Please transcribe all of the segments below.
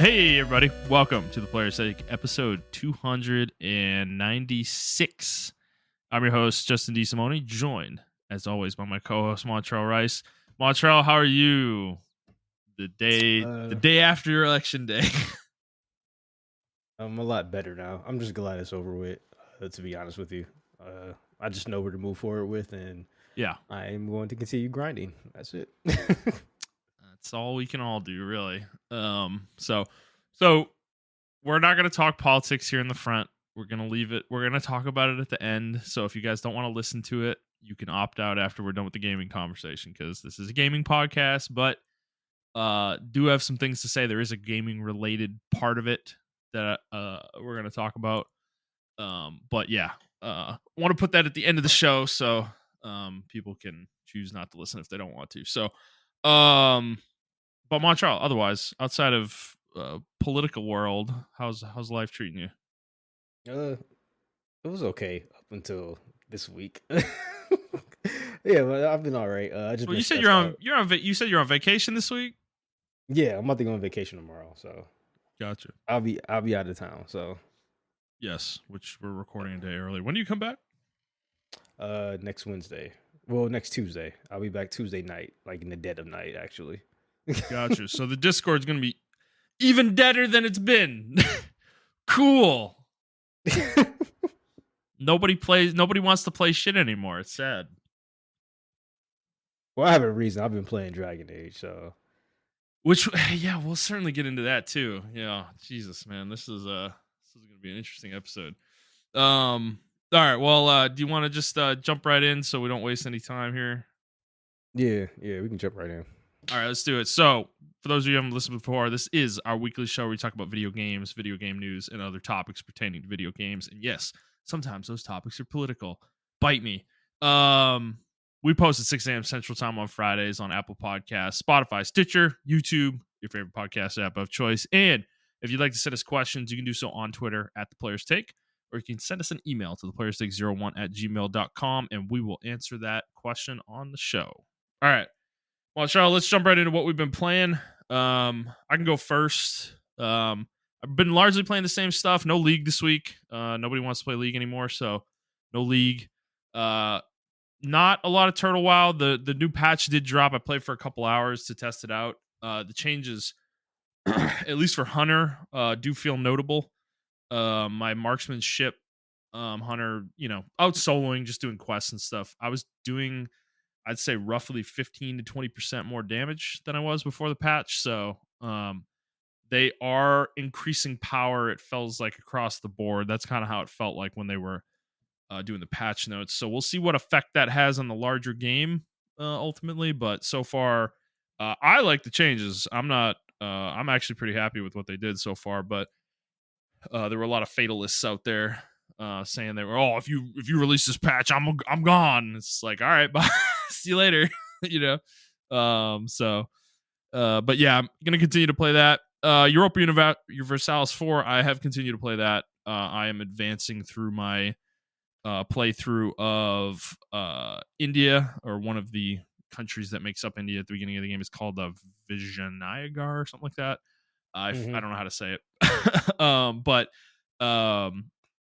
Hey everybody, welcome to the Player's Sake episode 296. I'm your host, Justin DeSimone, joined, as always, by my co-host, Montrell Rice. Montrell, how are you the day after your election day? I'm a lot better now. I'm just glad it's over with, to be honest with you. I just know where to move forward with, and Yeah, I am going to continue grinding. That's it. that's all we can all do, really. So we're not going to talk politics here in the front. We're going to leave it. We're going to talk about it at the end. So if you guys don't want to listen to it, you can opt out after we're done with the gaming conversation, because this is a gaming podcast, but do have some things to say. There is a gaming related part of it that we're going to talk about. But yeah, want to put that at the end of the show so people can choose not to listen if they don't want to. So, but Montreal, otherwise, outside of political world, how's life treating you? It was okay up until this week. Yeah, but I've been all right. I just Well, been you said stressed out. you said you're on vacation this week. Yeah, I'm about to go on vacation tomorrow, so Gotcha. I'll be out of town. So Yes, which we're recording a day early. When do you come back? next Wednesday. Well, next Tuesday. I'll be back Tuesday night, like in the dead of night, actually. Gotcha. So the Discord's gonna be even deader than it's been. Cool. Nobody wants to play shit anymore. It's sad. Well, I have a reason. I've been playing Dragon Age, so Which, yeah, we'll certainly get into that too. Yeah, Jesus, man, this is gonna be an interesting episode. All right, well, do you want to just jump right in so we don't waste any time here? yeah, we can jump right in. All right, let's do it. So, for those of you who haven't listened before, this is our weekly show where we talk about video games, video game news, and other topics pertaining to video games. And yes, sometimes those topics are political. Bite me. We post at 6 a.m. Central Time on Fridays on Apple Podcasts, Spotify, Stitcher, YouTube, your favorite podcast app of choice. And if you'd like to send us questions, you can do so on Twitter at The Player's Take, or you can send us an email to theplayerstake01@gmail.com, and we will answer that question on the show. All right. Well, Charles, let's jump right into what we've been playing. I can go first. I've been largely playing the same stuff. No League this week. Nobody wants to play League anymore, so no League. Not a lot of Turtle WoW. The new patch did drop. I played for a couple hours to test it out. The changes, at least for Hunter, do feel notable. My marksmanship, Hunter, out soloing, just doing quests and stuff. I was doing, I'd say, roughly 15 to 20% more damage than I was before the patch. So they are increasing power. It feels like across the board. That's kind of how it felt like when they were doing the patch notes. So we'll see what effect that has on the larger game ultimately. But so far, I like the changes. I'm actually pretty happy with what they did so far. But there were a lot of fatalists out there saying they were, if you release this patch, I'm gone. It's like, all right, bye. See you later. But yeah, I'm gonna continue to play that. Europa Universalis 4, I have continued to play that. I am advancing through my playthrough of India, or one of the countries that makes up India at the beginning of the game. Is called Vijayanagar or something like that. I don't know how to say it. But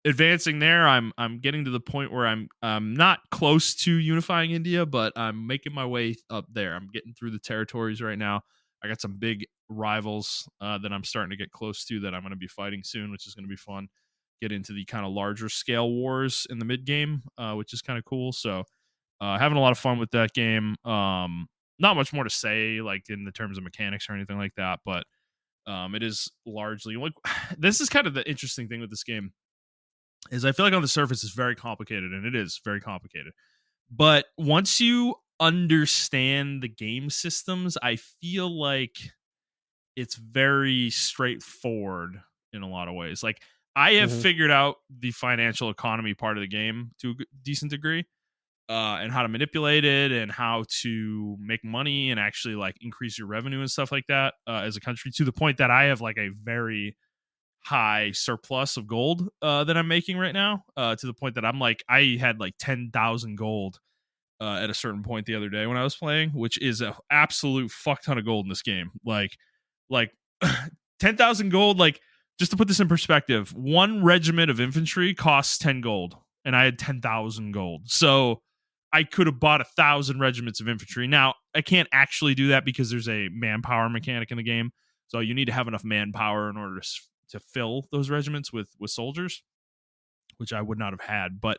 advancing there, I'm getting to the point where I'm not close to unifying India, but I'm making my way up there. I'm getting through the territories right now. I got some big rivals that I'm starting to get close to that I'm going to be fighting soon, which is going to be fun. Get into the kind of larger scale wars in the mid game, which is kind of cool. So having a lot of fun with that game. Not much more to say, like in the terms of mechanics or anything like that, but it is largely like, this is kind of the interesting thing with this game, is I feel like on the surface it's very complicated, and it is very complicated. But once you understand the game systems, I feel like it's very straightforward in a lot of ways. Like, I have figured out the financial economy part of the game to a decent degree, and how to manipulate it, and how to make money and actually like increase your revenue and stuff like that as a country, to the point that I have like a very high surplus of gold that I'm making right now, to the point that I'm like, I had like 10,000 gold at a certain point the other day when I was playing, which is an absolute fuck ton of gold in this game. Like 10,000 gold, like, just to put this in perspective, one regiment of infantry costs 10 gold, and I had 10,000 gold. So I could have bought 1,000 regiments of infantry. Now, I can't actually do that because there's a manpower mechanic in the game. So you need to have enough manpower in order to fill those regiments with soldiers, which I would not have had. But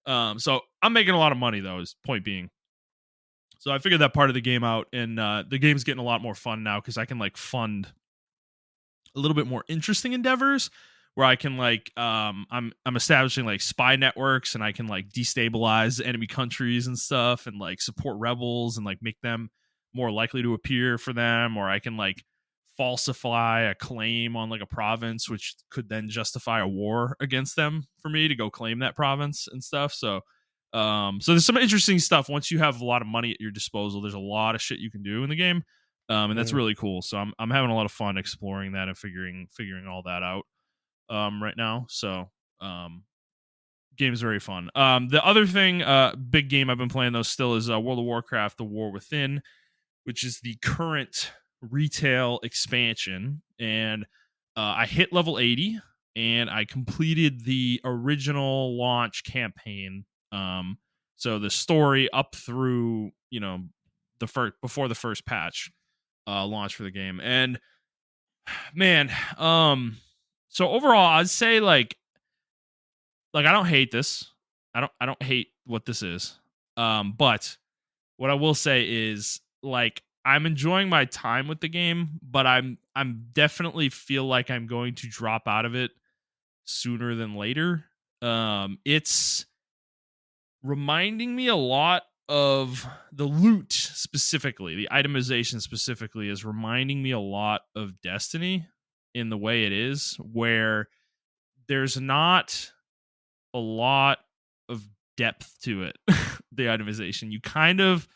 so I'm making a lot of money, though, is point being. So I figured that part of the game out, and the game's getting a lot more fun now because I can like fund a little bit more interesting endeavors where I can like I'm establishing like spy networks, and I can like destabilize enemy countries and stuff, and like support rebels and like make them more likely to appear for them, or I can like falsify a claim on like a province, which could then justify a war against them for me to go claim that province and stuff. So there's some interesting stuff once you have a lot of money at your disposal. There's a lot of shit you can do in the game, and that's really cool. So I'm having a lot of fun exploring that and figuring all that out right now. So game's very fun. The other thing, big game I've been playing though still is World of Warcraft: The War Within, which is the current retail expansion, and I hit level 80, and I completed the original launch campaign. So the story up through the first before the first patch launch for the game, and man, so overall I'd say like I don't hate this. I don't hate what this is. But what I will say is like I'm enjoying my time with the game, but I'm definitely feel like I'm going to drop out of it sooner than later. It's reminding me a lot of the loot specifically, the itemization specifically is reminding me a lot of Destiny in the way it is, where there's not a lot of depth to it. The itemization, you kind of,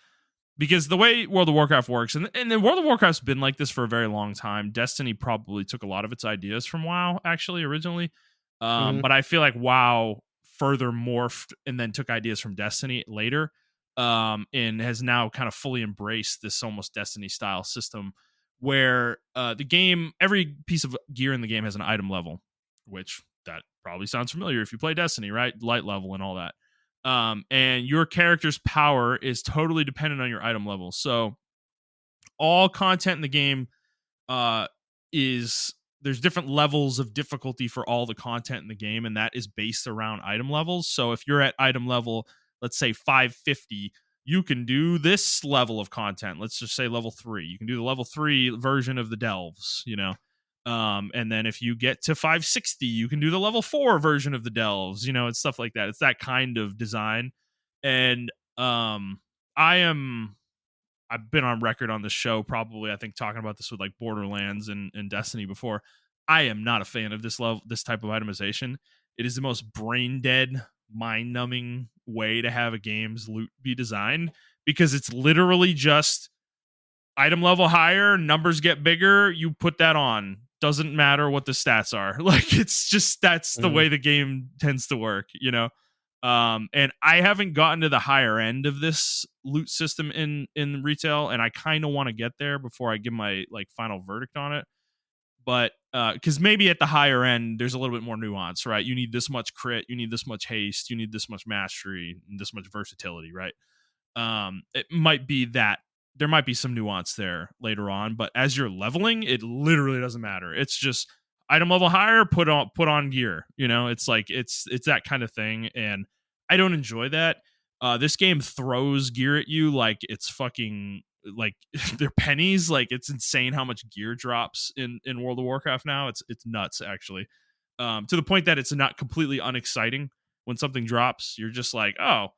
because the way World of Warcraft works, and then World of Warcraft's been like this for a very long time. Destiny probably took a lot of its ideas from WoW, actually, originally. But I feel like WoW further morphed and then took ideas from Destiny later, and has now kind of fully embraced this almost Destiny style system where the game, every piece of gear in the game has an item level, which that probably sounds familiar if you play Destiny, right? Light level and all that. And your character's power is totally dependent on your item level. So all content in the game is there's different levels of difficulty for all the content in the game, and that is based around item levels. So if you're at item level, let's say 550, you can do this level of content. Let's just say level 3. You can do the level 3 version of the delves, and then if you get to 560, you can do the level 4 version of the delves, and stuff like that. It's that kind of design. And I've been on record on the show, probably, I think, talking about this with like Borderlands and Destiny before. I am not a fan of this type of itemization. It is the most brain dead, mind numbing way to have a game's loot be designed, because it's literally just item level higher, numbers get bigger, you put that on. Doesn't matter what the stats are. Like, it's just, that's the way the game tends to work, and I haven't gotten to the higher end of this loot system in retail, and I kind of want to get there before I give my like final verdict on it. But because maybe at the higher end there's a little bit more nuance, right? You need this much crit, you need this much haste, you need this much mastery, and this much versatility, right? It might be that there might be some nuance there later on, but as you're leveling, it literally doesn't matter. It's just item level higher, put on gear. It's like it's that kind of thing, and I don't enjoy that. This game throws gear at you like it's fucking like they're pennies. Like, it's insane how much gear drops in World of Warcraft now. It's nuts, actually, to the point that it's not completely unexciting when something drops. You're just like, oh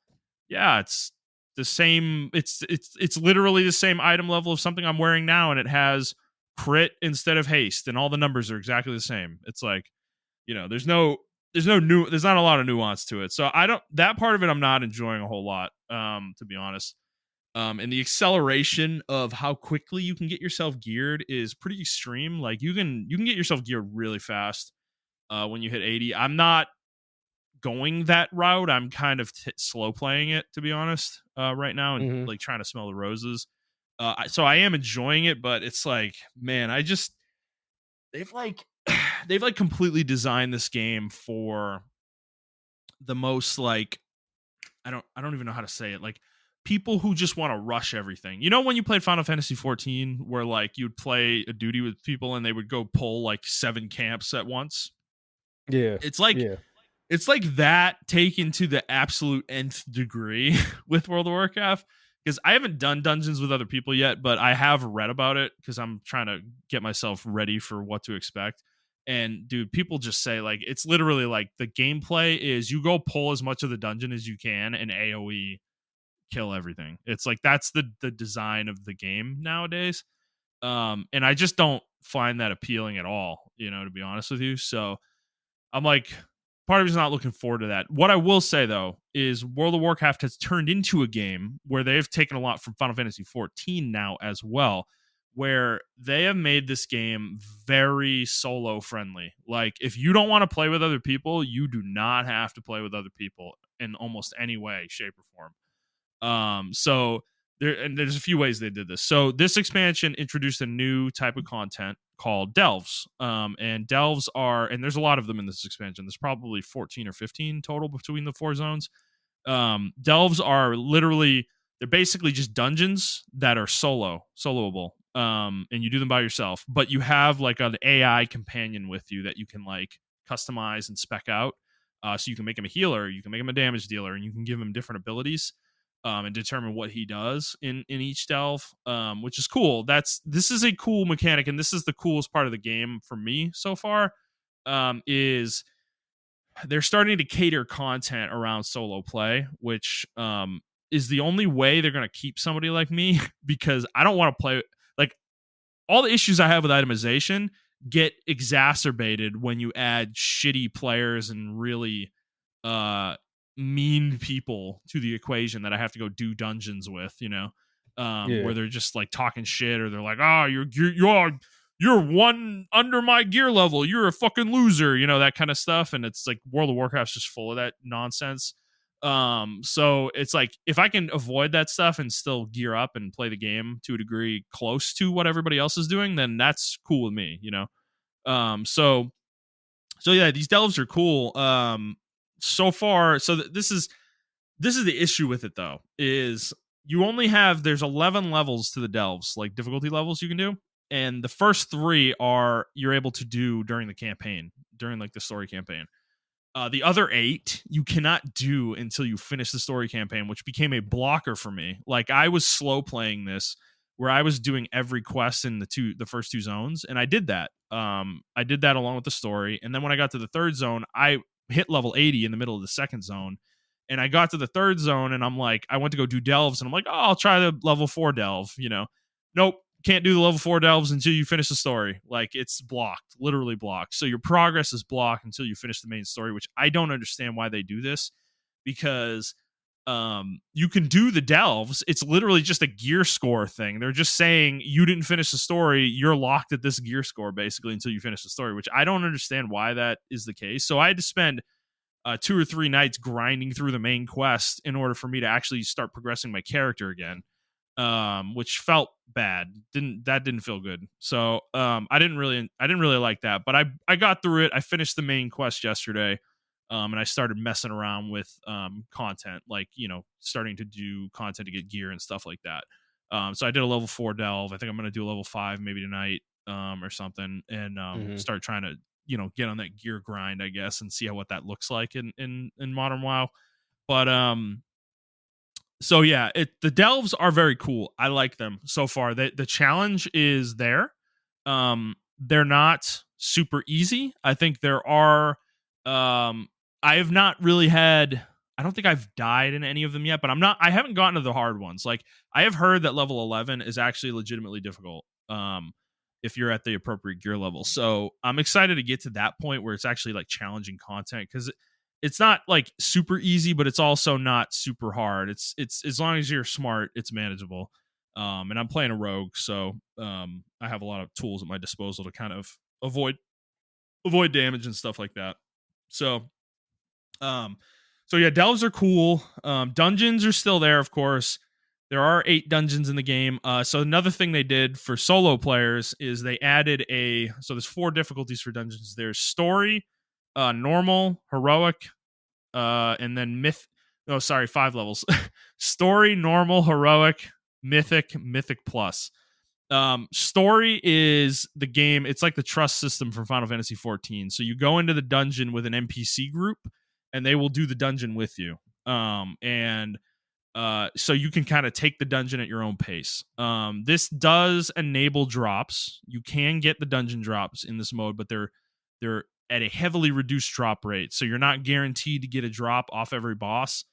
yeah, it's the same. It's literally the same item level of something I'm wearing now, and it has crit instead of haste, and all the numbers are exactly the same. It's like, there's not a lot of nuance to it. So that part of it I'm not enjoying a whole lot, to be honest. And the acceleration of how quickly you can get yourself geared is pretty extreme. Like, you can get yourself geared really fast when you hit 80. I'm not going that route. I'm kind of slow playing it, to be honest, right now, and like trying to smell the roses. So I am enjoying it, but it's like, man, they've like they've like completely designed this game for the most like I don't even know how to say it. Like people who just want to rush everything. You know when you played Final Fantasy 14 where like you'd play a duty with people and they would go pull like 7 camps at once? Yeah, It's like yeah, it's like that taken to the absolute nth degree with World of Warcraft, because I haven't done dungeons with other people yet, but I have read about it because I'm trying to get myself ready for what to expect. And dude, people just say like it's literally like the gameplay is you go pull as much of the dungeon as you can and AoE kill everything. It's like that's the design of the game nowadays. And I just don't find that appealing at all, to be honest with you. So I'm like, part of me's not looking forward to that. What I will say though is World of Warcraft has turned into a game where they've taken a lot from Final Fantasy 14 now as well, where they have made this game very solo friendly. Like if you don't want to play with other people, you do not have to play with other people in almost any way, shape, or form. So there's a few ways they did this. So this expansion introduced a new type of content called delves. And delves are, and there's a lot of them in this expansion. There's probably 14 or 15 total between the 4 zones. Delves are literally, they're basically just dungeons that are soloable. And you do them by yourself, but you have like an AI companion with you that you can like customize and spec out. So you can make him a healer, you can make him a damage dealer, and you can give him different abilities. And determine what he does in each delve, which is cool. This is a cool mechanic, and this is the coolest part of the game for me so far. Is they're starting to cater content around solo play, which is the only way they're going to keep somebody like me because I don't want to play like all the issues I have with itemization get exacerbated when you add shitty players and really mean people to the equation that I have to go do dungeons with, yeah, where they're just like talking shit or they're like, oh, you're one under my gear level, you're a fucking loser, that kind of stuff. And it's like World of Warcraft's just full of that nonsense. So it's like if I can avoid that stuff and still gear up and play the game to a degree close to what everybody else is doing, then that's cool with me. So yeah, these delves are cool. So far, this is the issue with it though, is you only have there's 11 levels to the delves, like difficulty levels you can do, and the first 3 are you're able to do during the campaign, during like the story campaign. The other 8 you cannot do until you finish the story campaign, which became a blocker for me. Like I was slow playing this, where I was doing every quest in the first 2 zones, and I did that. I did that along with the story, and then when I got to the 3rd zone, I hit level 80 in the middle of the 2nd zone, and I got to the 3rd zone, and I'm like, I went to go do delves, and I'm like, oh, I'll try the level 4 delve. Nope, can't do the level 4 delves until you finish the story. Like it's blocked, literally blocked. So your progress is blocked until you finish the main story, which I don't understand why they do this, because you can do the delves. It's literally just a gear score thing. They're just saying you didn't finish the story, you're locked at this gear score basically until you finish the story, which I don't understand why that is the case. So I had to spend 2 or 3 nights grinding through the main quest in order for me to actually start progressing my character again, which felt bad. Didn't feel good. So I didn't really like that. But I got through it. I finished the main quest yesterday, and I started messing around with content, like starting to do content to get gear and stuff like that. So I did a level 4 delve. I think I'm gonna do a level 5 maybe tonight, or something, and hmm start trying to get on that gear grind, I guess, and see what that looks like in modern WoW. But so yeah, the delves are very cool. I like them so far. The challenge is there. They're not super easy. I think there are. I have not really had. I don't think I've died in any of them yet, but I haven't gotten to the hard ones. Like I have heard that level 11 is actually legitimately difficult. If you're at the appropriate gear level. So I'm excited to get to that point where it's actually like challenging content, because it's not like super easy, but it's also not super hard. It's as long as you're smart, it's manageable. And I'm playing a rogue, so I have a lot of tools at my disposal to kind of avoid damage and stuff like that. So um so yeah, delves are cool. Dungeons are still there, of course. There are 8 dungeons in the game. So another thing they did for solo players is they added so there's 4 difficulties for dungeons. There's story, normal, heroic, and then 5 levels. Story, normal, heroic, mythic plus. Story is the game. It's like the trust system from Final Fantasy 14. So you go into the dungeon with an NPC group, and they will do the dungeon with you. So you can kind of take the dungeon at your own pace. This does enable drops. You can get the dungeon drops in this mode, but they're at a heavily reduced drop rate, so you're not guaranteed to get a drop off every boss.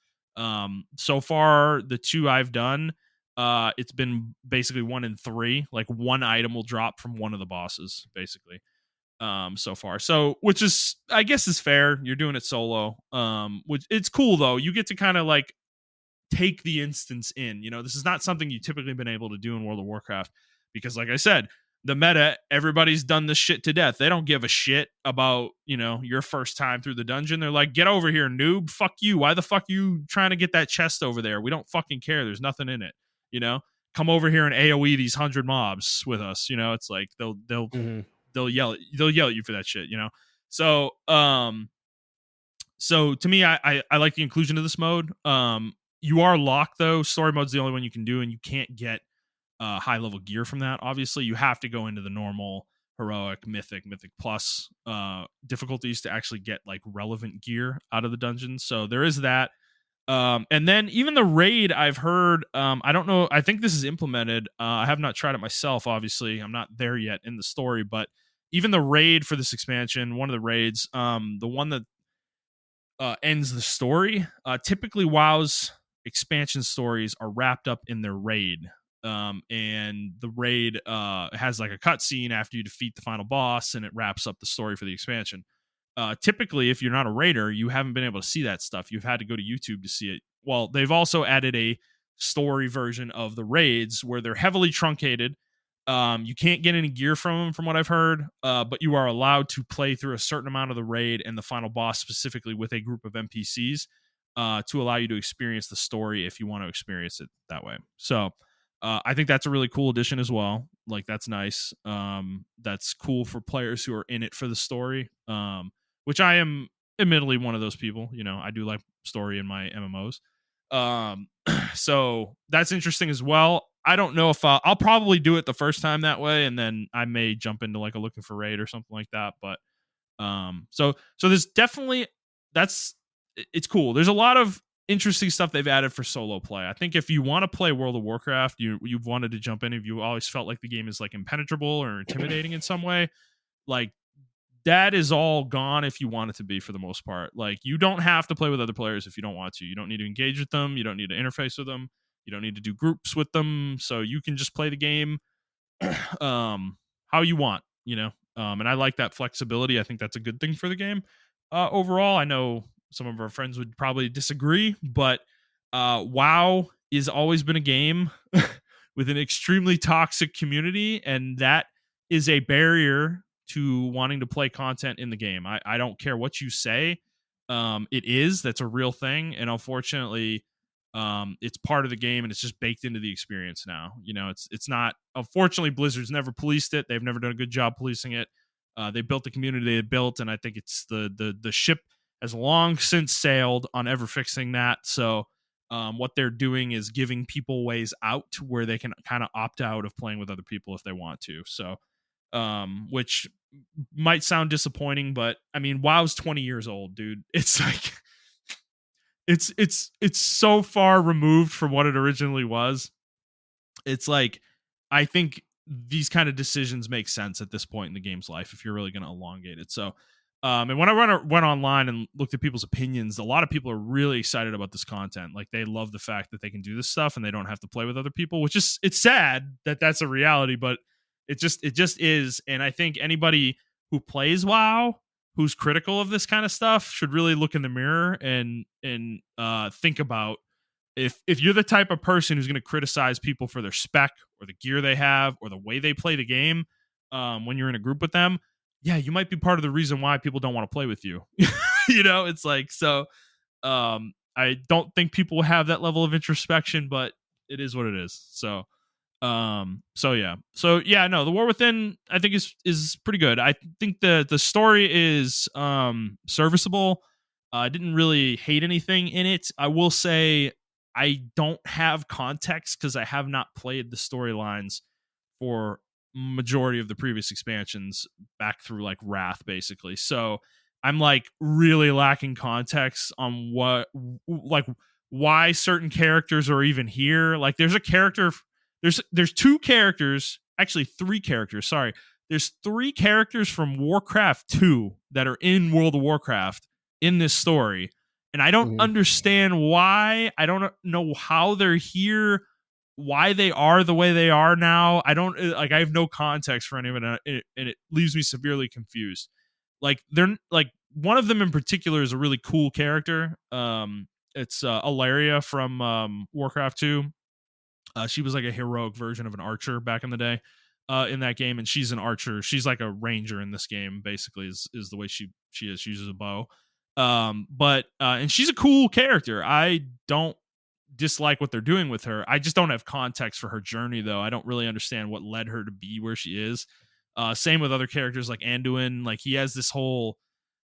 So far, the 2 I've done, it's been basically 1 in 3. Like 1 item will drop from one of the bosses, basically. So far, which is, I guess, is fair. You're doing it solo. Which it's cool though. You get to kind of like take the instance in. This is not something you typically been able to do in World of Warcraft because, like I said, the meta, everybody's done this shit to death. They don't give a shit about, your first time through the dungeon. They're like, get over here, noob. Fuck you. Why the fuck you trying to get that chest over there? We don't fucking care. There's nothing in it. Come over here and AoE these 100 mobs with us. It's like they'll yell at you for that shit. So to me, I like the inclusion of this mode. You are locked though. Story mode's the only one you can do, and you can't get high level gear from that. Obviously, you have to go into the normal, heroic, mythic plus difficulties to actually get like relevant gear out of the dungeon. So there is that. And then even the raid, I've heard, I don't know, I think this is implemented. I have not tried it myself, obviously. I'm not there yet in the story, but even the raid for this expansion, one of the raids, the one that ends the story, typically WoW's expansion stories are wrapped up in their raid. And the raid has like a cutscene after you defeat the final boss, and it wraps up the story for the expansion. Typically, if you're not a raider, you haven't been able to see that stuff. You've had to go to YouTube to see it. Well, they've also added a story version of the raids where they're heavily truncated. You can't get any gear from them, from what I've heard, but you are allowed to play through a certain amount of the raid and the final boss specifically with a group of NPCs to allow you to experience the story if you want to experience it that way. So I think that's a really cool addition as well. Like, that's nice. That's cool for players who are in it for the story, which I am admittedly one of those people. I do like story in my MMOs. So that's interesting as well. I don't know if I'll probably do it the first time that way, and then I may jump into like a looking for raid or something like that. But so there's definitely, it's cool. There's a lot of interesting stuff they've added for solo play. I think if you want to play World of Warcraft, you've wanted to jump in, if you always felt like the game is like impenetrable or intimidating in some way, like that is all gone if you want it to be, for the most part. Like, you don't have to play with other players if you don't want to. You don't need to engage with them. You don't need to interface with them. You don't need to do groups with them. So you can just play the game how you want, and I like that flexibility. I think that's a good thing for the game. Overall, I know some of our friends would probably disagree, but WoW has always been a game with an extremely toxic community, and that is a barrier to wanting to play content in the game. I don't care what you say. That's a real thing, and unfortunately, it's part of the game, and it's just baked into the experience now. It's not. Unfortunately, Blizzard's never policed it. They've never done a good job policing it. They built the community they had built, and I think it's the ship has long since sailed on ever fixing that. So what they're doing is giving people ways out where they can kind of opt out of playing with other people if they want to. So which might sound disappointing, but I mean, WoW's 20 years old, dude. It's like it's so far removed from what it originally was. It's like, I think these kind of decisions make sense at this point in the game's life if you're really going to elongate it. So and when I went online and looked at people's opinions, a lot of people are really excited about this content. Like, they love the fact that they can do this stuff and they don't have to play with other people, which is, it's sad that that's a reality, but it just is. And I think anybody who plays WoW, who's critical of this kind of stuff, should really look in the mirror and think about, if you're the type of person who's going to criticize people for their spec or the gear they have or the way they play the game when you're in a group with them, yeah, you might be part of the reason why people don't want to play with you. It's like, so I don't think people have that level of introspection, but it is what it is. So no, the War Within I think is pretty good. I think the story is serviceable. I didn't really hate anything in it. I will say I don't have context because I have not played the storylines for majority of the previous expansions back through like Wrath, basically. So I'm like really lacking context on like why certain characters are even here. Like there's a character, there's two characters, actually three characters. Sorry, there's three characters from Warcraft 2 that are in World of Warcraft in this story, and I don't Mhm. understand why. I don't know how they're here, why they are the way they are now. I don't like. I have no context for any of it, and it leaves me severely confused. Like they're like one of them in particular is a really cool character. It's Alaria from Warcraft 2. She was like a heroic version of an archer back in the day in that game, and she's an archer. She's like a ranger in this game, basically, is the way she is. She uses a bow. But and she's a cool character. I don't dislike what they're doing with her. I just don't have context for her journey, though. I don't really understand what led her to be where she is. Same with other characters like Anduin. Like he has this whole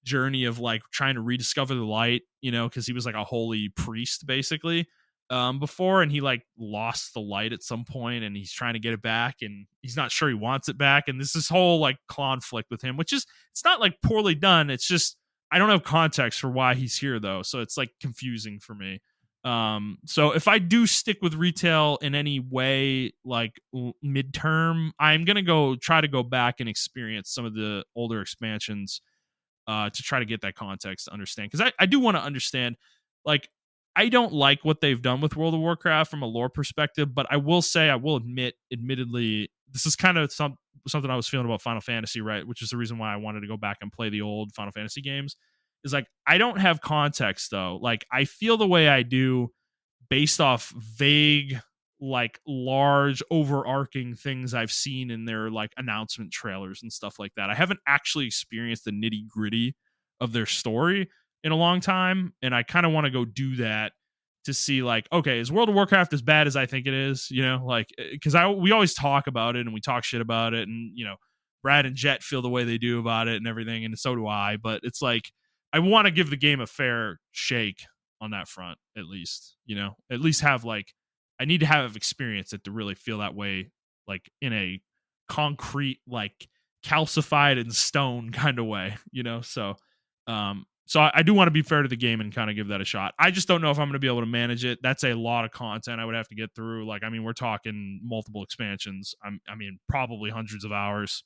journey of like trying to rediscover the light, you know, because he was like a holy priest basically before, and he like lost the light at some point, and he's trying to get it back, and he's not sure he wants it back, and this whole like conflict with him, which is it's not like poorly done. It's just I don't have context for why he's here though, so it's like confusing for me. So if I do stick with retail in any way, like midterm, I'm gonna try to go back and experience some of the older expansions to try to get that context to understand. Because I do want to understand, like, I don't like what they've done with World of Warcraft from a lore perspective, but I will say, I will admittedly, this is kind of something I was feeling about Final Fantasy, right? Which is the reason why I wanted to go back and play the old Final Fantasy games. Is like, I don't have context though. Like, I feel the way I do based off vague, like large overarching things I've seen in their like announcement trailers and stuff like that. I haven't actually experienced the nitty gritty of their story in a long time, and I kind of want to go do that to see like, okay, is World of Warcraft as bad as I think it is? You know, like because we always talk about it and we talk shit about it, and you know, Brad and Jet feel the way they do about it and everything, and so do I. But it's like I want to give the game a fair shake on that front, at least. You know, at least have like I need to have experience it to really feel that way, like in a concrete, like calcified in stone kind of way, you know? So I do want to be fair to the game and kind of give that a shot. I just don't know if I'm going to be able to manage it. That's a lot of content I would have to get through. Like, I mean, we're talking multiple expansions. I mean, probably hundreds of hours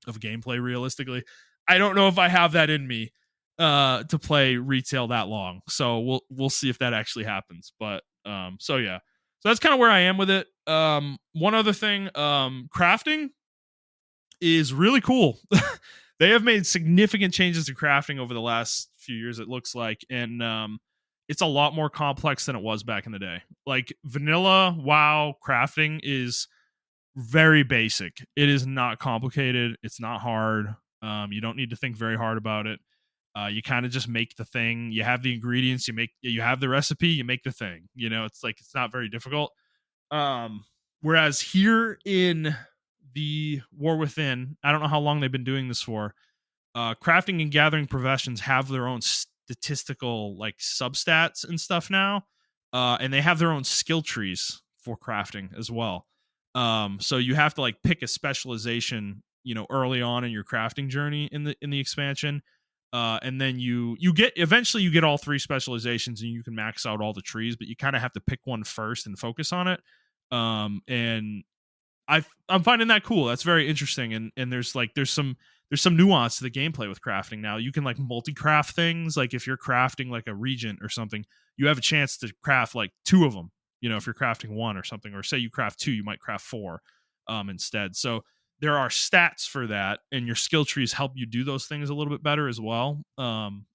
of gameplay realistically. I don't know if I have that in me to play retail that long. So we'll see if that actually happens. But so yeah. So that's kind of where I am with it. One other thing, crafting is really cool. They have made significant changes to crafting over the last few years, it looks like, and it's a lot more complex than it was back in the day. Like vanilla WoW crafting is very basic. It is not complicated. It's not hard. You don't need to think very hard about it. You kind of just make the thing. You have the ingredients. You have the recipe. You make the thing. You know, it's like it's not very difficult. Whereas here in the War Within, I don't know how long they've been doing this for. Crafting and gathering professions have their own statistical like substats and stuff now, and they have their own skill trees for crafting as well. So you have to like pick a specialization, you know, early on in your crafting journey in the expansion, and then you get eventually you get all three specializations and you can max out all the trees, but you kind of have to pick one first and focus on it. And I'm finding that cool. That's very interesting, and there's some nuance to the gameplay with crafting now. You can like multi-craft things. Like if you're crafting like a regent or something, you have a chance to craft like two of them. You know, if you're crafting one or something, or say you craft two, you might craft four instead. So there are stats for that, and your skill trees help you do those things a little bit better as well.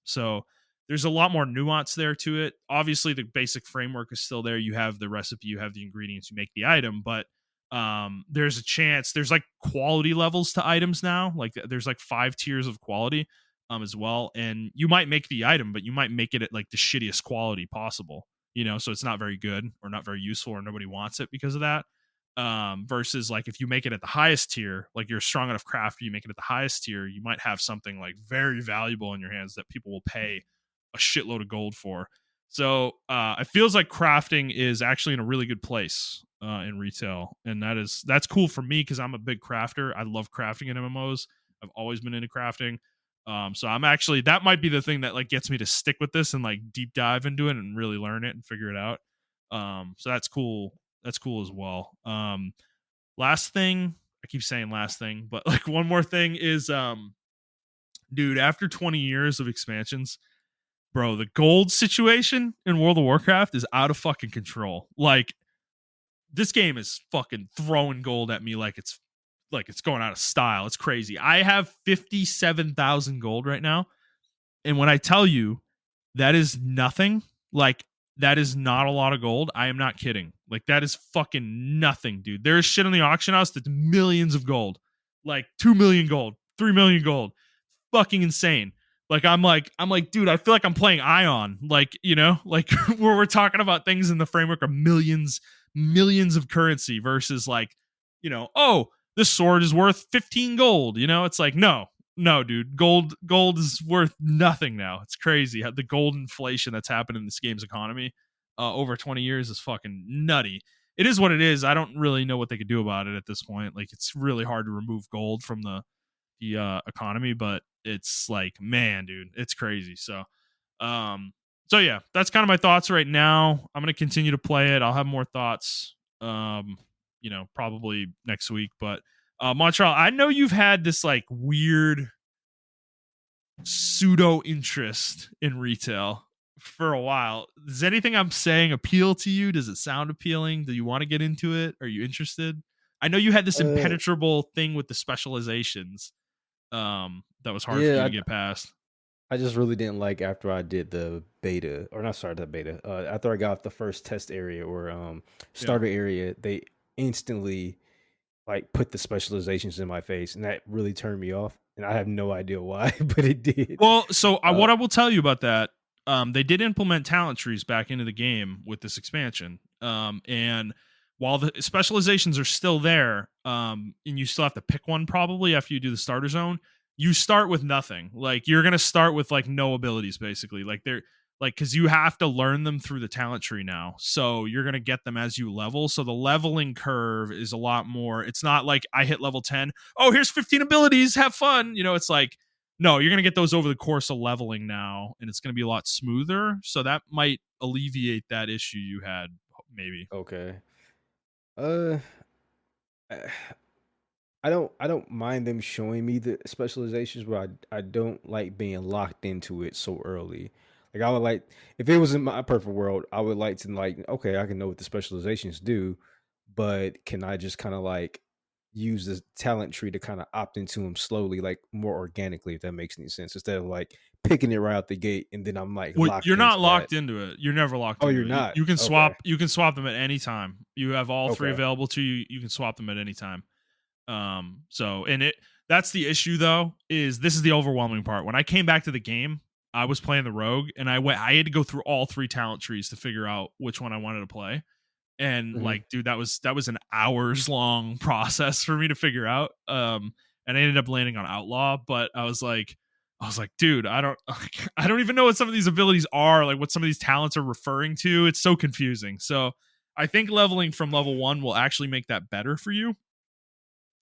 So there's a lot more nuance there to it. Obviously, the basic framework is still there. You have the recipe, you have the ingredients, you make the item, but there's a chance there's like quality levels to items now. Like there's like 5 tiers of quality as well, and you might make the item, but you might make it at like the shittiest quality possible. so it's not very good or not very useful or nobody wants it because of that. Versus like if you make it at the highest tier, like you're a strong enough crafter, you make it at the highest tier, you might have something like very valuable in your hands that people will pay a shitload of gold for. So it feels like crafting is actually in a really good place in retail, and that's cool for me because I'm a big crafter. I love crafting in MMOs. I've always been into crafting. So I'm actually, that might be the thing that like gets me to stick with this and like deep dive into it and really learn it and figure it out. So that's cool. That's cool as well. Last thing, I keep saying last thing, but like one more thing is, dude, after 20 years of expansions, bro, the gold situation in World of Warcraft is out of fucking control. Like this game is fucking throwing gold at me like it's going out of style. It's crazy. I have 57,000 gold right now. And when I tell you that is nothing, like that is not a lot of gold, I am not kidding. Like that is fucking nothing, dude. There is shit on the auction house that's millions of gold. Like 2 million gold, 3 million gold. Fucking insane. Like I'm like, dude, I feel like I'm playing Ion. Like, like where we're talking about things in the framework of millions of currency versus like, oh, this sword is worth 15 gold. It's like, no, dude, gold is worth nothing now. It's crazy. The gold inflation that's happened in this game's economy over 20 years is fucking nutty. It is what it is. I don't really know what they could do about it at this point. Like it's really hard to remove gold from the economy, but it's like, man, dude, it's crazy. So yeah, that's kind of my thoughts right now. I'm gonna continue to play it. I'll have more thoughts, probably next week. But Montreal, I know you've had this like weird pseudo interest in retail for a while. Does anything I'm saying appeal to you? Does it sound appealing? Do you want to get into it? Are you interested? I know you had this Uh, impenetrable thing with the specializations that was hard for you yeah, to get past. I just really didn't like after I did the beta, or not sorry, the beta. After I got off the first test area or Yeah. starter area, they instantly like put the specializations in my face, and that really turned me off. And I have no idea why, but it did. Well, so Uh, what I will tell you about that, they did implement talent trees back into the game with this expansion. And while the specializations are still there, and you still have to pick one probably after you do the starter zone, you start with nothing. Like you're gonna start with like no abilities, basically. Like they're like because you have to learn them through the talent tree now. So you're gonna get them as you level. So the leveling curve is a lot more. It's not like I hit level 10. Oh, here's 15 abilities. Have fun. It's like no, you're going to get those over the course of leveling now, and it's going to be a lot smoother. So that might alleviate that issue you had, maybe. okay. Uh, I don't mind them showing me the specializations, but I don't like being locked into it so early. Like I would like if it was in my perfect world, I would like to like okay, I can know what the specializations do, but can I just kind of like use the talent tree to kind of opt into them slowly, like more organically, if that makes any sense, instead of like picking it right out the gate and then I'm like Well, locked you're into not that. locked into it. You're never locked Oh, you're into it. not. You can Okay. swap. You can swap them at any time. You have all three Okay. available to you. You can swap them at any time. So and it that's the issue though, is this is the overwhelming part. When I came back to the game, I was playing the rogue and I had to go through all three talent trees to figure out which one I wanted to play. And Hmm. like, dude, that was an hours long process for me to figure out. And I ended up landing on outlaw, but I was like, dude, I don't even know what some of these abilities are, like what some of these talents are referring to. It's so confusing. So I think leveling from level 1 will actually make that better for you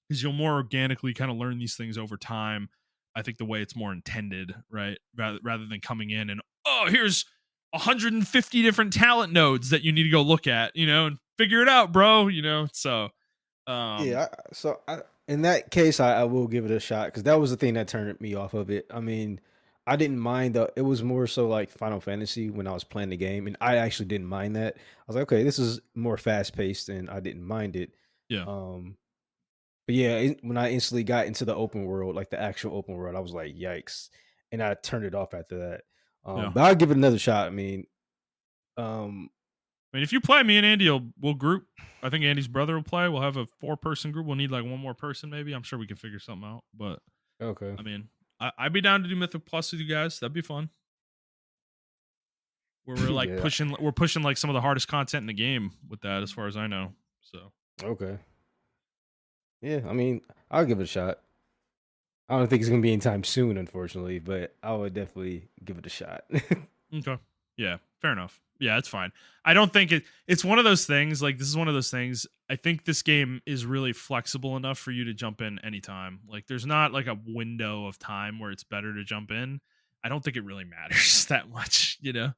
because you'll more organically kind of learn these things over time. I think the way it's more intended, right? Rather than coming in and here's 150 different talent nodes that you need to go look at, and figure it out, bro. So um, Yeah. In that case, I will give it a shot because that was the thing that turned me off of it. I mean, I didn't mind the. It was more so like Final Fantasy when I was playing the game, and I actually didn't mind that. I was like, okay, this is more fast paced, and I didn't mind it. yeah, Um, but yeah, when I instantly got into the open world, like the actual open world, I was like, yikes, and I turned it off after that. yeah. But I'll give it another shot. I mean, um, I mean, if you play, me and Andy we'll group. I think Andy's brother will play. We'll have a 4-person group. We'll need like one more person, maybe. I'm sure we can figure something out. But okay. I mean, I'd be down to do Mythic Plus with you guys. That'd be fun. where we're like Yeah. pushing like some of the hardest content in the game with that, as far as I know. So Okay. Yeah. I mean, I'll give it a shot. I don't think it's gonna be anytime soon, unfortunately, but I would definitely give it a shot. okay, yeah, fair enough. Yeah, it's fine. I don't think it's one of those things. Like this is one of those things. I think this game is really flexible enough for you to jump in anytime. Like there's not like a window of time where it's better to jump in. I don't think it really matters that much, you know.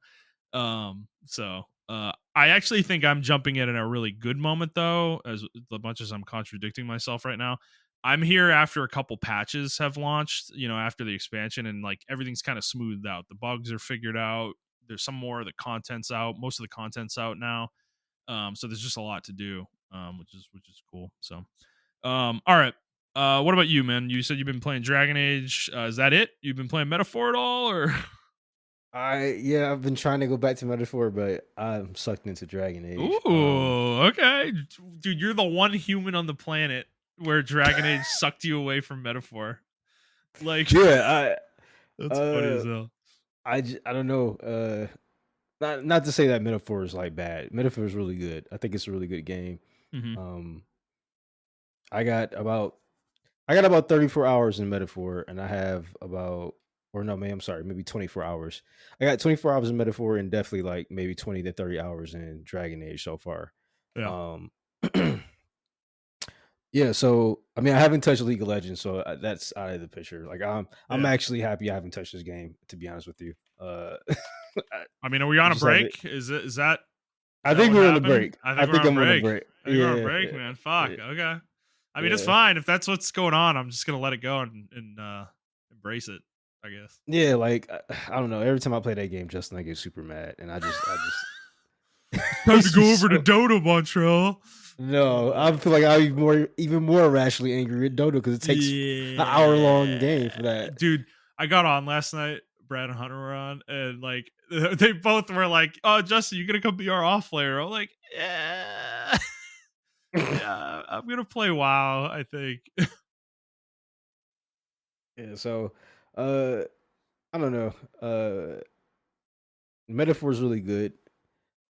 I actually think I'm jumping in a really good moment though, as much as I'm contradicting myself right now. I'm here after a couple patches have launched, you know, after the expansion, and like everything's kind of smoothed out. The bugs are figured out. There's some more of the content's out. Most of the content's out now. So there's just a lot to do, which is cool. So all right. What about you, man? You said you've been playing Dragon Age. Is that it? You've been playing Metaphor at all, or Yeah, I've been trying to go back to Metaphor, but I'm sucked into Dragon Age. Ooh, okay. Dude, you're the one human on the planet where Dragon Age sucked you away from Metaphor. Like, Yeah, that's funny as uh, hell. I don't know. Not to say that Metaphor is like bad. Metaphor is really good. I think it's a really good game. Hmm. Um, I got about I got about 34 hours in Metaphor, and I have about or no, man, I'm sorry, maybe 24 hours. I got 24 hours in Metaphor and definitely like maybe 20 to 30 hours in Dragon Age so far. Yeah. Um, yeah, so I mean, I haven't touched League of Legends, so that's out of the picture. Like, I'm Yeah. actually happy I haven't touched this game, to be honest with you. I mean, are we I on a just haven't. break? Is I that think what we're on the happened? break. I I think we're think on a I'm on the break. break. I think we're on a Yeah, break, man. Fuck. yeah, Okay. I mean, it's yeah. fine if that's what's going on. I'm just gonna let it go and embrace it, I guess. Yeah, like I don't know. Every time I play that game, Justin, I get super mad, and Time to it's go just over to so. Dota, Montreal. No, I feel like I'll be even more irrationally angry at Dota because it takes an hour long game for Yeah, that. dude. I got on last night. Brad and Hunter were on, and like they both were like, "Oh, Justin, you gonna come be our off layer?" I'm like, "Yeah, yeah, I'm gonna play WoW. I think." Yeah, so uh, I don't know. Metaphor is really good.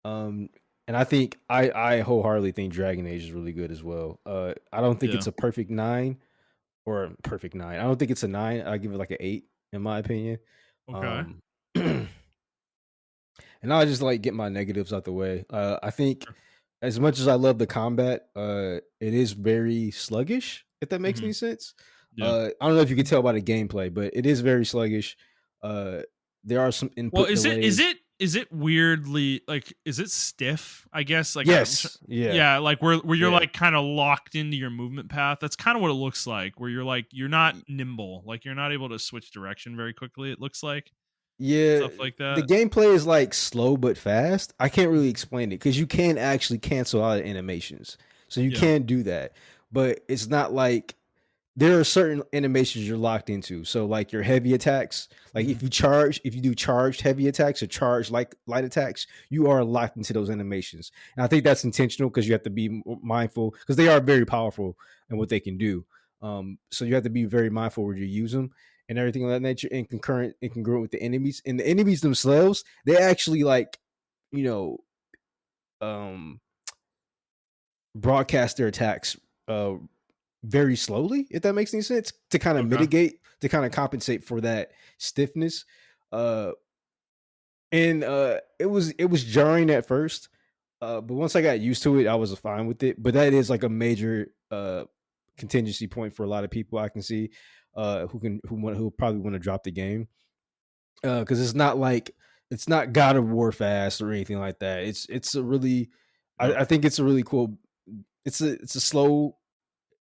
Um, and I think I wholeheartedly think Dragon Age is really good as well. I don't think Yeah. it's a perfect nine or a perfect nine. I don't think it's a nine. I give it like an 8 in my opinion. Okay. Um, and I'll just like get my negatives out the way. I think Sure. as much as I love the combat, it is very sluggish. If that makes Hmm. any sense. Yeah. I don't know if you can tell by the gameplay, but it is very sluggish. Uh, there are some Well, input is delays. it is it weirdly like is it stiff? I guess like Yes, yeah, yeah, like where you're yeah. like kind of locked into your movement path. That's kind of what it looks like. Where you're like you're not nimble, like you're not able to switch direction very quickly. It looks like Yeah, stuff like the that. gameplay is like slow but fast. I can't really Mhm. explain it because you can actually cancel out animations, so you Yeah. can do that. But it's not like there are certain animations you're locked into. So like your heavy attacks, like Hmm. if you do charged heavy attacks or charged like light attacks, you are locked into those animations. And I think that's intentional because you have to be mindful because they are very powerful and what they can do. So you have to be very mindful where you use them and everything of that nature, and concurrent and congruent with the enemies. And the enemies themselves, they actually like, you know, um, broadcast their attacks uh very slowly, if that makes any sense, to kind of Okay. mitigate, to kind of compensate for that stiffness. Uh and it was jarring at first. But once I got used to it, I was fine with it. But that is like a major contingency point for a lot of people I can see who probably want to drop the game. Because it's not God of War fast or anything like that. It's a really Yep. I think it's a really cool it's a slow,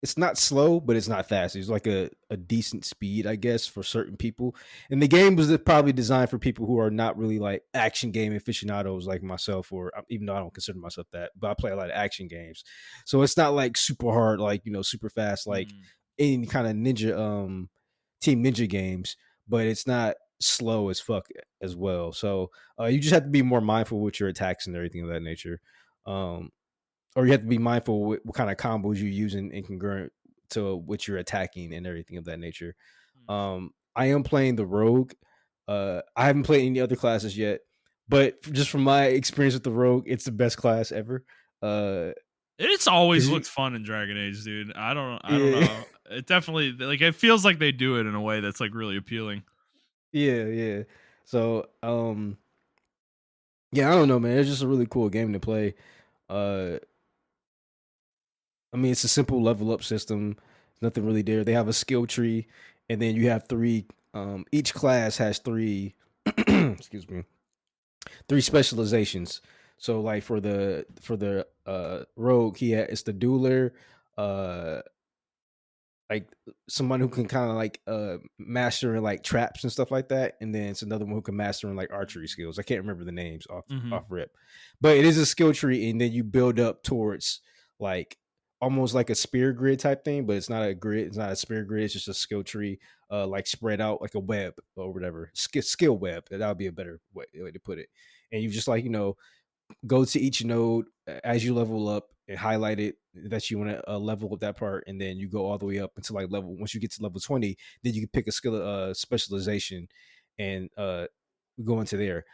it's not slow, but it's not fast. It's like a decent speed, I guess, for certain people. And the game was probably designed for people who are not really like action game aficionados like myself, or even though I don't consider myself that, but I play a lot of action games. So it's not like super hard, like, super fast, like Mm. any kind of ninja, team ninja games, but it's not slow as fuck as well. So you just have to be more mindful with your attacks and everything of that nature. Um, or you have to be mindful what kind of combos you're using in congruent to what you're attacking and everything of that nature. Mm. I am playing the rogue. I haven't played any other classes yet, But just from my experience with the rogue, it's the best class ever. It's always 'Cause you looked fun in Dragon Age, dude. I don't yeah. know. It definitely like it feels like they do it in a way that's like really appealing. Yeah, yeah. So, yeah, I don't know, man. It's just a really cool game to play. Uh, I mean, it's a simple level up system. Nothing really there. They have a skill tree, and then you have three. Each class has three. Excuse me. Three specializations. So, like for the rogue, it's the dueler, uh, like someone who can kind of like master in like traps and stuff like that, and then it's another one who can master in like archery skills. I can't remember the names off Mm-hmm. rip, but it is a skill tree, and then you build up towards like almost like a spear grid type thing, but it's not a grid, it's not a spear grid, it's just a skill tree, like spread out like a web or whatever, skill web. That would be a better way to put it. And you just like go to each node as you level up and highlight it that you want to level up that part, and then you go all the way up until like level. Once you get to level 20, then you can pick a skill specialization and go into there.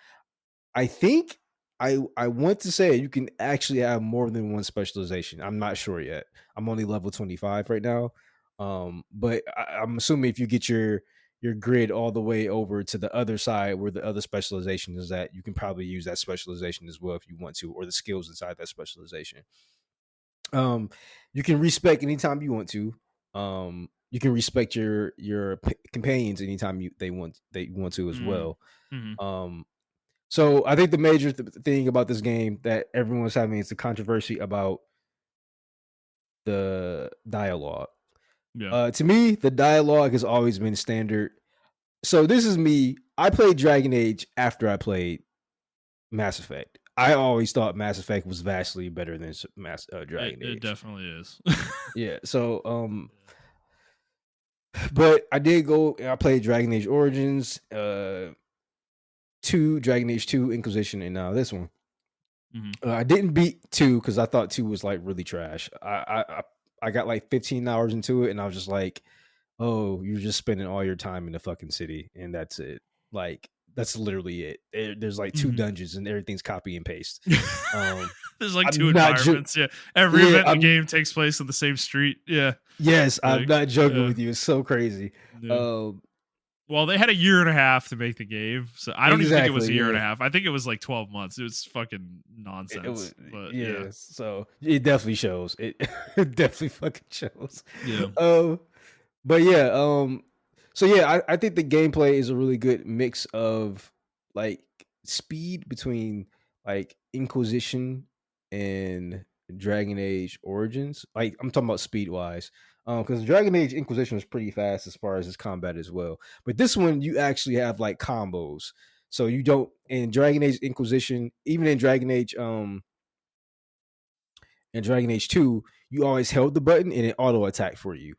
I think I want to say you can actually have more than one specialization. I'm not sure yet. I'm only level 25 right now. But I'm assuming if you get your grid all the way over to the other side where the other specialization is at, you can probably use that specialization as well if you want to, or the skills inside that specialization. Um, you can respec anytime you want to. You can respect your companions anytime they want to as well. Mm-hmm. Um, so I think the major thing about this game that everyone's having is the controversy about the dialogue. Yeah. To me, the dialogue has always been standard. So this is me. I played Dragon Age after I played Mass Effect. I always thought Mass Effect was vastly better than It Dragon it Age. definitely is. Yeah. So but I did go. I played Dragon Age Origins, two Dragon Age 2 Inquisition, and now this one. Mm-hmm. I didn't beat 2 because I thought 2 was like really trash. I got like 15 hours into it, and I was just like, "Oh, you're just spending all your time in the fucking city, and that's it." Like that's literally it. There's like two Mm-hmm. dungeons, and everything's copy and paste. There's like two I'm not. environments. Yeah, every Yeah, event in the game takes place on the same street. Yeah, yes, I'm like not joking yeah, with you. It's so crazy. yeah. Um, Well, they had a year and a half to make the game, so I don't even think it was exactly. a year and Yeah. a half. I think it was like 12 months. It was fucking It nonsense. was, But yeah, yeah. So it definitely shows. It, it definitely fucking shows. yeah. Um, but yeah, so yeah, I think the gameplay is a really good mix of like speed between like Inquisition and Dragon Age Origins. Like I'm talking about speed wise. Because Dragon Age Inquisition was pretty fast as far as its combat as well. But this one you actually have like combos. So you don't in Dragon Age Inquisition, even in Dragon Age 2, you always held the button and it auto attacked for you.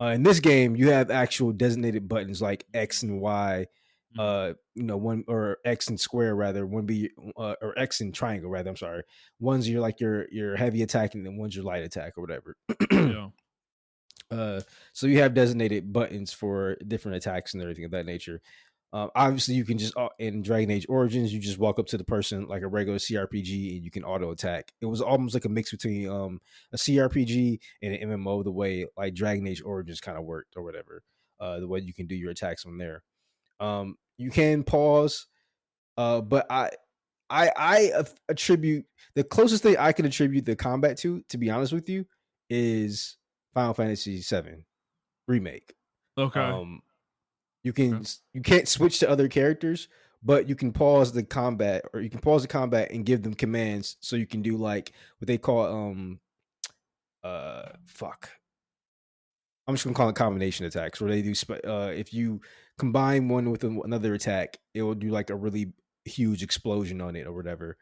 In this game, you have actual designated buttons like X and Y, Mhm. one or X and square rather, one be or X and triangle rather. I'm sorry. One's your heavy attack, and then one's your light attack or whatever. Yeah. So you have designated buttons for different attacks and everything of that nature. Obviously, you can just in Dragon Age Origins, you just walk up to the person like a regular CRPG and you can auto attack. It was almost like a mix between a CRPG and an MMO, the way like Dragon Age Origins kind of worked or whatever. The way you can do your attacks from there. You can pause, but I attribute the closest thing I can attribute the combat to be honest with you, is Final Fantasy VII Remake. Okay. Um, you can't switch to other characters, but you can pause the combat, or you can pause the combat and give them commands, so you can do like what they call fuck. I'm just gonna call it combination attacks, where they do if you combine one with another attack, it will do like a really huge explosion on it or whatever.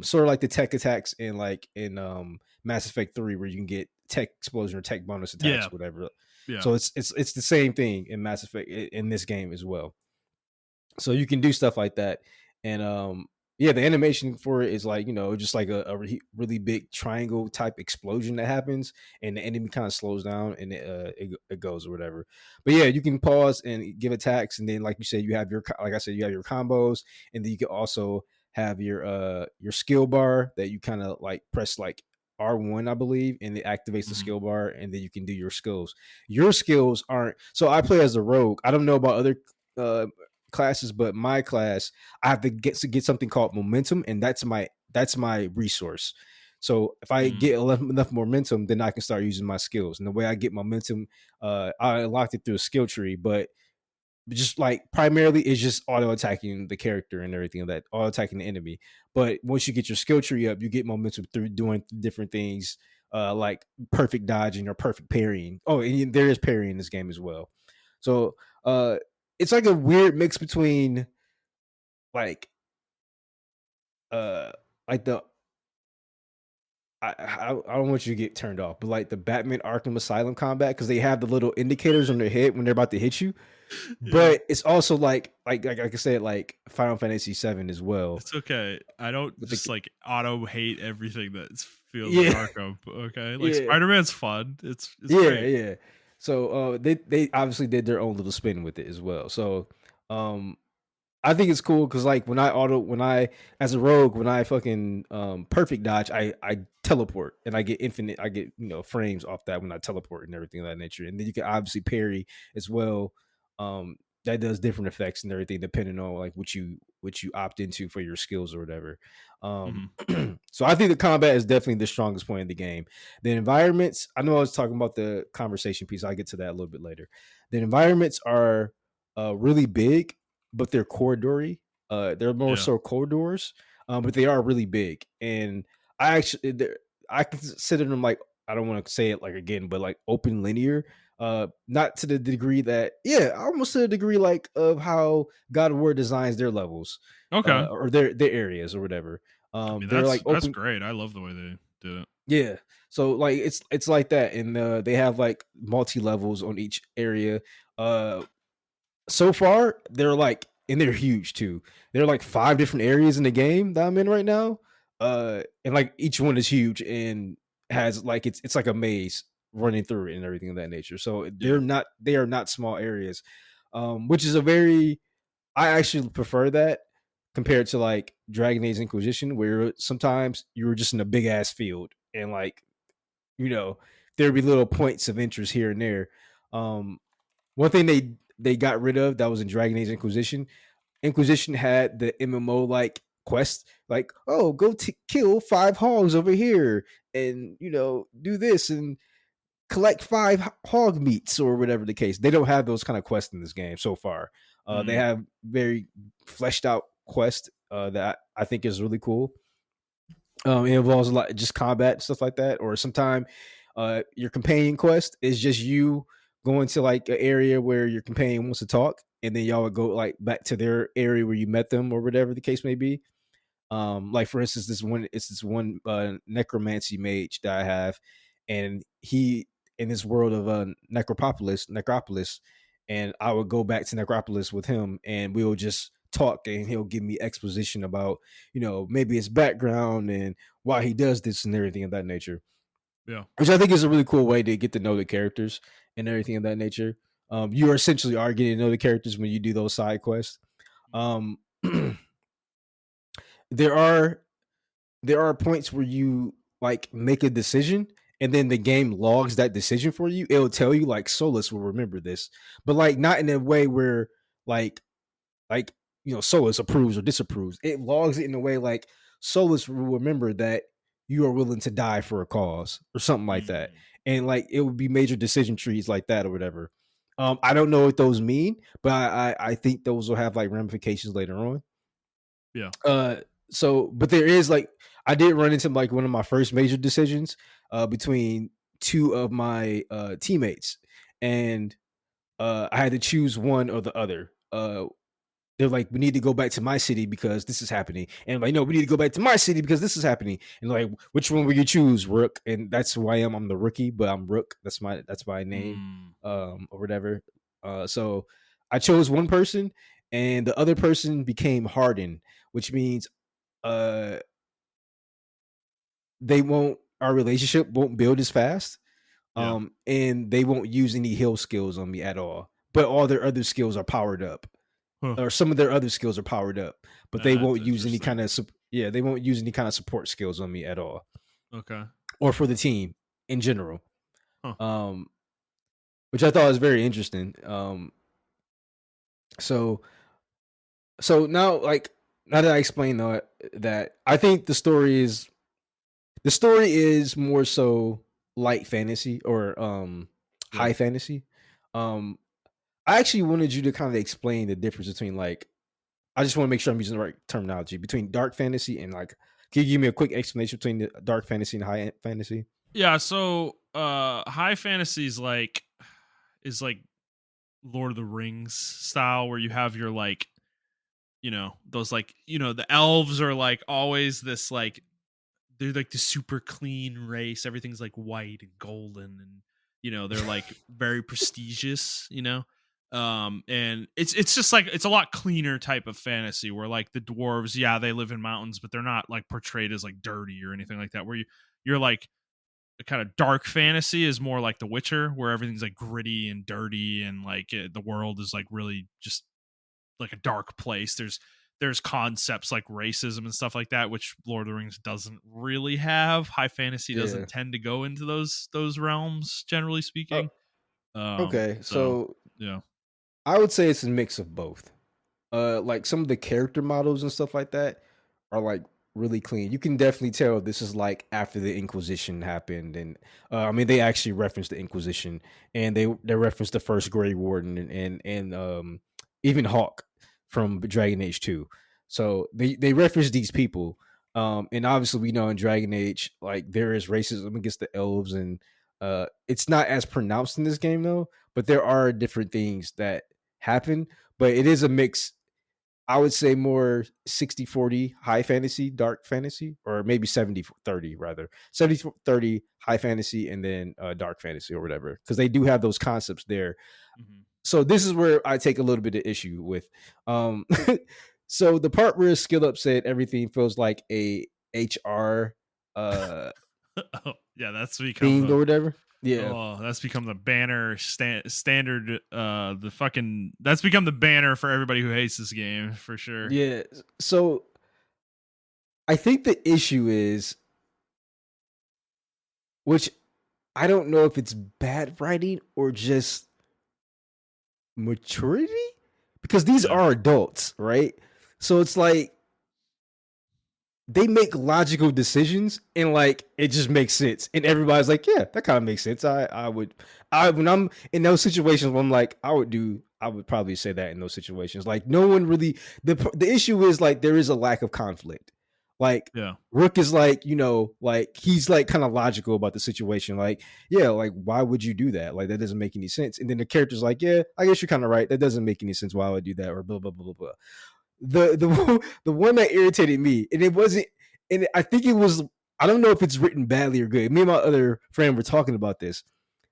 Sort of like the tech attacks in Mass Effect 3, where you can get tech explosion or tech bonus attacks, Yeah. whatever. Yeah. So it's the same thing in Mass Effect in this game as well. So you can do stuff like that, and yeah, the animation for it is like just like a really big triangle type explosion that happens, and the enemy kind of slows down and it goes or whatever. But yeah, you can pause and give attacks, and then like you said, you have your like I said, you have your combos, and then you can also have your skill bar that you kind of like press like R1, I believe, and it activates the Hmm. skill bar, and then you can do your skills. Your skills aren't. So I play as a rogue. I don't know about other uh, classes, but my class, I have to get something called momentum, and that's my resource. So if I Mm. get enough momentum, then I can start using my skills. And the way I get momentum, I unlocked it through a skill tree, but just like primarily it's just auto attacking the character and everything of that, auto attacking the enemy. But once you get your skill tree up, you get momentum through doing different things, like perfect dodging or perfect parrying. Oh, and there is parry in this game as well. So it's like a weird mix between like uh like the I don't want you to get turned off, but like the Batman Arkham Asylum combat, because they have the little indicators on their head when they're about to hit you. Yeah, But it's also like I said, like Final Fantasy VII as well. it's okay. I don't With the just like auto hate everything that feels like yeah, Arkham. Okay, like yeah, Spider Man's fun. It's yeah, great. yeah. So they obviously did their own little spin with it as well. So um I think it's cool because like when I as a rogue, when I fucking perfect dodge, I teleport and I get infinite, I get frames off that when I teleport and everything of that nature. And then you can obviously parry as well. Um that does different effects and everything depending on like what you opt into for your skills or whatever. Um Hmm. so I think the combat is definitely the strongest point in the game. The environments, I know I was talking about the conversation piece, I'll get to that a little bit later. The environments are really big, but they're corridory. They're more Yeah. so corridors, but they are really big. And I consider them like, I don't want to say it like again, but like open linear. Not to the degree that, yeah, almost to the degree like of how God of War designs their levels, Okay. or their areas or whatever. I mean, They're like that's open, great. I love the way they did it. yeah. So like it's like that, and they have like multi levels on each area. Uh, so far they're like, and they're huge too. There are like 5 different areas in the game that I'm in right now, and like each one is huge and has like it's like a maze running through it and everything of that nature. So Yeah. they are not small areas, which is a very, I actually prefer that compared to like Dragon Age Inquisition, where sometimes you were just in a big ass field and like you know there'd be little points of interest here and there. um One thing they got rid of that was in Dragon Age Inquisition. Inquisition had the MMO like quest, like, oh, go kill 5 hogs over here, and do this and collect 5 hog meats or whatever the case. They don't have those kind of quests in this game so far. They Mm. have very fleshed out quest that I think is really cool. It involves a lot just combat stuff like that, or sometime your companion quest is just you going to like an area where your companion wants to talk, and then y'all would go like back to their area where you met them or whatever the case may be. Like for instance, this one necromancy mage that I have, and he in this world of necropolis, and I would go back to Necropolis with him, and we'll just talk, and he'll give me exposition about maybe his background and why he does this and everything of that nature, Yeah. which I think is a really cool way to get to know the characters and everything of that nature. You essentially are getting to know the characters when you do those side quests. Um, there are there are points where you like make a decision, and then the game logs that decision for you. It'll tell you like Solus will remember this, but like not in a way where like like Solus approves or disapproves. It logs it in a way like Solus will remember that you are willing to die for a cause or something like that. Mm. And like it would be major decision trees like that or whatever. I don't know what those mean, but I think those will have like ramifications later on. Yeah. uh but there is like, I did run into like one of my first major decisions between two of my teammates, and I had to choose one or the other. They're like, we need to go back to my city because this is happening, and I'm like, no, we need to go back to my city because this is happening. And like, which one will you choose, Rook? And that's who I am. I'm the rookie, but I'm Rook. That's my name, Mm. or whatever. So I chose one person, and the other person became hardened, which means uh they won't our relationship won't build as fast, Yeah. and they won't use any heal skills on me at all, but all their other skills are powered up. Huh. or some of their other skills are powered up, but they That's won't use any interesting. kind of they won't use any kind of support skills on me at all, Okay. or for the team in general. Huh. Um, which I thought was very interesting. So so now like now that I explained that I think the story is more so light fantasy or Yeah. high fantasy. Um, I actually wanted you to kind of explain the difference between like I just want to make sure I'm using the right terminology between dark fantasy and like. Can you give me a quick explanation between the dark fantasy and high fantasy? Yeah, so high fantasy is like Lord of the Rings style where you have your like, those like, the elves are like always this like they're like the super clean race. Everything's like white and golden and they're like very prestigious, and it's just like it's a lot cleaner type of fantasy where like the dwarves, yeah, they live in mountains, but they're not like portrayed as like dirty or anything like that. Where you're like a kind of dark fantasy is more like The Witcher, where everything's like gritty and dirty and like the world is like really just like a dark place. There's concepts like racism and stuff like that, which Lord of the Rings doesn't really have. High fantasy Yeah. doesn't tend to go into those realms, generally Oh, speaking. okay. So So yeah, I would say it's a mix of both. Like some of the character models and stuff like that are like really clean. You can definitely tell this is like after the Inquisition happened, and I mean they actually referenced the Inquisition, and they referenced the first Grey Warden and even Hawk from Dragon Age 2. So they reference these people, and obviously we know in Dragon Age like there is racism against the elves, and it's not as pronounced in this game though, but there are different things that happen, but it is a mix. I would say more 60-40 high fantasy, dark fantasy, or maybe 70-30 rather. 70-30 high fantasy and then dark fantasy or whatever, because they do have those concepts there. hmm So this is where I take a little bit of issue with. Um, so the part where Skill Up said everything feels like a HR oh, yeah, that's become thing or the whatever. Yeah. oh, that's become the banner standard. The fucking that's become the banner for everybody who hates this game for sure. Yeah. So I think the issue is, which I don't know if it's bad writing or just maturity, because these Yeah, are adults, right? So it's like they make logical decisions and like it just makes sense. And everybody's like, yeah, that kind of makes sense. I when I'm in those situations where I'm like, I would probably say that in those situations. Like no one really the issue is like there is a lack of conflict. Like yeah, Rook is like, like he's like kind of logical about the situation. Like, yeah, like why would you do that? Like that doesn't make any sense. And then the character's like, yeah, I guess you're kind of right. That doesn't make any sense. Why would I do that? Or blah blah blah blah blah. The one that irritated me, and it wasn't, and I think it was. I don't know if it's written badly or good. Me and my other friend were talking about this.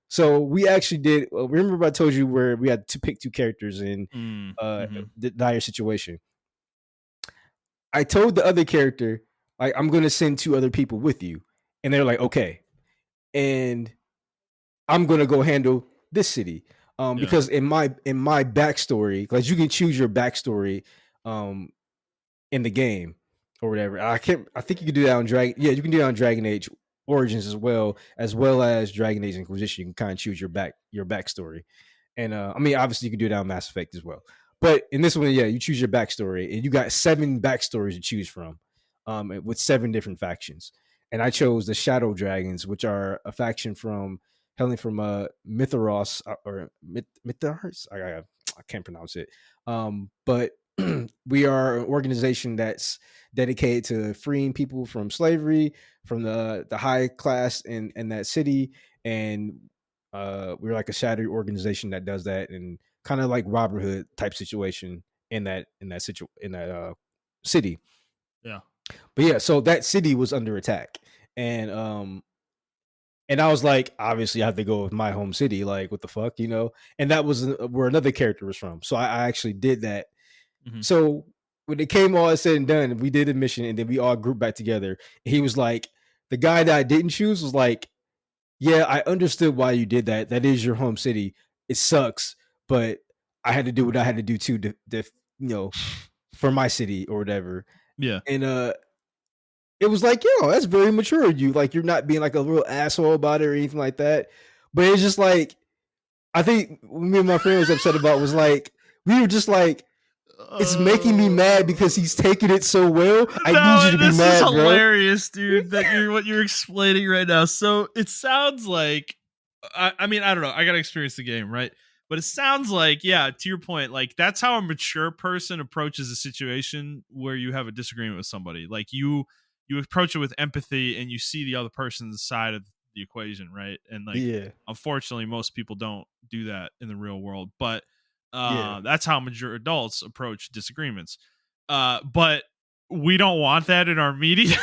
So we actually did. Remember, I told you where we had to pick two characters in mm-hmm. the dire situation. I told the other character, like, I'm going to send two other people with you, and they're like, okay, and I'm going to go handle this city. Yeah, Because in my backstory, like you can choose your backstory, um, in the game or whatever. I think you can do that on Dragon. Yeah, you can do that on Dragon Age Origins as well as Dragon Age Inquisition. You can kind of choose your backstory. And I mean, obviously you can do that on Mass Effect as well. But in this one, yeah, you choose your backstory, and you got 7 backstories to choose from, with 7 different factions. And I chose the Shadow Dragons, which are a faction from hailing from Mythoros or Mythoros. I can't pronounce it. But we are an organization that's dedicated to freeing people from slavery, from the high class in that city, and we're like a shadowy organization that does that, and kind of like Robin Hood type situation in that city. yeah, But yeah, so that city was under attack, and I was like, obviously, I have to go with my home city. Like, what the fuck, you know? And that was where another character was from. So I actually did that. hmm So when it came all said and done, we did a mission, and then we all grouped back together. He was like, the guy that I didn't choose was like, yeah, I understood why you did that. That is your home city. It sucks, but I had to do what I had to do too you know, for my city or whatever. Yeah. And it was like, yo, that's very mature of you. Like you're not being like a real asshole about it or anything like that. But it's just like I think me and my friend was upset about was like we were just like it's making me mad because he's taking it so well. I need No, you to be this is mad, bro. hilarious, dude. That you're what you're explaining right now. So it sounds like, I mean, I don't know. I gotta experience the game, right? But it sounds like, yeah, to your point, like that's how a mature person approaches a situation where you have a disagreement with somebody. Like you approach it with empathy and you see the other person's side of the equation, right? And like, Yeah, unfortunately, most people don't do that in the real world. But yeah, that's how mature adults approach disagreements. But we don't want that in our media.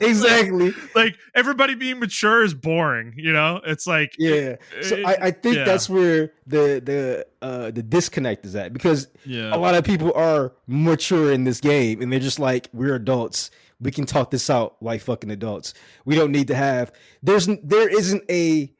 like, exactly. like everybody being mature is boring, you know? It's like Yeah. So I think yeah. that's where the disconnect is at because Yeah. a lot of people are mature in this game and they're just like, we're adults. We can talk this out like fucking adults. We don't need to have there isn't a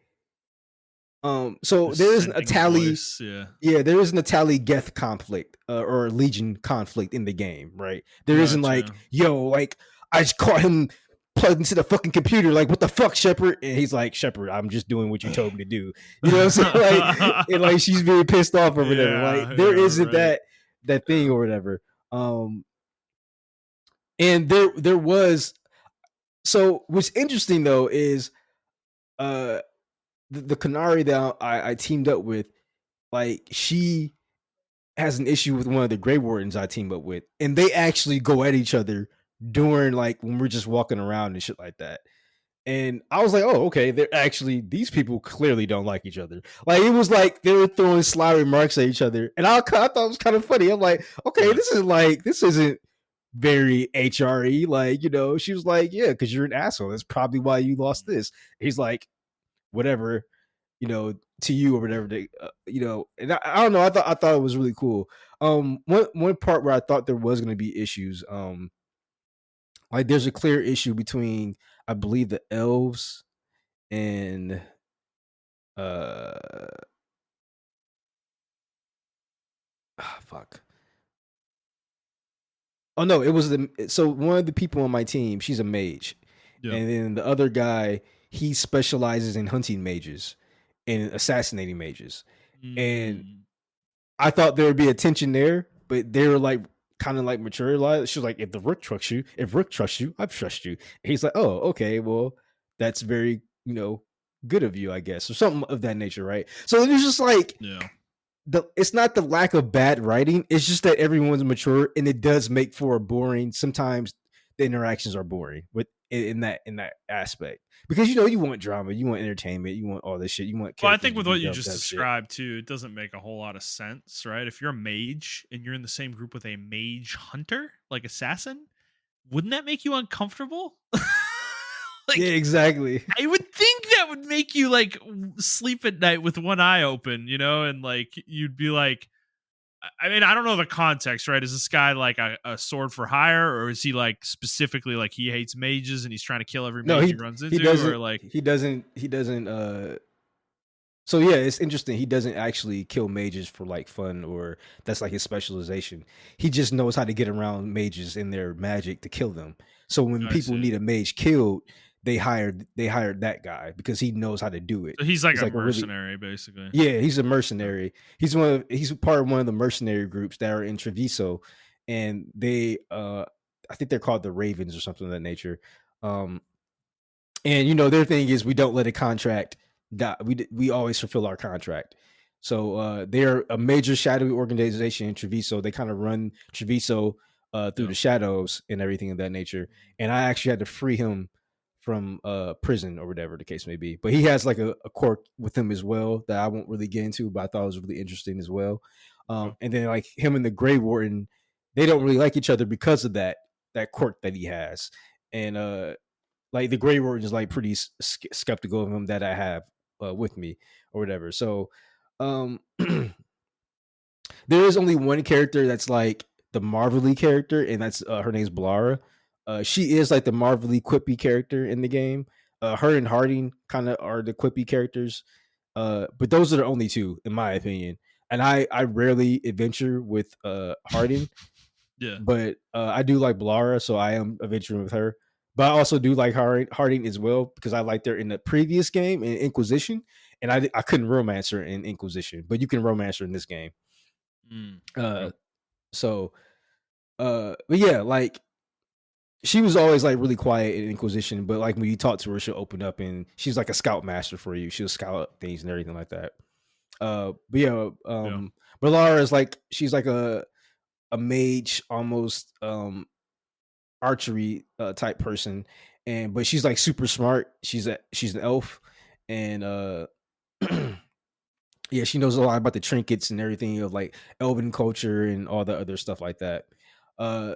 so there isn't a Dissenting tally. voice. Yeah. Yeah, there isn't a tally Geth conflict or a Legion conflict in the game, right? There isn't like, Gotcha. yo, like I just caught him plugged into the fucking computer, like what the fuck, Shepard? And he's like, Shepard, I'm just doing what you told me to do. You know what I'm saying? Like, and like she's being pissed off or whatever. Yeah, Like there yeah, isn't right. that thing or whatever. And there was so what's interesting though is uh the Canary that I teamed up with, like she has an issue with one of the Grey Wardens I team up with, and they actually go at each other during like when we're just walking around and shit like that. And I was like, oh, okay, they're actually these people clearly don't like each other. Like it was like they were throwing sly remarks at each other, and I thought it was kind of funny. I'm like, okay, Yeah. this isn't very HRE. Like, you know, she was like, yeah, because you're an asshole. That's probably why you lost this. He's like, whatever, you know, to you or whatever they, you know, and I don't know. I thought it was really cool. One part where I thought there was going to be issues. Like there's a clear issue between I believe the elves and fuck. Oh no, it was the so one of the people on my team. She's a mage, Yeah. and then the other guy he specializes in hunting mages and assassinating mages. And Mm. I thought there would be a tension there, but they were like kind of like mature. Like she was like, "If the Rook trusts you, if Rook trusts you, I trust you." And he's like, "Oh, okay, well, that's very good of you, I guess, or something of that nature, right?" So it was just like Yeah. it's not the lack of bad writing; it's just that everyone's mature, and it does make for a boring. Sometimes the interactions are boring with in that aspect because you want drama, you want entertainment, you want all this shit, you want Well, I characters think to with do what you dumb just dumb shit. described too, it doesn't make a whole lot of sense, right? If you're a mage and you're in the same group with a mage hunter, like assassin, wouldn't that make you uncomfortable? Yeah, Like exactly. I would think that would make you like sleep at night with one eye open, you know, and like you'd be like, I mean, I don't know the context, right? Is this guy like a sword for hire, or is he like specifically like he hates mages and he's trying to kill every No, mage he runs he into, or doesn't like, he doesn't so yeah, it's interesting. He doesn't actually kill mages for like fun or that's like his specialization. He just knows how to get around mages and their magic to kill them. So when I people see. need a mage killed, they hired that guy because he knows how to do it. So he's like He's a like a really mercenary, basically. yeah, he's a Yeah. mercenary. He's part of one of the mercenary groups that are in Treviso and they I think they're called the Ravens or something of that nature. Um and their thing is we don't let a contract die. We always fulfill our contract. So they're a major shadowy organization in Treviso. They kind of run Treviso through Yeah. the shadows and everything of that nature. And I actually had to free him from prison or whatever the case may be. But he has like a quirk with him as well that I won't really get into, but I thought it was really interesting as well. Okay. And then like him and the Grey Warden, they don't really like each other because of that quirk that he has. And like the Grey Warden is like pretty skeptical of him that I have with me or whatever. So there is only one character that's like the Marvelly character, and that's her name's Blara. She is like the Marvelly quippy character in the game. Her and Harding kind of are the quippy characters. But those are the only two, in my opinion. and I rarely adventure with Hardin, Yeah. but I do like Blara, so I am adventuring with her. But I also do like Harding as well because I liked her in the previous game in Inquisition, and I couldn't romance her in Inquisition, but you can romance her in this game. Okay. So but yeah, like she was always like really quiet in Inquisition, but like when you talk to her, she'll open up and she's like a scout master for you. She'll scout things and everything like that. But yeah, Yeah. Ballora is like she's like a mage almost archery type person, and but she's like super smart. She's an elf, and yeah, she knows a lot about the trinkets and everything of like elven culture and all the other stuff like that. Uh,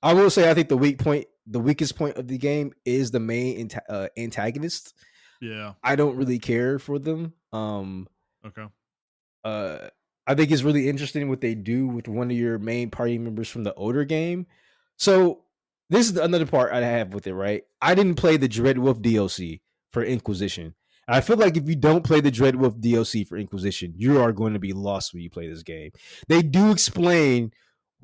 I will say I think the weakest point of the game is the main antagonist. Yeah. I don't really care for them. Okay. Uh, I think it's really interesting what they do with one of your main party members from the older game. So this is another part I have with it, right? I didn't play the Dreadwolf DLC for Inquisition. And I feel like if you don't play the Dreadwolf DLC for Inquisition, you are going to be lost when you play this game. They do explain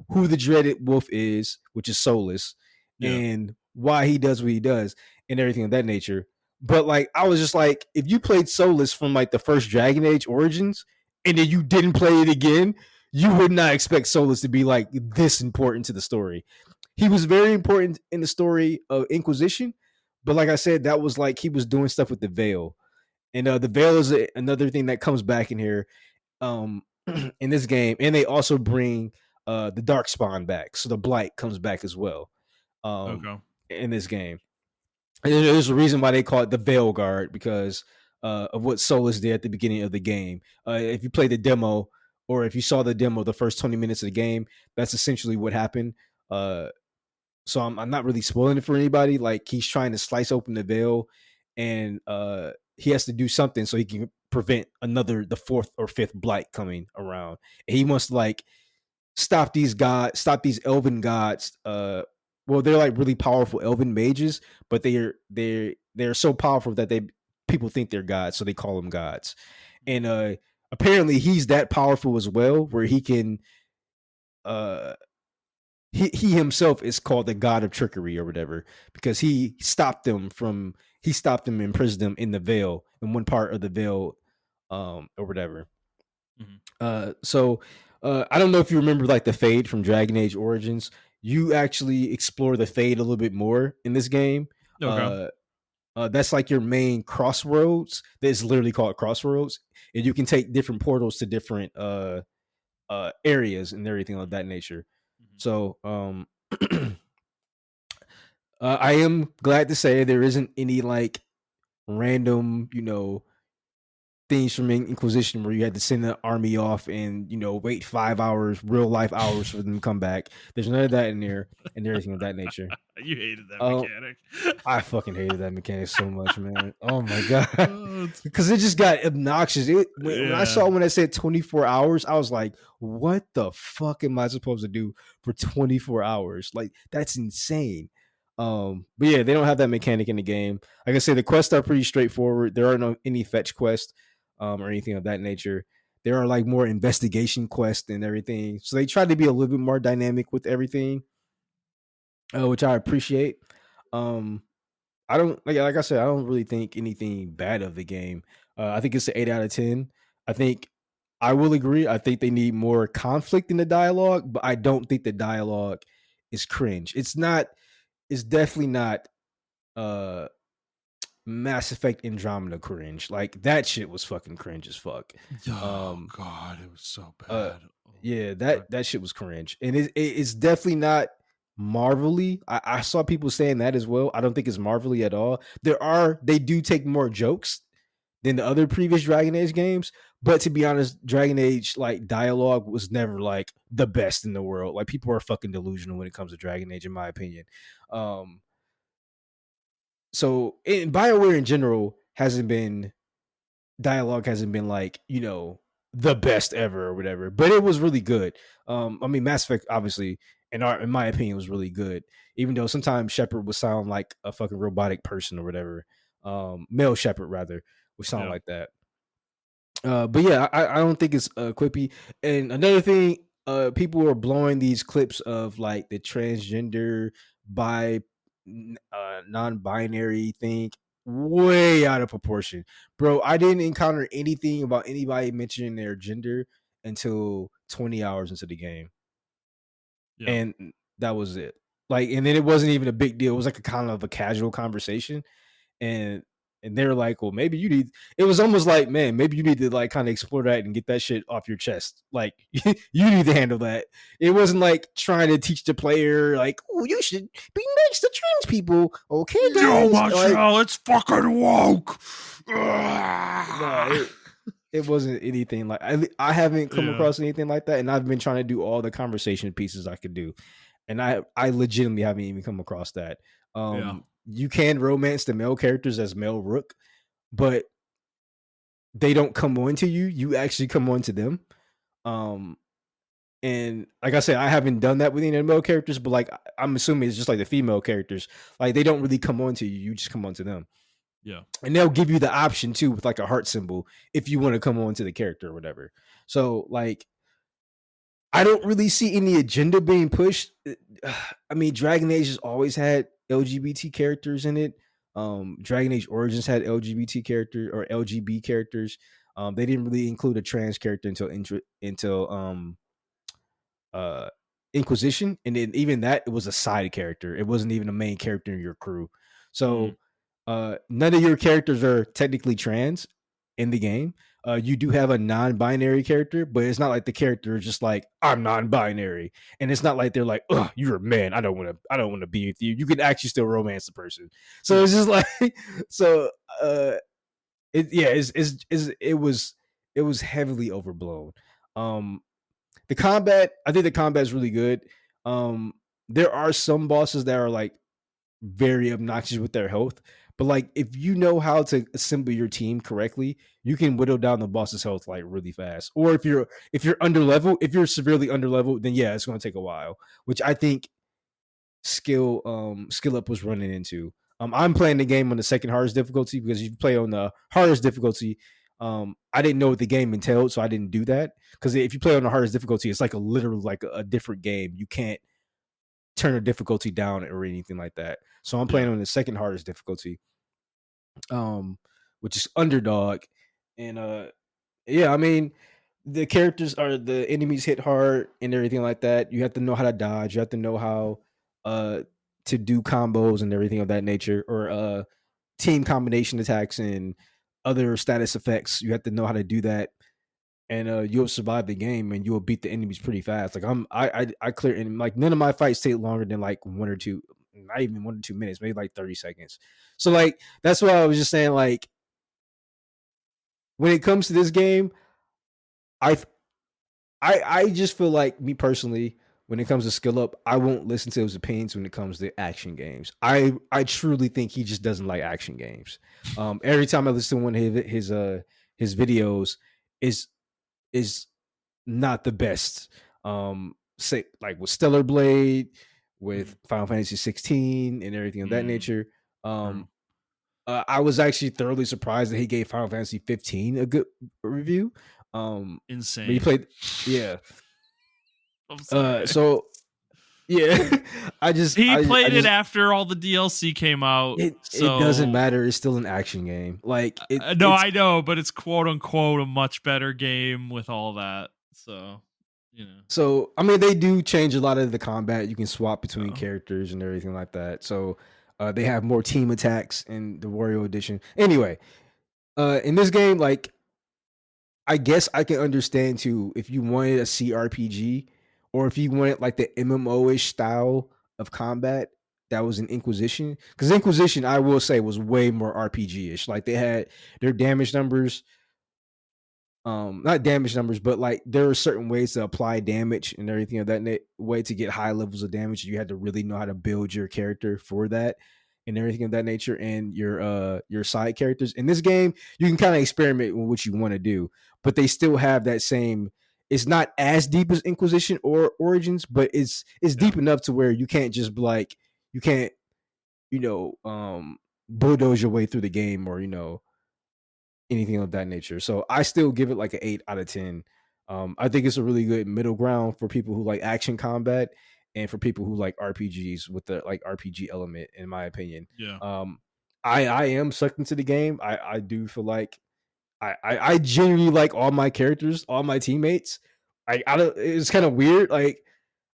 who the dreaded wolf is, which is Solus, Yeah. and why he does what he does, and everything of that nature. But like, I was just like, if you played Solus from like the first Dragon Age Origins, and then you didn't play it again, you would not expect Solus to be like this important to the story. He was very important in the story of Inquisition, but like I said, that was like he was doing stuff with the Veil, and the Veil is another thing that comes back in here um in this game, and they also bring the dark spawn back, so the blight comes back as well Okay. in this game. And there's a reason why they call it the Veilguard because of what Solus did at the beginning of the game. If you play the demo, or if you saw the demo the first 20 minutes of the game, that's essentially what happened. So I'm not really spoiling it for anybody. Like, he's trying to slice open the veil, and he has to do something so he can prevent the fourth or fifth blight coming around. And he wants to like stop these elven gods. Well, they're like really powerful elven mages, but they're so powerful that people think they're gods, so they call them gods. And apparently he's that powerful as well, where he can uh he himself is called the god of trickery or whatever, because he stopped them, imprisoned them in the veil, in one part of the veil, or whatever. Mhm. So I don't know if you remember like the Fade from Dragon Age Origins. You actually explore the Fade a little bit more in this game. Okay. That's like your main crossroads. That's literally called crossroads, and you can take different portals to different areas and everything of that nature. Mhm. So I am glad to say there isn't any like random, things from Inquisition where you had to send the army off and wait 5 hours, real life hours for them to come back. There's none of that in there and everything of that nature. You hated that Um, mechanic. I fucking hated that mechanic so much, man. Oh my god, Oh, because it just got obnoxious. When I saw when I said 24 hours, I was like, "What the fuck am I supposed to do for 24 hours? Like, that's insane." But yeah, they don't have that mechanic in the game. Like I said, the quests are pretty straightforward. There are no any fetch quests, or anything of that nature. There are like more investigation quests and everything. So they try to be a little bit more dynamic with everything, which I appreciate. Um, I don't like I said, I don't really think anything bad of the game. I think it's an 8 out of 10. I think I will agree. I think they need more conflict in the dialogue, but I don't think the dialogue is cringe. It's not. It's definitely not. Uh, Mass Effect Andromeda cringe. Like, that shit was fucking cringe as fuck. Oh Um, God, it was so uh, bad. Oh, yeah, sorry. that shit was cringe, and it's definitely not Marvelly. I saw people saying that as well. I don't think it's Marvelly at all. They do take more jokes than the other previous Dragon Age games, but to be honest, Dragon Age like dialogue was never like the best in the world. Like, people are fucking delusional when it comes to Dragon Age, in my opinion. Um, so in BioWare in general hasn't been like, the best ever or whatever, but it was really good. I mean, Mass Effect obviously in my opinion was really good, even though sometimes Shepard would sound like a fucking robotic person or whatever. Male Shepard rather would sound Yeah. like that. But yeah, I don't think it's quippy. And another thing, people are blowing these clips of like the transgender bi non-binary thing way out of proportion. Bro, I didn't encounter anything about anybody mentioning their gender until 20 hours into the game. Yeah. And that was it. Like, and then it wasn't even a big deal. It was like a kind of a casual conversation. And they're like, well, maybe you need, it was almost like, man, maybe you need to like kind of explore that and get that shit off your chest. Like, you need to handle that. It wasn't like trying to teach the player like, oh, you should be next to trans people. Okay, Yo, guys. Like, Montrell, it's fucking woke. no, it wasn't anything like, I haven't come Yeah. across anything like that. And I've been trying to do all the conversation pieces I could do. And I legitimately haven't even come across that. Yeah. You can romance the male characters as male rook, but they don't come on to you. You actually come on to them. Um, and like I said, I haven't done that with any of the male characters, but like I'm assuming it's just like the female characters. Like they don't really come on to you. You just come on to them. Yeah. And they'll give you the option too with like a heart symbol if you want to come on to the character or whatever. So like I don't really see any agenda being pushed. I mean, Dragon Age has always had LGBT characters in it. Dragon Age Origins had LGBT character or LGB characters. They didn't really include a trans character until uh Inquisition, and then even that it was a side character. It wasn't even a main character in your crew. Mm. So none of your characters are technically trans in the game. You do have a non-binary character, but it's not like the character is just like I'm non-binary, and it's not like they're like, "Oh, you're a man. I don't want to be with you." You can actually still romance the person. So Yeah. it's just like, so it yeah, it was heavily overblown. Um, the combat, I think the combat is really good. Um, there are some bosses that are like very obnoxious with their health. But like if you know how to assemble your team correctly, you can whittle down the boss's health like really fast. Or if you're under level, if you're severely under level, then yeah, it's gonna take a while. Which I think skill up was running into. I'm playing the game on the second hardest difficulty because if you play on the hardest difficulty, I didn't know what the game entailed, so I didn't do that. Because if you play on the hardest difficulty, it's like a literal like a different game. You can't turn the difficulty down or anything like that. So I'm playing Yeah. on the second hardest difficulty, um, which is underdog, and yeah, I mean the characters are the enemies hit hard and everything like that. You have to know how to dodge. You have to know how uh to do combos and everything of that nature, or team combination attacks and other status effects. You have to know how to do that, and you'll survive the game and you'll beat the enemies pretty fast. Like I clear, and like none of my fights take longer than like 1 or 2, not even 1 or 2 minutes, maybe like 30 seconds. So like that's why I was just saying, like when it comes to this game, I I just feel like, me personally, when it comes to skill up, I won't listen to his opinions when it comes to action games. I truly think he just doesn't like action games. Every time I listen to one of his videos, is is not the best. Say like with Stellar Blade, with Mm. Final Fantasy 16, and everything of that Mm. nature. True. I was actually thoroughly surprised that he gave Final Fantasy 15 a good review. But he Insane. played, yeah. I'm sorry. So yeah, He I played it just after all the DLC came out, it doesn't so matter. It's still an action game. Like no, it's I know, but it's quote unquote a much better game with all that. So, you know. so I mean they do change a lot of the combat. You can swap between Yeah. characters and everything like that. So they have more team attacks in the Wario edition. Anyway, in this game, like I guess I can understand too if you wanted a CRPG or if you wanted like the MMO ish style of combat that was in Inquisition. Because Inquisition, I will say, was way more RPG ish. Like they had their damage numbers, not damage numbers, but like there are certain ways to apply damage and everything of that way to get high levels of damage. You had to really know how to build your character for that and everything of that nature, and your side characters. In this game, you can kind of experiment with what you want to do, but they still have that same, it's not as deep as Inquisition or Origins, but it's Yeah. deep enough to where you can't just be like, you can't, you know, bulldoze your way through the game, or anything of that nature. So I still give it like an 8 out of 10. I think it's a really good middle ground for people who like action combat and for people who like RPGs with the like RPG element, in my opinion. Yeah. I am sucked into the game. I do feel like I genuinely like all my characters, all my teammates. I don't. It's kind of weird. Like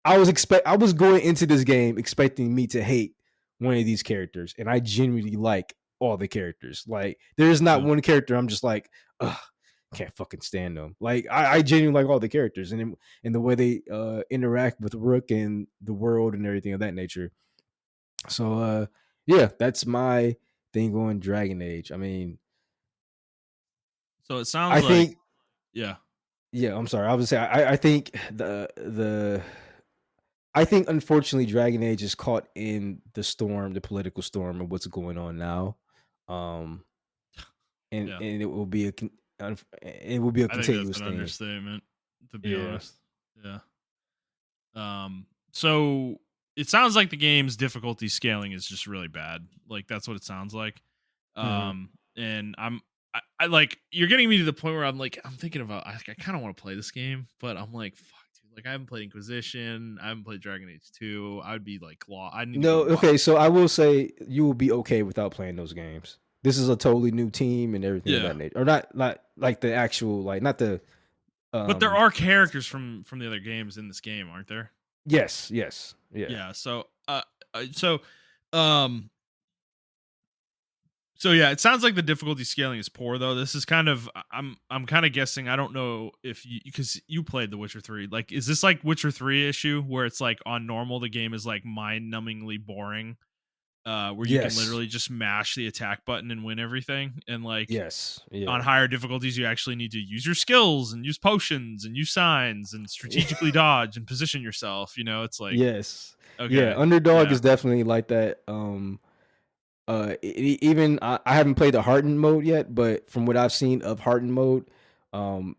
I was going into this game expecting me to hate one of these characters, and I genuinely like all the characters. Like there's not Yeah. one character I'm just like, ugh, can't fucking stand them. Like I genuinely like all the characters and the way they interact with Rook and the world and everything of that nature. So yeah, that's my thing on Dragon Age. I mean, So it I sounds like, think yeah. yeah, I'm sorry. I was say I think the I think unfortunately Dragon Age is caught in the storm, the political storm of what's going on now. Um Yeah. and it will be it will be a I think that's continuous an thing. understatement, to be Yeah. honest. Yeah. So it sounds like the game's difficulty scaling is just really bad. Like that's what it sounds like. Mhm. And I like you're getting me to the point where I'm thinking about I kind of want to play this game, but I'm like, fuck, dude. Like I haven't played Inquisition, I haven't played Dragon Age 2. I would be like, I need to No, go okay, watch. so I will say you will be okay without playing those games. This is a totally new team and everything of Yeah, that nature. Or not like the actual like not the but there um are characters from the other games in this game, aren't there? yes, yeah. Yeah. So um So yeah, it sounds like the difficulty scaling is poor though. This is kind of I'm kind of guessing. I don't know if you because you played The Witcher 3. Like is this like Witcher 3 issue where it's like on normal the game is like mind-numbingly boring where you can Yes. literally just mash the attack button and win everything and like Yes. on Yeah. higher difficulties you actually need to use your skills and use potions and use signs and strategically dodge and position yourself, it's like Yes. Yeah, okay. Underdog Yeah. is definitely like that. Even I haven't played the hardened mode yet, but from what I've seen of hardened mode,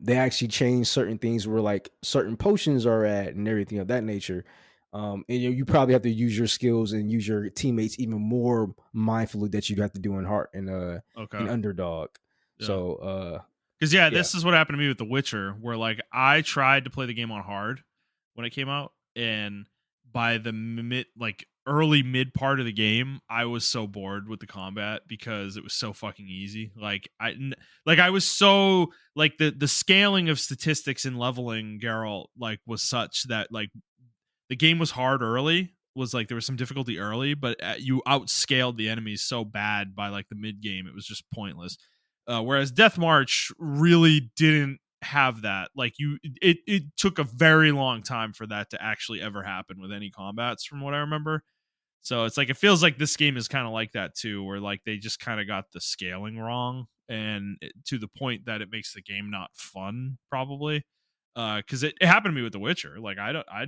they actually change certain things where like certain potions are at and everything of that nature. And you probably have to use your skills and use your teammates even more mindfully that you have to do in heart and in Okay. underdog. Yeah. So Because yeah, yeah. this is what happened to me with The Witcher, where like I tried to play the game on hard when it came out, and by the early mid part of the game, I was so bored with the combat because it was so fucking easy. I was so like the scaling of statistics and leveling Geralt like was such that like the game was hard early. Was like there was some difficulty early, but you outscaled the enemies so bad by like the mid game, it was just pointless. Whereas Death March really didn't have that. Like it took a very long time for that to actually ever happen with any combats, from what I remember. So it's like it feels like this game is kind of like that too, where like they just kind of got the scaling wrong, and to the point that it makes the game not fun, probably. Because it happened to me with The Witcher. Like I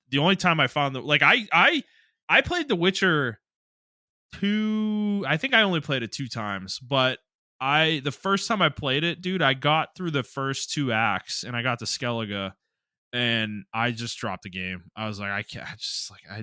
the only time I found that like I played The Witcher 2. I think I only played it 2 times, but the first time I played it, dude, I got through the first 2 acts and I got to Skellige and I just dropped the game. I was like, I can't.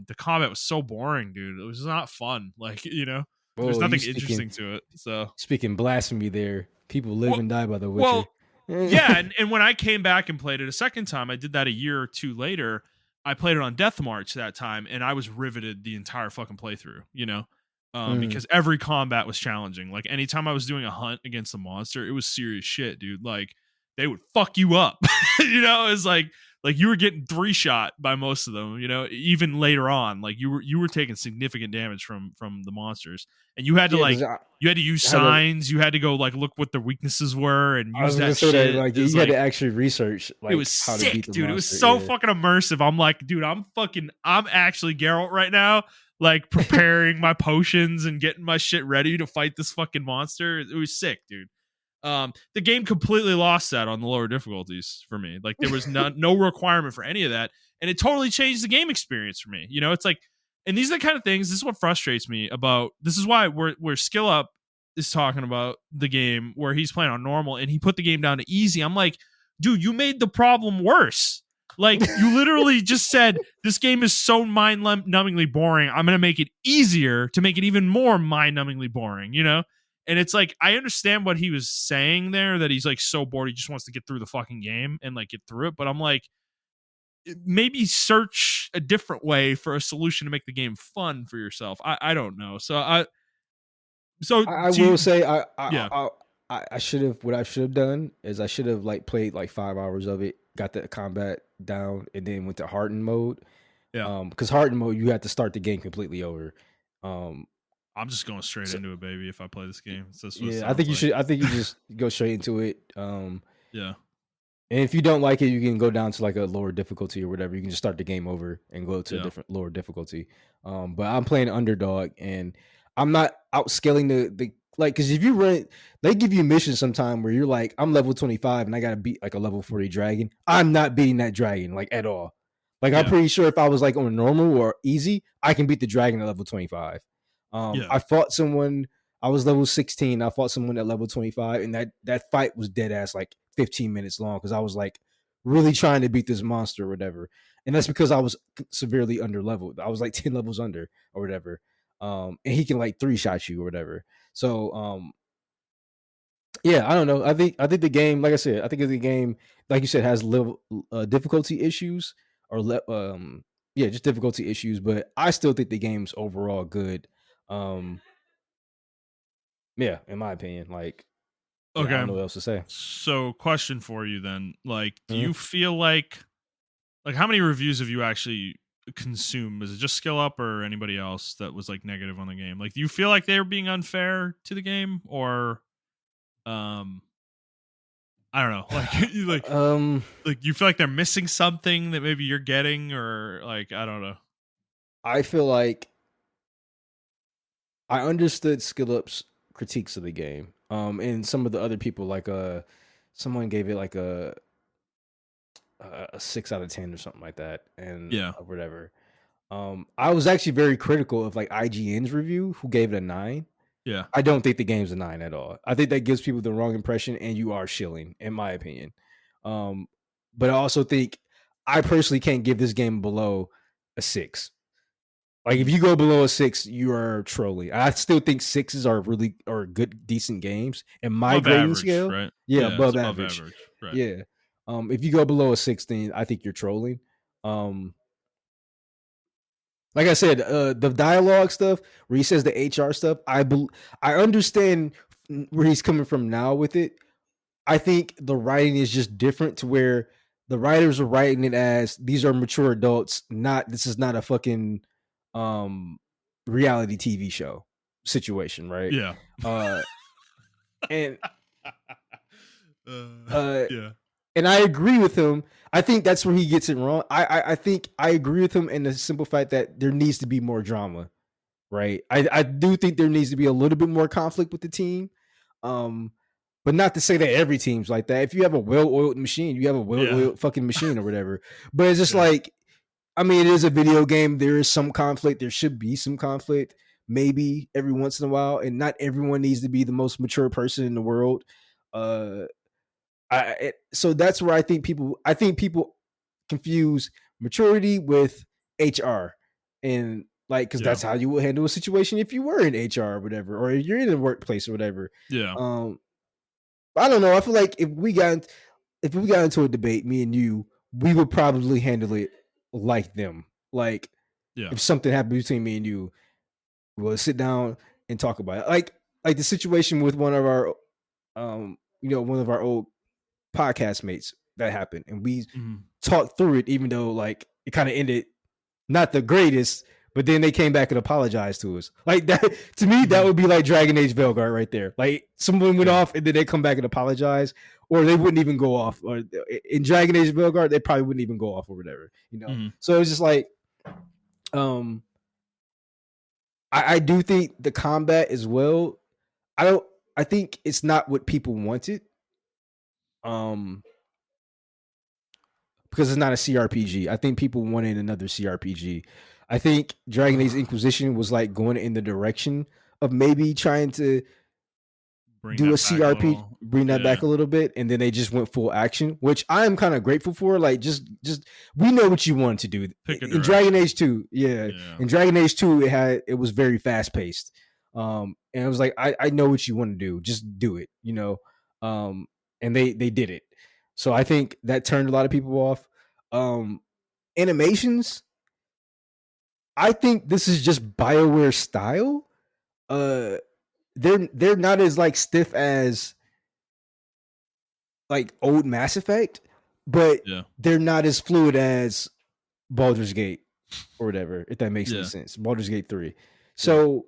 The combat was so boring, dude. It was not fun. Like, there's Oh, you nothing interesting to it. So, speaking blasphemy there. People live well, and die by the Witcher. well, yeah. And when I came back and played it a second time, I did that a year or two later. I played it on Death March that time, and I was riveted the entire fucking playthrough. Mhm. Because every combat was challenging. Like anytime I was doing a hunt against a monster, it was serious shit, dude. Like they would fuck you up. It's like you were getting 3-shot by most of them, even later on. Like you were taking significant damage from the monsters. And you had to Yeah, like because you had to use I had to signs, you had to go like look what the weaknesses were and I use was gonna that say that shit. like It was you had to like actually research it was like how to beat sick, the dude. It was monster. so Yeah. fucking immersive. I'm like, dude, I'm actually Geralt right now, like preparing my potions and getting my shit ready to fight this fucking monster. It was sick, dude. The game completely lost that on the lower difficulties for me. Like there was no requirement for any of that, and it totally changed the game experience for me. It's like, and these are the kind of things. This is what frustrates me about. This is why where Skill Up is talking about the game where he's playing on normal and he put the game down to easy. I'm like, dude, you made the problem worse. Like you literally just said this game is so mind-numbingly boring. I'm gonna make it easier to make it even more mind-numbingly boring. And it's like, I understand what he was saying there, that he's like so bored he just wants to get through the fucking game and like get through it. But I'm like, maybe search a different way for a solution to make the game fun for yourself. I don't know. So I do will you, say yeah, I should have, what I should have done is I should have like played like 5 hours of it, got the combat down, and then went to hardened mode. yeah. Because hardened mode you have to start the game completely over. Um, I'm just going straight so into it, baby. If I play this game, so that's what it yeah, I sounds think you like. should. I think you just go straight into it. Yeah, And if you don't like it, you can go down to like a lower difficulty or whatever. You can just start the game over and go to a yeah, different lower difficulty. But I'm playing underdog, and I'm not outscaling the like, because if you run, they give you missions sometime where you're like, I'm level 25 and I gotta beat like a level 40 dragon. I'm not beating that dragon like at all. Like I'm yeah, pretty sure if I was like on normal or easy, I can beat the dragon at level 25. yeah. I fought someone. I was level 16. I fought someone at level 25, and that fight was dead ass like 15 minutes long because I was like really trying to beat this monster or whatever. And that's because I was severely under leveled. I was like 10 levels under or whatever. And he can like 3-shot you or whatever. So yeah, I don't know. I think the game, like I said, I think the game, like you said, has level difficulty issues or yeah, just difficulty issues. But I still think the game's overall good. Um, yeah, in my opinion, like yeah, I Okay. don't know what else to say. So, question for you then: like, do Mhm. you feel like how many reviews have you actually consumed? Is it just Skill Up or anybody else that was like negative on the game? Like, do you feel like they were being unfair to the game, or um, I don't know, like Um, like you feel like they're missing something that maybe you're getting, or like I don't know. I feel like I understood Skillup's critiques of the game. And some of the other people, like someone gave it like a 6 out of 10 or something like that, and Yeah, whatever. I was actually very critical of like IGN's review, who gave it a 9. yeah, I don't think the game's a 9 at all. I think that gives people the wrong impression, and you are shilling, in my opinion. Um, but I also think I personally can't give this game below a 6. Like if mhm. you go below a 6, you are trolling. I still think 6s are good, decent games. And my Above grading average, scale, right? yeah, Yeah, it's above above average. average, right? Yeah. If you go below a 6, then I think you're trolling. Um, like I said, the dialogue stuff where he says the HR stuff, I understand where he's coming from now with it. I think the writing is just different to where the writers are writing it as these are mature adults, not this is not a fucking um reality TV show situation, right? Yeah. Uh and uh, uh yeah, and I agree with him. I think that's where he gets it wrong. I think I agree with him in the simple fact that there needs to be more drama, right? I do think there needs to be a little bit more conflict with the team. Um, but not to say that every team's like that. If you have a well-oiled machine, you have a yeah, well-oiled fucking machine or whatever. But it's just yeah, like, I mean, it is a video game. There is some conflict. There should be some conflict, maybe every once in a while. And not everyone needs to be the most mature person in the world. Uh, so that's where I think people confuse maturity with HR, and like because yeah, that's how you would handle a situation if you were in HR or whatever, or if you're in a workplace or whatever. yeah, Um, I don't know. I feel like if we got into a debate, me and you, we would probably handle it like them. Like yeah. if something happened between me and you, we'll sit down and talk about it. Like the situation with one of our one of our old podcast mates that happened, and we Mhm. talked through it, even though like it kind of ended not the greatest. But then they came back and apologized to us. Like that to me, that Mhm. would be like Dragon Age Veilguard right there. Like someone went Yeah. off and then they come back and apologize, or they wouldn't even go off. Or in Dragon Age Veilguard, they probably wouldn't even go off or whatever. Mhm. So it's just like, um, I do think the combat as well. I don't. I think it's not what people wanted. Um, because it's not a CRPG. I think people wanted another CRPG. I think Dragon Age Inquisition was like going in the direction of maybe trying to Bring do a that back a CRPG, little. bring that Yeah. back a little bit, and then they just went full action, which I am kind of grateful for. Like, just we know what you wanted to do Pick a in Dragon direction. Age 2. Yeah, Yeah. in Dragon Age 2, it was very fast paced. And it was like, I know what you want to do, just do it, um, and they did it. So I think that turned a lot of people off. Animations, I think this is just BioWare style. Uh, they're not as like stiff as like old Mass Effect, but Yeah. they're not as fluid as Baldur's Gate or whatever, if that makes any Yeah. sense. Baldur's Gate 3. Yeah. So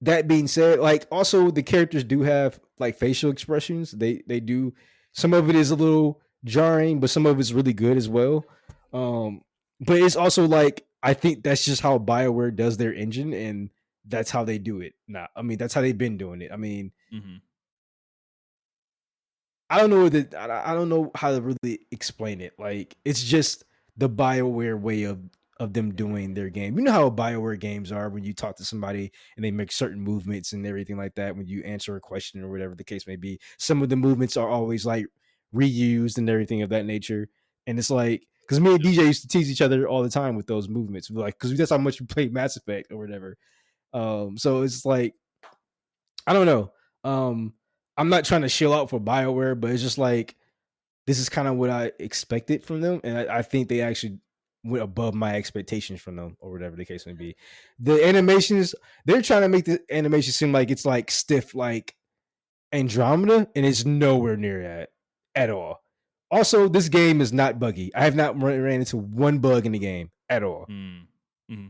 that being said, like also the characters do have like facial expressions. They do, some of it is a little jarring, but some of it's really good as well. But it's also like I think that's just how BioWare does their engine, and that's how they do it. Now, I mean, that's how they've been doing it. I mean, Mm-hmm. I don't know I don't know how to really explain it. Like it's just the BioWare way of them doing their game. You know how BioWare games are when you talk to somebody and they make certain movements and everything like that when you answer a question or whatever the case may be. Some of the movements are always like reused and everything of that nature. And it's like because me and DJ used to tease each other all the time with those movements, like because that's how much we played Mass Effect or whatever. So it's like I don't know. I'm not trying to shill out for BioWare, but it's just like this is kind of what I expected from them, and I think they actually went above my expectations from them, or whatever the case may be. The animations, they're trying to make the animation seem like it's like stiff, like Andromeda, and it's nowhere near that at all. Also, this game is not buggy. I have not ran into one bug in the game at all. Mm-hmm.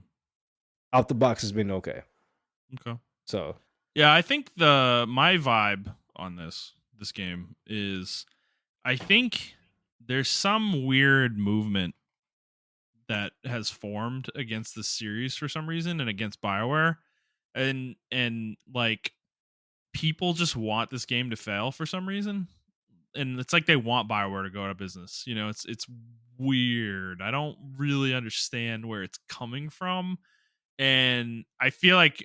Out the box has been okay. Okay. So Yeah, I think my vibe on this game is I think there's some weird movement that has formed against this series for some reason and against BioWare. And like people just want this game to fail for some reason. And it's like they want BioWare to go out of business. You know, it's weird. I don't really understand where it's coming from. And I feel like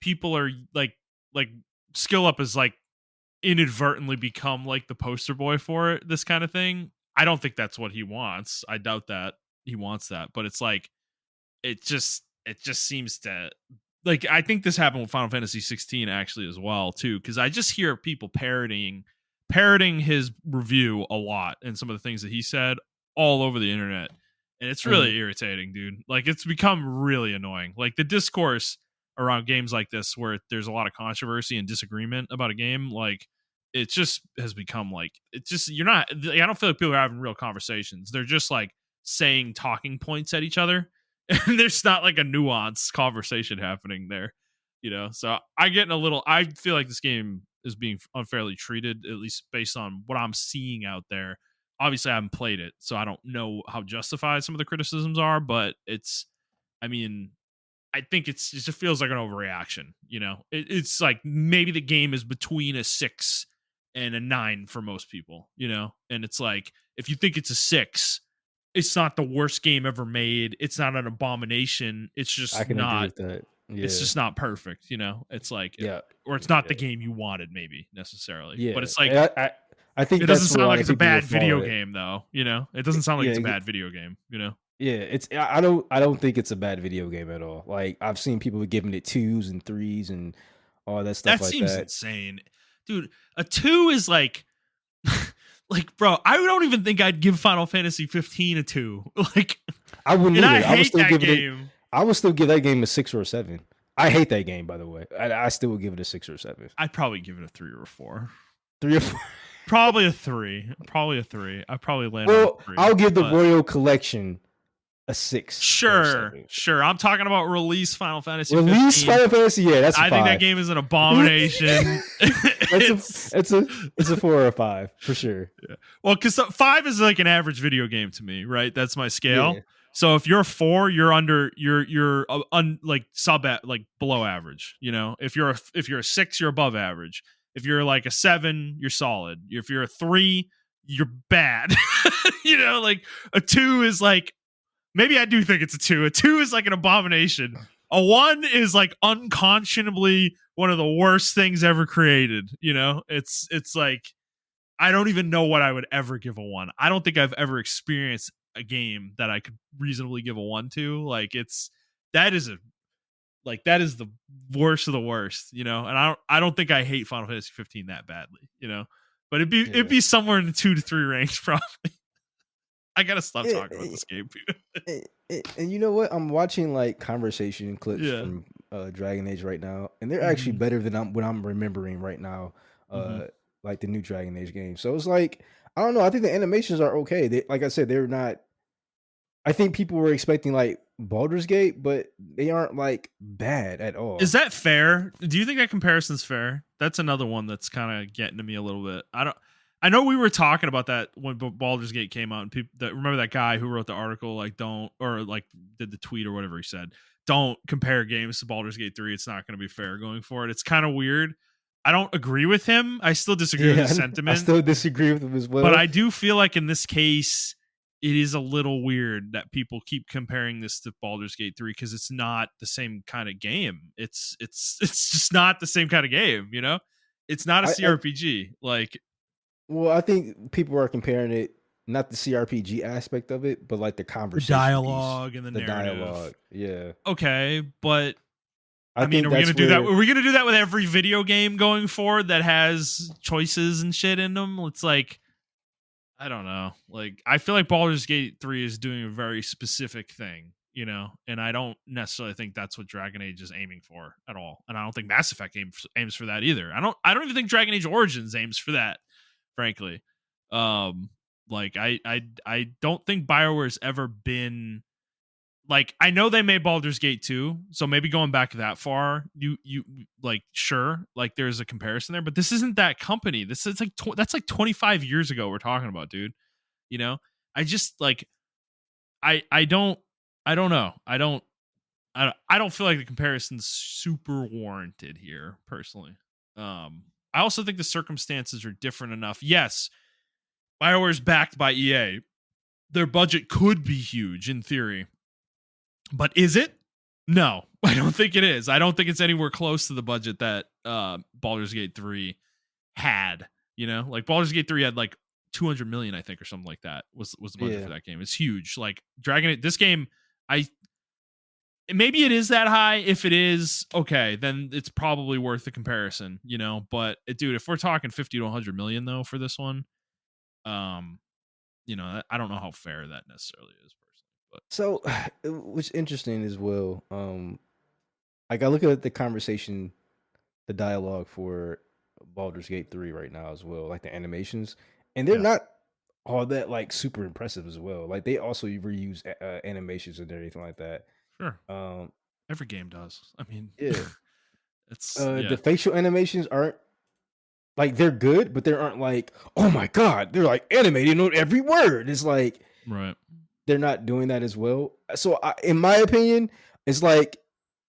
people are like Skill Up is like inadvertently become like the poster boy for it, this kind of thing. I don't think that's what he wants. I doubt that he wants that, but it's like it just seems to like I think this happened with Final Fantasy 16 actually as well too, because I just hear people parroting his review a lot and some of the things that he said all over the internet. And it's really irritating, dude. Like it's become really annoying. Like the discourse around games like this where there's a lot of controversy and disagreement about a game, like it just has become like it's just you're not I don't feel like people are having real conversations. They're just like saying talking points at each other. And there's not like a nuanced conversation happening there, you know. So I feel like this game is being unfairly treated, at least based on what I'm seeing out there. Obviously I haven't played it, so I don't know how justified some of the criticisms are, but I mean, I think it just feels like an overreaction, you know. It's like maybe the game is between a 6 and a 9 for most people, you know. And it's like if you think it's a 6, it's not the worst game ever made. It's not an abomination. It's I just can agree not. with that. It's Yeah, just not perfect, you know. It's like, yeah, or it's not yeah, the game you wanted, maybe necessarily. But yeah. it's like And I think it doesn't that's where a sound lot like of it's a people will bad fall video at it. game, though. You know, it doesn't sound like it's a Yeah, bad video game. You know, yeah. It's I don't think it's a bad video game at all. Like I've seen people giving it 2s and 3s and all that stuff that like seems that. insane, dude. A 2 is like, like, bro. I don't even think I'd give Final Fantasy 15 a 2. Like, I wouldn't and I either. hate that game. I would still give that game a 6 or a 7. I hate that game, by the way. I still would give it a 6 or a 7. I'd probably give it a 3 or a 4. 3 or 4. Probably a 3. Probably a 3. I probably land on a Well, 3. I'll give the But Royal Collection a 6 or a 7. sure. I'm talking about release Final Fantasy Release 15. Final Fantasy, yeah, that's a I think that 5. game is an abomination. It's a 4 or a 5 for sure. Yeah. Well, because 5 is like an average video game to me, right? That's my scale. Yeah. So if you're a 4, you're under like sub at like below average. You know, if you're a 6, you're above average. If you're like a 7, you're solid. If you're a 3, you're bad. You know, like a 2 is like maybe I do think it's a 2. A 2 is like an abomination. A 1 is like unconscionably one of the worst things ever created. You know, it's like I don't even know what I would ever give a 1. I don't think I've ever experienced a game that I could reasonably give a 1 to. Like that is a Like that is the worst of the worst, you know. And I don't think I hate Final Fantasy 15 that badly, you know. But it'd Yeah. be somewhere in the 2 to 3 range probably. I gotta stop Yeah, talking about this game. and you know what? I'm watching like conversation clips Yeah. from Dragon Age right now, and they're actually Hmm. better than what I'm remembering right now. Hmm. Uh, like the new Dragon Age game. So it's like I don't know. I think the animations are okay. Like I said, they're not. I think people were expecting like Baldur's Gate, but they aren't like bad at Is all. that fair? Do you think that comparison's fair? That's another one that's kind of getting to me a little bit. I know we were talking about that when Baldur's Gate came out, and people that remember that guy who wrote the article, like don't or like did the tweet or whatever he said. Don't compare games to Baldur's Gate 3. It's not going to be fair going forward. It's kind of weird. I don't agree with him. I still disagree with his Yeah, I sentiment, still disagree with them as but well. I do feel like in this case, it is a little weird that people keep comparing this to Baldur's Gate 3 because it's not the same kind of game. It's just not the same kind of game, you know? It's not a I CRPG. Like Well, I think people are comparing it not the CRPG aspect of it, but like the the conversation piece, dialogue and the the narrative. dialogue. Yeah, Okay, but I I mean, think are we that's gonna do that? where. Are we gonna do that with every video game going forward that has choices and shit in them? It's like I don't know. Like I feel like Baldur's Gate 3 is doing a very specific thing, you know, and I don't necessarily think that's what Dragon Age is aiming for at all. And I don't think Mass Effect aims for that either. I don't even think Dragon Age Origins aims for that, frankly. Um like I don't think BioWare's ever been like I know they made Baldur's Gate 2, so maybe going back that far, you like sure, like there's a comparison there, but this isn't that company. This is like that's like 25 years ago we're talking about, dude. You know? I just like I don't I don't know. I don't feel like the comparison's super warranted here personally. I also think the circumstances are different enough. Yes, BioWare's backed by EA. Their budget could be huge in theory. But is it? No, I don't think it is. I don't think it's anywhere close to the budget that Baldur's Gate 3 had. You know, like Baldur's Gate 3 had like 200 million, I think, or something like that was the budget Yeah. for that game. It's huge. Like this game, I maybe it is that high. If it is, okay, then it's probably worth the comparison, you know. But dude, if we're talking 50 to 100 million though for this one, um, you know, I don't know how fair that necessarily is personally. But So, what's interesting as well. Like I look at the conversation, the dialogue for Baldur's Gate 3 right now as well, like the animations, and they're yeah, not all that like super impressive as well. Like they also reuse animations and everything like that. sure. Um, Every game does. I mean, yeah. it's yeah, The facial animations aren't like they're good, but they aren't like, oh my god, they're like animating on every word. It's like right. they're not doing that as well. So, in my opinion, it's like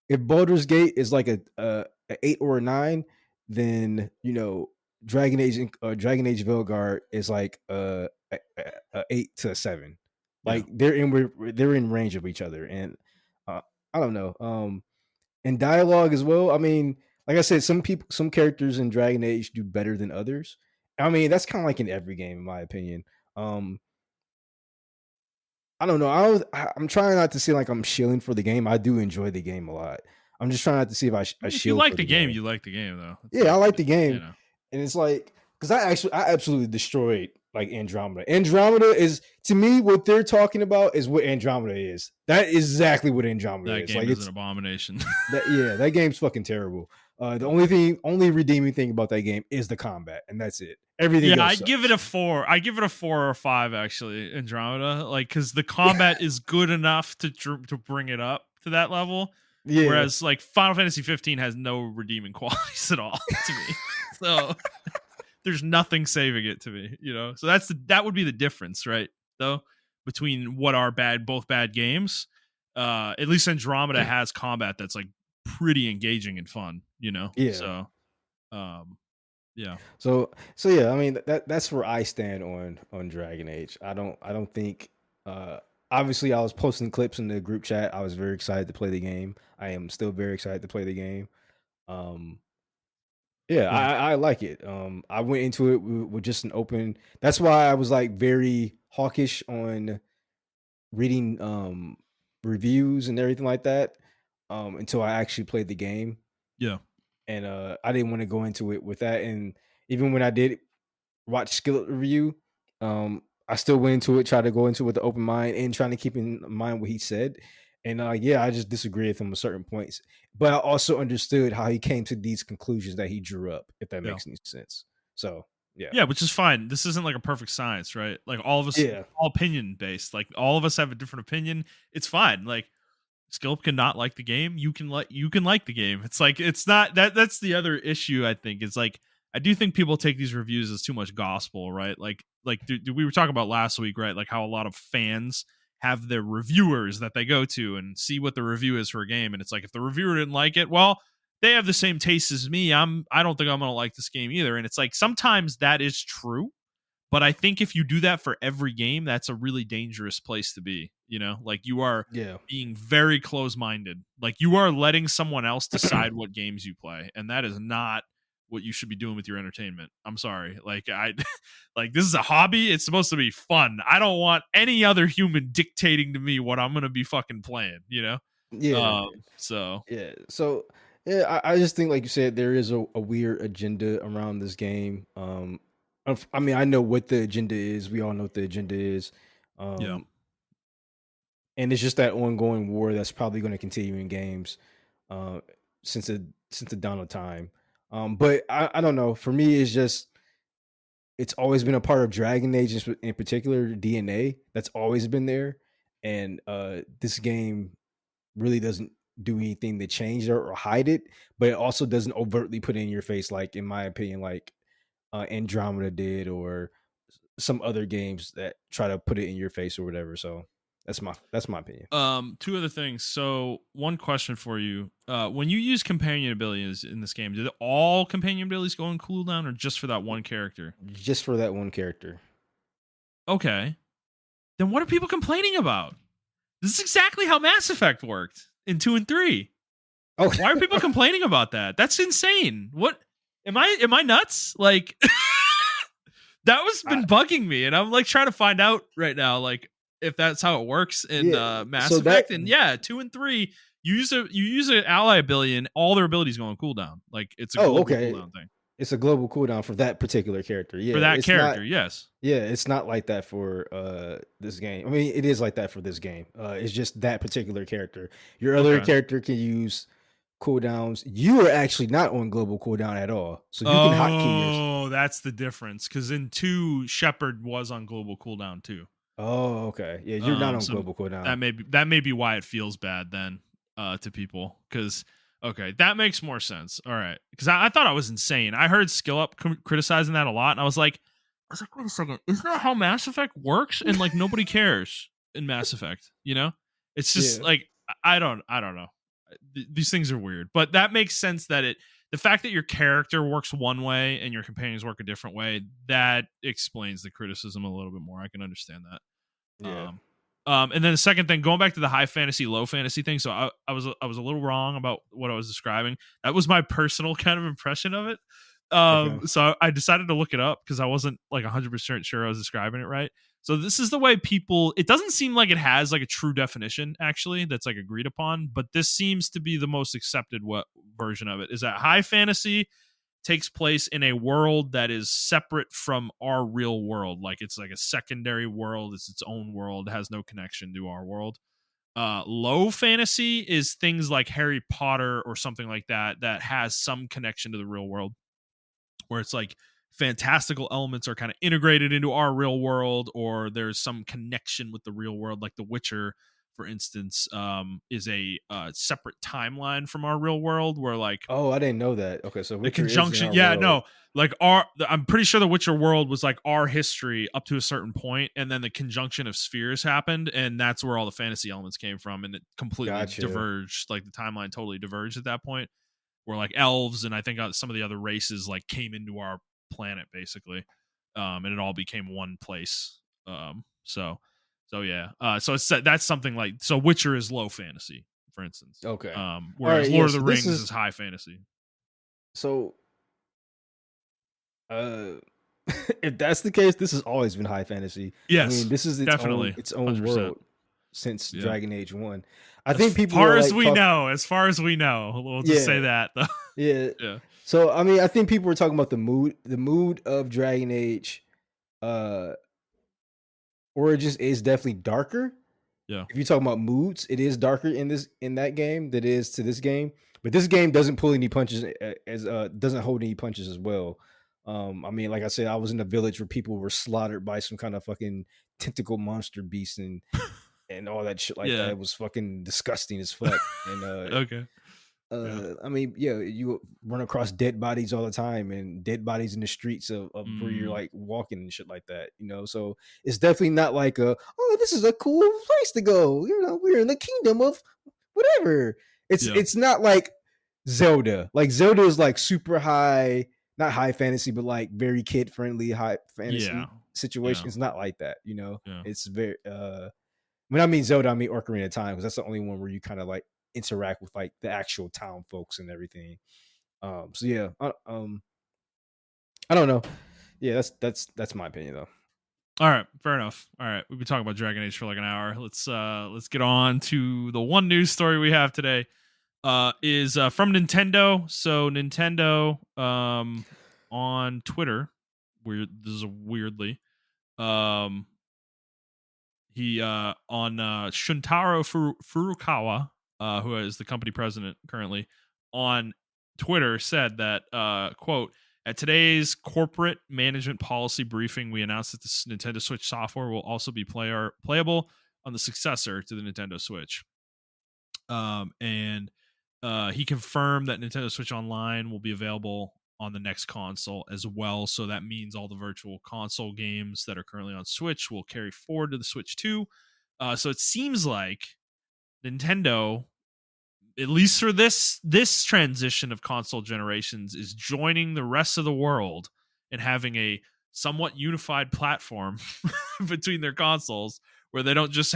if Baldur's Gate is like a 8 or a 9, then Dragon Age Veilguard is like a 8 to a 7. Yeah. Like they're in range of each other, and uh, I don't know. And dialogue as well. I mean, like I said, some characters in Dragon Age do better than others. I mean, that's kind of like in every game, in my opinion. Um, I don't know. I'm trying not to seem like I'm shilling for the game. I do enjoy the game a lot. I'm just trying not to see if I I mean, if you shill like for the the game, game. you like the game, though. It's Yeah, I like like the you game, know, and it's like because I absolutely destroyed like Andromeda. Andromeda is to me what they're talking about is what Andromeda is. That is exactly what Andromeda that is. game Like is an it's abomination. that game's fucking terrible. The only redeeming thing about that game is the combat, and that's it. Everything Yeah, else I'd give it sucks. a 4. I give it a 4 or a 5 actually. Andromeda, like, because the combat is good enough to bring it up to that level, Yeah, whereas like Final Fantasy 15 has no redeeming qualities at all to me. So there's nothing saving it to me, you know. So that would be the difference, right? Though between what are both bad games. At least Andromeda has combat that's like pretty engaging and fun, you know. yeah. So, um, yeah, So yeah, I mean that's where I stand on Dragon Age. I don't think obviously I was posting clips in the group chat. I was very excited to play the game. I am still very excited to play the game. Um yeah, yeah, I like it. I went into it with just an open. That's why I was like very hawkish on reading reviews and everything like that. until I actually played the game, Yeah. and I didn't want to go into it with that. And even when I did watch Skillet review, I still went into it, tried to go into it with an open mind and trying to keep in mind what he said. And yeah, I just disagree with him at certain points, but I also understood how he came to these conclusions that he drew up, if that Yeah. makes any sense. So yeah, Yeah, which is fine. This isn't like a perfect science, right? Like all of us, yeah, all opinion based. Like all of us have a different opinion. It's fine. Like Skillup can not like the game. You can like the game. It's like it's not that's the other issue. I think is like I do think people take these reviews as too much gospel, right? We were talking about last week, right? Like how a lot of fans have their reviewers that they go to and see what the review is for a game, and it's like if the reviewer didn't like it, well, they have the same taste as me. I don't think I'm gonna like this game either. And it's like sometimes that is true, but I think if you do that for every game, that's a really dangerous place to be. Like you are yeah, being very close minded. Like you are letting someone else decide what games you play. And that is not what you should be doing with your entertainment. I'm sorry. Like this is a hobby. It's supposed to be fun. I don't want any other human dictating to me what I'm going to be fucking playing? yeah. So Yeah. So yeah, I just think like you said, there is a weird agenda around this game. I mean, I know what the agenda is. We all know what the agenda is. yeah. Um, and it's just that ongoing war that's probably going to continue in games, uh, since the dawn of time. But I don't know. For me, it's always been a part of Dragon Age in particular DNA that's always been there, and this game really doesn't do anything to change it or hide it, but it also doesn't overtly put it in your face, like in my opinion, like Andromeda did, or some other games that try to put it in your face or whatever. So that's my opinion. Two other things. So, one question for you: when you use companion abilities in this game, did all companion abilities go on cooldown, or just for that one character? Just for that one character. Okay, then what are people complaining about? This is exactly how Mass Effect worked in 2 and 3. Oh, Why are people complaining about that? That's insane. What am I nuts? Like that was I, been bugging me, and I'm like trying to find out right now, like if that's how it works in yeah. Mass So that. Effect. And yeah, 2 and 3, you use an ally ability, and all their abilities go on cooldown. Like it's a Oh, global okay. cooldown thing It's a global cooldown for that particular character. Yeah, for that it's not. character. Yes. Yeah, it's not like that for this game. I mean, it is like that for this game. It's just that particular character. Your other Okay. character can use cooldowns. You are actually not on global cooldown at all, so you can hotkey yours. Oh, that's the difference. Because in 2, Shepard was on global cooldown too. Oh, okay. Yeah, you're not on So global that cooldown. may be why it feels bad then to people. Because okay, that makes more sense. All right, because I thought I was insane. I heard Skill Up criticizing that a lot, and I was like, wait a second, isn't that how Mass Effect works? And like nobody cares in Mass Effect. It's just Yeah. like I don't know. These things are weird, but that makes sense that the fact that your character works one way and your companions work a different way, that explains the criticism a little bit more. I can understand that. Yeah. And then the second thing, going back to the high fantasy, low fantasy thing. So I was a little wrong about what I was describing. That was my personal kind of impression of it. Okay. So I decided to look it up because I wasn't like 100% sure I was describing it right. So this is the way people. It doesn't seem like it has like a true definition actually that's like agreed upon, but this seems to be the most accepted version of it. Is that high fantasy takes place in a world that is separate from our real world. Like it's like a secondary world. It's its own world. It has no connection to our world. Low fantasy is things like Harry Potter or something like that has some connection to the real world, where it's like fantastical elements are kind of integrated into our real world, or there's some connection with the real world. Like The Witcher, for instance, is a separate timeline from our real world, where like Oh, I didn't know that. Okay, so the Witcher is in conjunction, our yeah, world. no, like I'm pretty sure the Witcher world was like our history up to a certain point, and then the conjunction of spheres happened, and that's where all the fantasy elements came from, and it completely Gotcha. diverged. Like the timeline totally diverged at that point, where like elves and I think some of the other races like came into our planet basically, and it all became one place. So yeah, so that's something like, so Witcher is low fantasy, for instance, Okay. All whereas right. Yeah. Lord of the So this Rings is is high fantasy. so. Uh, if that's the case, this has always been high fantasy. I mean, Yes, this is its own definitely, its own 100%. world. since Yeah. Dragon Age 1. I think people far are as like we know, as far as we know, we'll just say that though. Yeah. Yeah. So I mean, I think people were talking about the mood of Dragon Age uh Origins is definitely darker. Yeah. If you're talking about moods, it is darker in that game than it is to this game. But this game doesn't pull any punches as doesn't hold any punches as well. I mean, like I said, I was in a village where people were slaughtered by some kind of fucking tentacle monster beast and all that shit like that. Yeah. It was fucking disgusting as fuck. And Okay. Yeah. I mean, yeah, you run across dead bodies all the time and dead bodies in the streets of where you're like walking and shit like that, you know. So it's definitely not like this is a cool place to go. You know, we're in the kingdom of whatever. It's not like Zelda. Like Zelda is like super high, not high fantasy, but like very kid friendly high fantasy situation. It's not like that, you know. It's very when I mean Zelda, I mean Ocarina of Time, because that's the only one where you kind of like interact with like the actual town folks and everything. So yeah, I don't know. Yeah, that's my opinion though. All right, fair enough. All right, we've been talking about Dragon Age for like an hour. Let's get on to the one news story we have today. Is from Nintendo. So Nintendo on Twitter, weirdly, he on Shuntaro Furukawa, who is the company president currently, on Twitter said that quote, at today's corporate management policy briefing, we announced that the Nintendo Switch software will also be playable on the successor to the Nintendo Switch. And he confirmed that Nintendo Switch Online will be available on the next console as well. So that means all the virtual console games that are currently on Switch will carry forward to the Switch 2. So it seems like Nintendo, at least for this transition of console generations, is joining the rest of the world and having a somewhat unified platform between their consoles, where they don't just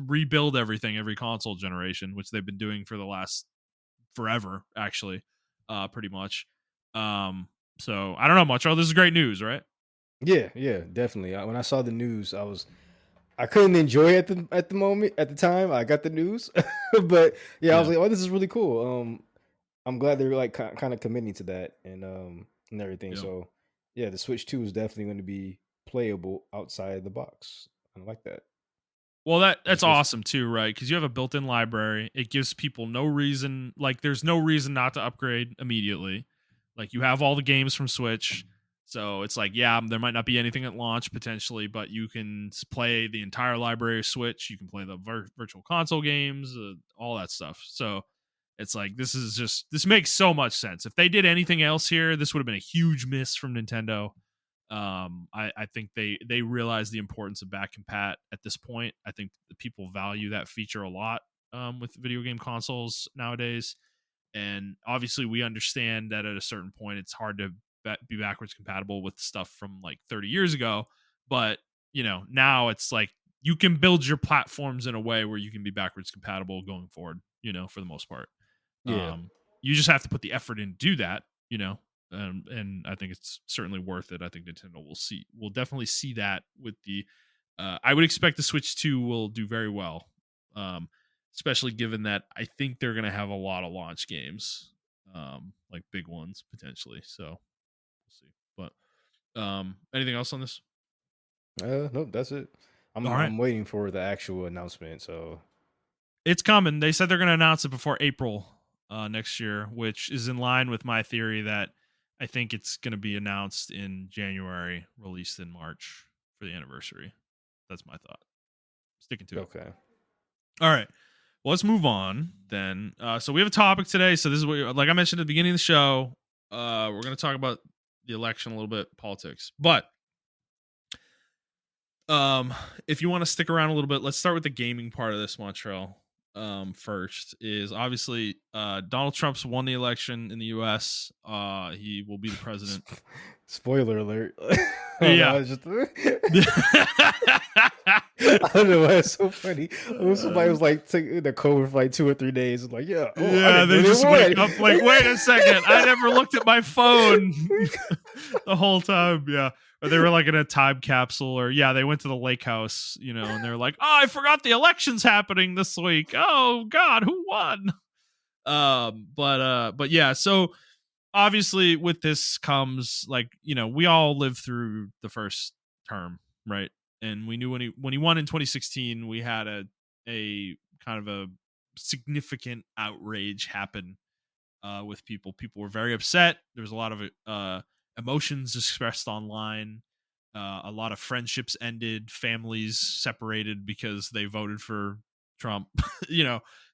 rebuild everything every console generation, which they've been doing for the last forever, actually, pretty much. So I don't know, Montrell. This is great news, right? Yeah, definitely. When I saw the news, I couldn't enjoy it at the time. I got the news, but I was like, oh, this is really cool. I'm glad they're like kind of committing to that and everything. Yeah. So yeah, the Switch 2 is definitely going to be playable outside the box. I like that. Well, that's awesome too, right? Because you have a built-in library. It gives people no reason, like there's no reason not to upgrade immediately. Like you have all the games from Switch. So it's like, yeah, there might not be anything at launch potentially, but you can play the entire library of Switch. You can play the virtual console games, all that stuff. So it's like, this makes so much sense. If they did anything else here, this would have been a huge miss from Nintendo. I think they realize the importance of back compat at this point. I think the people value that feature a lot with video game consoles nowadays. And obviously we understand that at a certain point it's hard to be backwards compatible with stuff from like 30 years ago, but you know, now it's like you can build your platforms in a way where you can be backwards compatible going forward, you know, for the most part. You just have to put the effort in to do that, you know. And I think it's certainly worth it. I think Nintendo will definitely see that with the I would expect the Switch 2 will do very well, especially given that I think they're going to have a lot of launch games, like big ones potentially. So we'll see. But anything else on this? Nope, that's it. I'm waiting for the actual announcement. So it's coming. They said they're going to announce it before April next year, which is in line with my theory that I think it's going to be announced in January, released in March for the anniversary. That's my thought. Sticking to it. Okay. All right. Well, let's move on then. So we have a topic today. So this is what, like I mentioned at the beginning of the show, we're going to talk about the election a little bit, politics. But if you want to stick around a little bit, let's start with the gaming part of this, Montrell. First is obviously Donald Trump's won the election in the US. He will be the president. Spoiler alert. Yeah. I don't know why it's so funny. Somebody was like taking the COVID for like 2 or 3 days. And like, they just wake up like, wait a second, I never looked at my phone the whole time. Yeah. or they were like in a time capsule, or they went to the lake house, and they're like, oh, I forgot the election's happening this week. Oh God, who won? But yeah, so obviously with this comes like, we all lived through the first term, right? And we knew when he won in 2016, we had a kind of a significant outrage happen with people. People were very upset. There was a lot of emotions expressed online. A lot of friendships ended, families separated because they voted for Trump,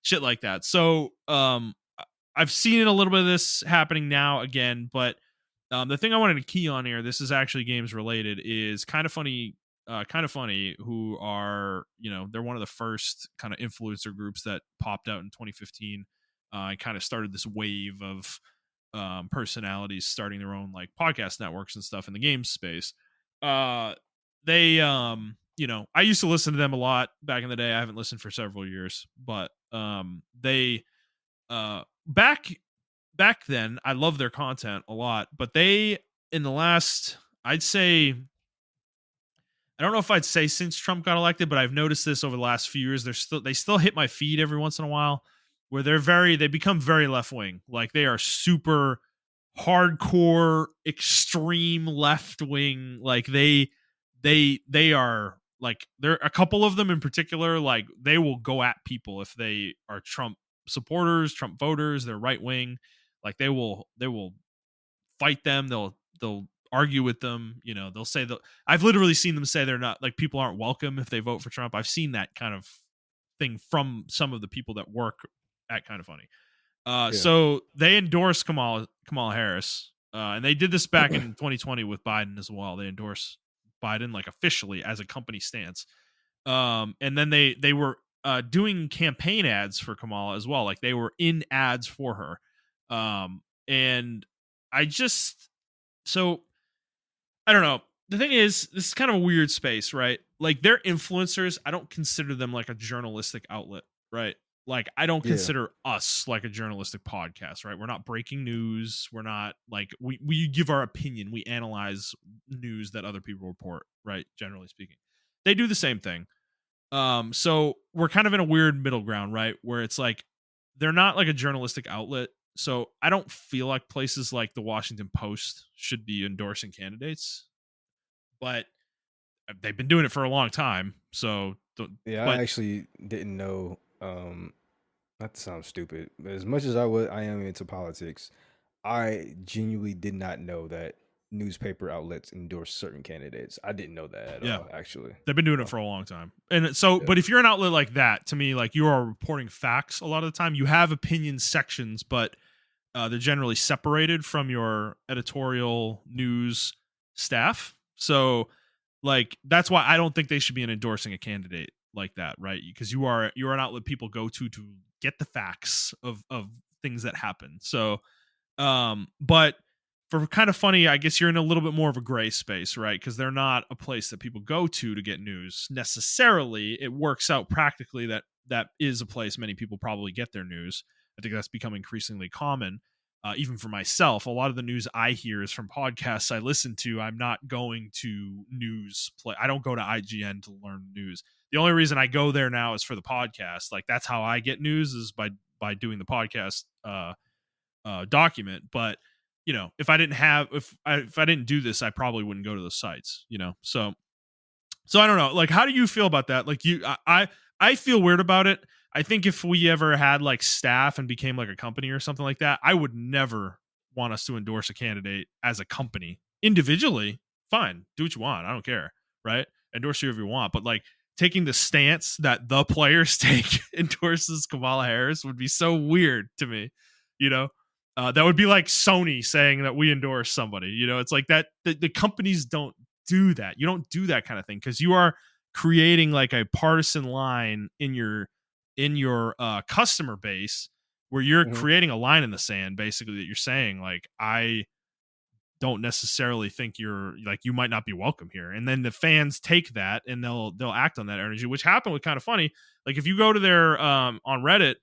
shit like that. So I've seen a little bit of this happening now again, but the thing I wanted to key on here, this is actually games related, is kind of funny. Kind of funny, who are, they're one of the first kind of influencer groups that popped out in 2015 and kind of started this wave of personalities starting their own like podcast networks and stuff in the game space. They I used to listen to them a lot back in the day. I haven't listened for several years, but they back then I love their content a lot, but they, in the last, I'd say, I don't know if I'd say since Trump got elected, but I've noticed this over the last few years. They still hit my feed every once in a while, where they become very left wing. Like they are super hardcore, extreme left wing. Like they are like, there a couple of them in particular. Like they will go at people if they are Trump supporters, Trump voters. They're right wing. Like they will fight them. They'll argue with them. They'll say that I've literally seen them say they're not, like, people aren't welcome if they vote for Trump. I've seen that kind of thing from some of the people that work at Kind of Funny. So they endorsed Kamala Harris, and they did this back in 2020 with Biden as well. They endorsed Biden like officially as a company stance. And then they were doing campaign ads for Kamala as well. Like they were in ads for her. And I don't know. The thing is, this is kind of a weird space, right? Like they're influencers. I don't consider them like a journalistic outlet, right? Like I don't consider us like a journalistic podcast, right? We're not breaking news. We're not like, we give our opinion. We analyze news that other people report, right? Generally speaking, they do the same thing. So we're kind of in a weird middle ground, right? Where it's like, they're not like a journalistic outlet. So I don't feel like places like the Washington Post should be endorsing candidates, but they've been doing it for a long time. So I actually didn't know. Not to sound stupid, but as much as I am into politics, I genuinely did not know that newspaper outlets endorse certain candidates. I didn't know that at all, actually. They've been doing it for a long time. And so, but if you're an outlet like that, to me, like, you are reporting facts a lot of the time. You have opinion sections, but they're generally separated from your editorial news staff. So, like, that's why I don't think they should be endorsing a candidate like that, right? Because you're an outlet people go to get the facts of things that happen. So, but for Kind of Funny, I guess you're in a little bit more of a gray space, right? Because they're not a place that people go to get news necessarily. It works out practically that is a place many people probably get their news. I think that's become increasingly common. Even for myself, a lot of the news I hear is from podcasts I listen to. I'm not going to I don't go to IGN to learn news. The only reason I go there now is for the podcast. Like, that's how I get news, is by doing the podcast document. But if I didn't do this, I probably wouldn't go to those sites. So I don't know. Like, how do you feel about that? Like, I feel weird about it. I think if we ever had like staff and became like a company or something like that, I would never want us to endorse a candidate as a company. Individually, fine, do what you want. I don't care, right? Endorse whoever you want. But like, taking the stance that the players take endorses Kamala Harris would be so weird to me. That would be like Sony saying that we endorse somebody. It's like that. The companies don't do that. You don't do that kind of thing, because you are creating like a partisan line in your customer base, where you're creating a line in the sand, basically, that you're saying like, I don't necessarily think you might not be welcome here. And then the fans take that and they'll act on that energy, which happened with Kind of Funny. Like, if you go to their on Reddit,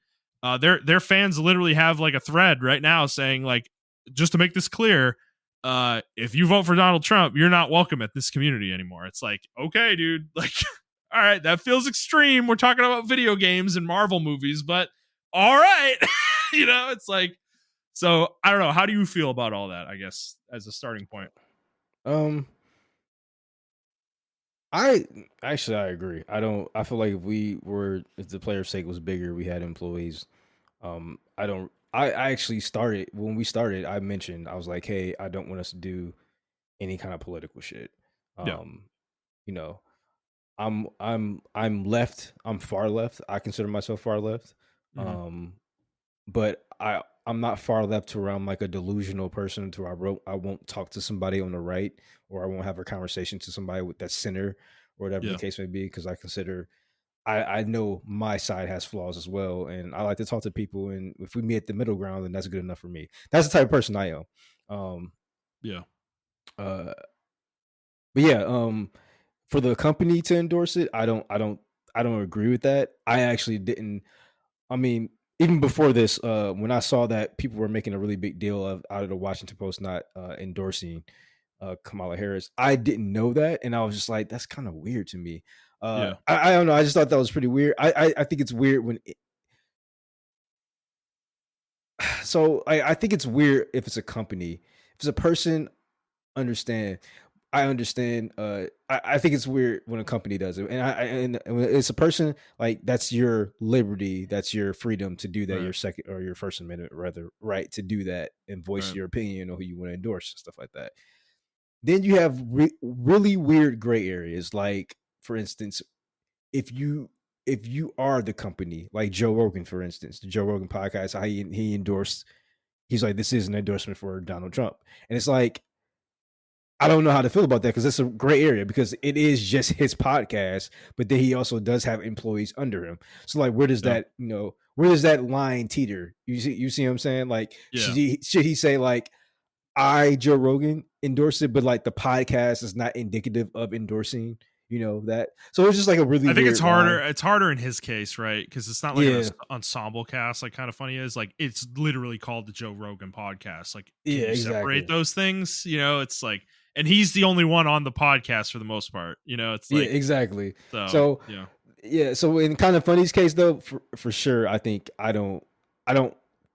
their fans literally have like a thread right now saying, like, just to make this clear, if you vote for Donald Trump, you're not welcome at this community anymore. It's like, okay, dude, like, all right, that feels extreme. We're talking about video games and Marvel movies, but all right. It's like, so I don't know. How do you feel about all that? I guess as a starting point. Um, I I agree. I feel like if the player's sake was bigger, we had employees. I don't. I actually started when we started. I mentioned I was like, hey, I don't want us to do any kind of political shit. Yeah. Um, you know, I'm left. I'm far left. I consider myself far left. Mm-hmm. Um, but I'm not far left to where I'm like a delusional person to where I won't talk to somebody on the right, or I won't have a conversation to somebody with that center or whatever the Yeah. case may be, because I know my side has flaws as well, and I like to talk to people, and if we meet at the middle ground, then that's good enough for me. That's the type of person I am. Um, Yeah. uh, but yeah, for the company to endorse it, I don't agree with that. I actually didn't. I mean, even before this, when I saw that people were making a really big deal out of the Washington Post not endorsing Kamala Harris, I didn't know that, and I was just like, that's kind of weird to me. Yeah. I don't know. I just thought that was pretty weird. I think it's weird so I think it's weird if it's a company. If it's a person, understand. I understand. I think it's weird when a company does it, and when it's a person, like, that's your liberty, that's your freedom to do that. Right. Your second or your First Amendment, rather, right to do that and voice Right. your opinion or who you want to endorse and stuff like that. Then you have really weird gray areas, like, for instance, if you are the company, like Joe Rogan, for instance, the Joe Rogan podcast, how he endorsed. He's like, this is an endorsement for Donald Trump, and it's like, I don't know how to feel about that, because it's a gray area, because it is just his podcast, but then he also does have employees under him. So like, Yeah. where does that line teeter? You see what I'm saying? Like, Yeah. should he say like, I, Joe Rogan, endorse it, but like the podcast is not indicative of endorsing, that. So it's just like a really I think it's weird harder. line. It's harder in his case, right? Because it's not like an Yeah, ensemble cast. Like, kind of funny is like it's literally called the Joe Rogan podcast. Like, can yeah, you separate exactly. those things? It's like, and he's the only one on the podcast for the most part. It's Yeah, like, exactly. so So yeah, yeah, so in kind of funny's case though, for sure, I don't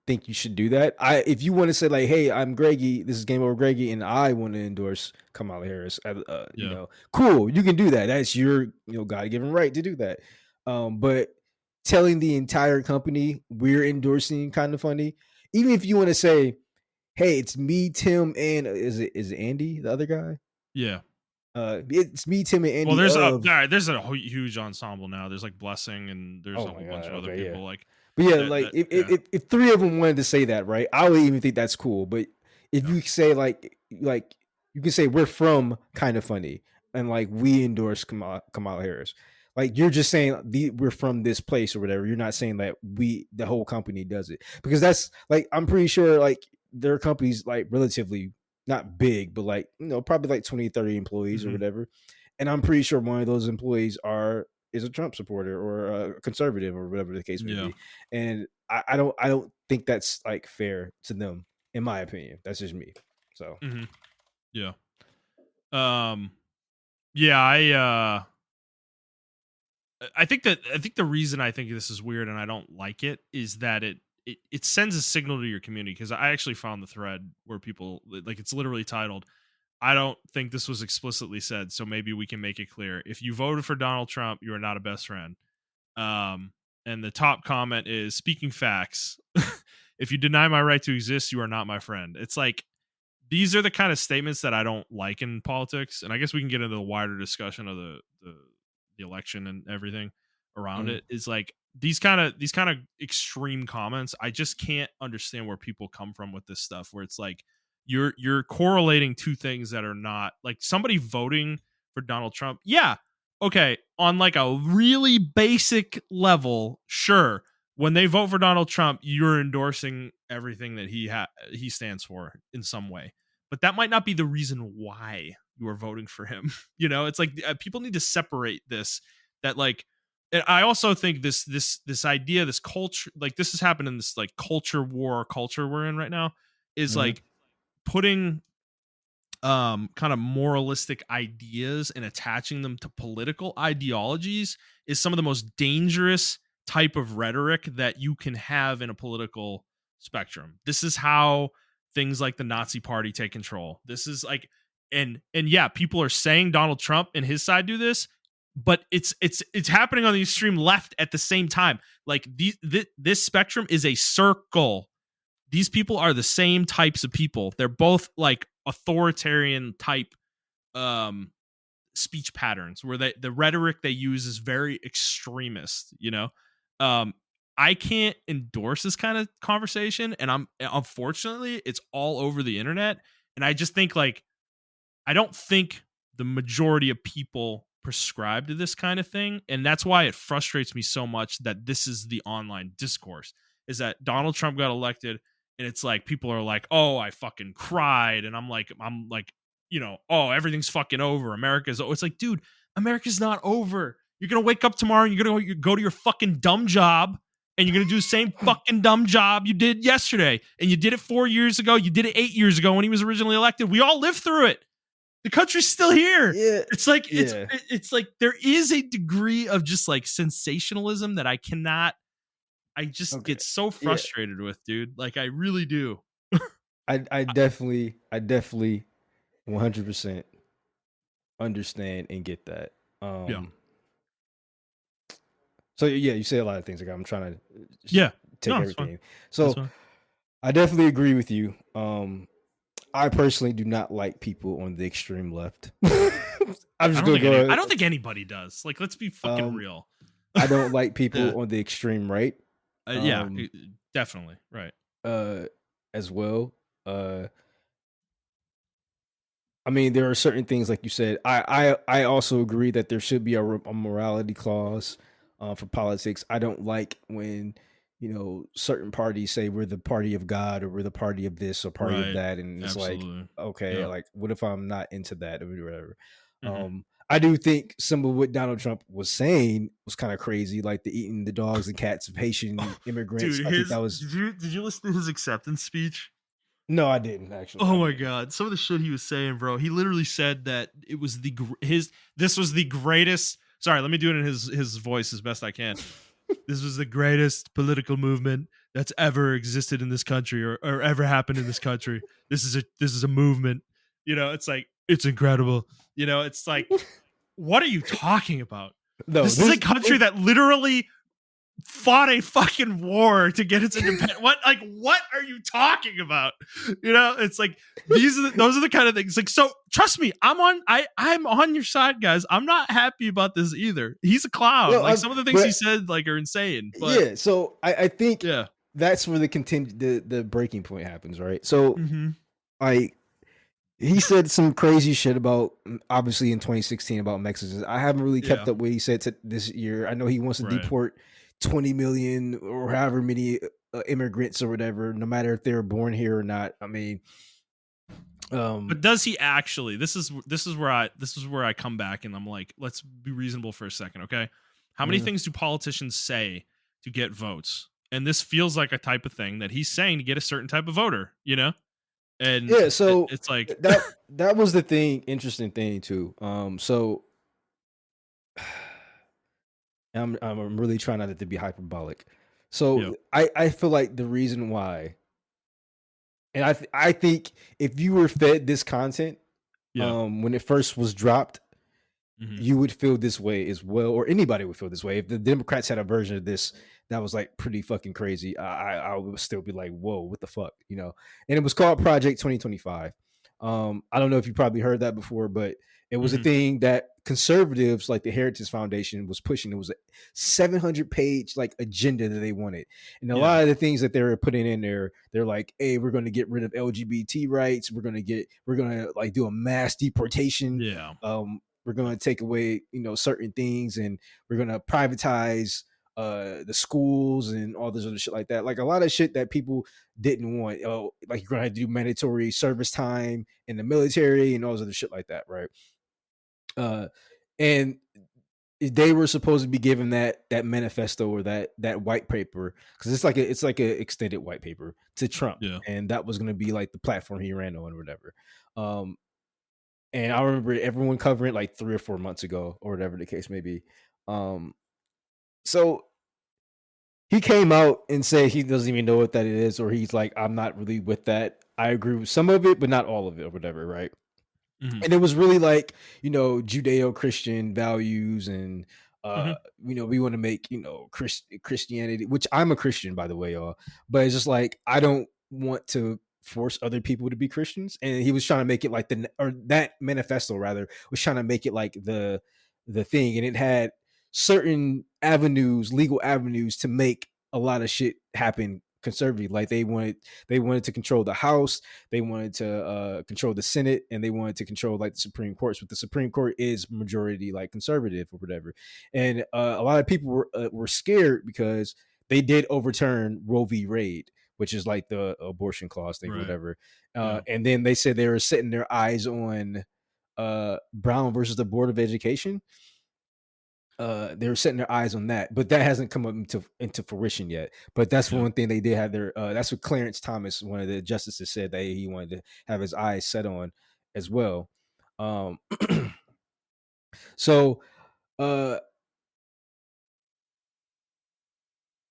think you should do that. If you want to say like, hey, I'm Greggy, this is Game Over Greggy, and I want to endorse Kamala Harris, yeah, cool, you can do that. That's your God given right to do that. But telling the entire company we're endorsing kind of funny, even if you want to say, hey, it's me, Tim, and is it Andy, the other guy? yeah. It's me, Tim, and Well, Andy there's of. there's a huge ensemble now. There's like Blessing, and there's Oh a my whole bunch god. of other Okay, yeah. people. Like But yeah, that. like, That if, yeah, if three of them wanted to say that, right, I would even think that's cool. But if yeah, you say like you can say we're from Kind of Funny, and like we endorse Kamala Harris, like, you're just saying we're from this place or whatever. You're not saying that the whole company does it, because that's like, I'm pretty sure like their company's like relatively not big, but like, probably like 20, 30 employees or hmm, whatever, and I'm pretty sure one of those employees is a Trump supporter or a conservative or whatever the case may yeah. be. And I don't think that's like fair to them, in my opinion. That's just me. So Hmm, yeah. Um, yeah. I think the reason I think this is weird and I don't like it is that it sends a signal to your community, because I actually found the thread where people, like, it's literally titled, I don't think this was explicitly said, so maybe we can make it clear. If you voted for Donald Trump, you are not a best friend. Um, and the top comment is, speaking facts. If you deny my right to exist, you are not my friend. It's like, these are the kind of statements that I don't like in politics, and I guess we can get into the wider discussion of the election and everything around mm, it. Is like, these kind of extreme comments. I just can't understand where people come from with this stuff. Where it's like, you're correlating two things that are not, like, somebody voting for Donald Trump. Yeah, okay, on like a really basic level, sure. When they vote for Donald Trump, you're endorsing everything that he stands for in some way, but that might not be the reason why you are voting for him. It's like, people need to separate this. That, like, and I also think this idea, this culture, like, this has happened in this like culture war culture we're in right now, is mm, like putting kind of moralistic ideas and attaching them to political ideologies is some of the most dangerous type of rhetoric that you can have in a political spectrum. This is how things like the Nazi party take control. This is like, and yeah, people are saying Donald Trump and his side do this, but it's happening on the extreme left at the same time. Like this spectrum is a circle. These people are the same types of people. They're both like authoritarian type speech patterns where the rhetoric they use is very extremist, you know. I can't endorse this kind of conversation, and unfortunately it's all over the internet, and I just think like I don't think the majority of people prescribe to this kind of thing, and that's why it frustrates me so much that this is the online discourse, is that Donald Trump got elected, and it's like people are like, oh, I fucking cried, and I'm like you know, oh, everything's fucking over, it's like, dude, America's not over. You're gonna wake up tomorrow and you're gonna go to your fucking dumb job, and you're gonna do the same fucking dumb job you did yesterday, and you did it 4 years ago, you did it 8 years ago when he was originally elected. We all lived through it. The country's still here. Yeah, it's like yeah. it's like there is a degree of just like sensationalism that I get so frustrated with, dude. Like I really do. I definitely 100% understand and get that. Yeah. So yeah, you say a lot of things. Like I'm trying to take everything. So I definitely agree with you. I personally do not like people on the extreme left. I don't think anybody does. Like, let's be fucking real. I don't like people on the extreme right. Yeah, definitely right. As well. I mean, there are certain things like you said. I also agree that there should be a morality clause for politics. I don't like when certain parties say we're the party of God or we're the party of this or party of that, and it's absolutely. like, okay, like what if I'm not into that or whatever? Mm-hmm. I do think some of what Donald Trump was saying was kind of crazy, like the eating the dogs and cats of Haitian immigrants. Dude, I think that was. Did you listen to his acceptance speech? No, I didn't actually. Oh my god, some of the shit he was saying, bro. He literally said that it was this was the greatest. Sorry, let me do it in his voice as best I can. This was the greatest political movement that's ever existed in this country or ever happened in this country. This is a movement. You know, it's like, it's incredible. You know, it's like, what are you talking about? No, this is a country that literally fought a fucking war to get its independence. What are you talking about? You know, it's like those are the kind of things. Like, so trust me, I'm on your side, guys. I'm not happy about this either. He's a clown. Well, like some of the things he said like are insane. But yeah, so I think that's where the breaking point happens, right? So he said some crazy shit about, obviously in 2016, about Mexicans. I haven't really kept up what he said this year. I know he wants to deport 20 million or however many immigrants or whatever, no matter if they were born here or not. I mean, but does he actually? This is where I come back and I'm like, let's be reasonable for a second, okay? How many things do politicians say to get votes? And this feels like a type of thing that he's saying to get a certain type of voter, you know? And yeah, so it's like that was the interesting thing too. So I'm really trying not to be hyperbolic. So I feel like the reason why, and I think if you were fed this content when it first was dropped, you would feel this way as well, or anybody would feel this way. If the Democrats had a version of this that was like pretty fucking crazy, I would still be like, whoa, what the fuck, you know? And it was called Project 2025. I don't know if you probably heard that before, but it was a thing that conservatives like the Heritage Foundation was pushing. It was a 700-page like agenda that they wanted. And a lot of the things that they were putting in there, they're like, hey, we're going to get rid of LGBT rights. We're going to like do a mass deportation. Yeah. We're going to take away, certain things, and we're going to privatize the schools and all this other shit like that. Like a lot of shit that people didn't want. Like you're going to do mandatory service time in the military and all this other shit like that, right? And they were supposed to be given that manifesto or that white paper, because it's like a extended white paper to Trump, and that was going to be like the platform he ran on or whatever. And I remember everyone covering it like 3 or 4 months ago, or whatever the case may be. Um, so he came out and said he doesn't even know what that is, or he's like, I'm not really with that. I agree with some of it, but not all of it, or whatever, right? Hmm. And it was really like, Judeo-Christian values, and Hmm. we want to make, Christianity, which I'm a Christian, by the way, y'all, but it's just like, I don't want to force other people to be Christians. And he was trying to make it like that manifesto, rather, was trying to make it like the thing, and it had certain avenues, legal avenues, to make a lot of shit happen conservative. Like they wanted to control the House, they wanted to control the Senate, and they wanted to control like the Supreme Court. But the Supreme Court is majority like conservative or whatever. And a lot of people were scared because they did overturn Roe v. Wade, which is like the abortion clause thing or Right. whatever. Yeah. And then they said they were setting their eyes on Brown versus the Board of Education. They were setting their eyes on that, but that hasn't come up into fruition yet. But that's Yeah. one thing they did have their. That's what Clarence Thomas, one of the justices, said that he wanted to have his eyes set on as well. Um, so, uh,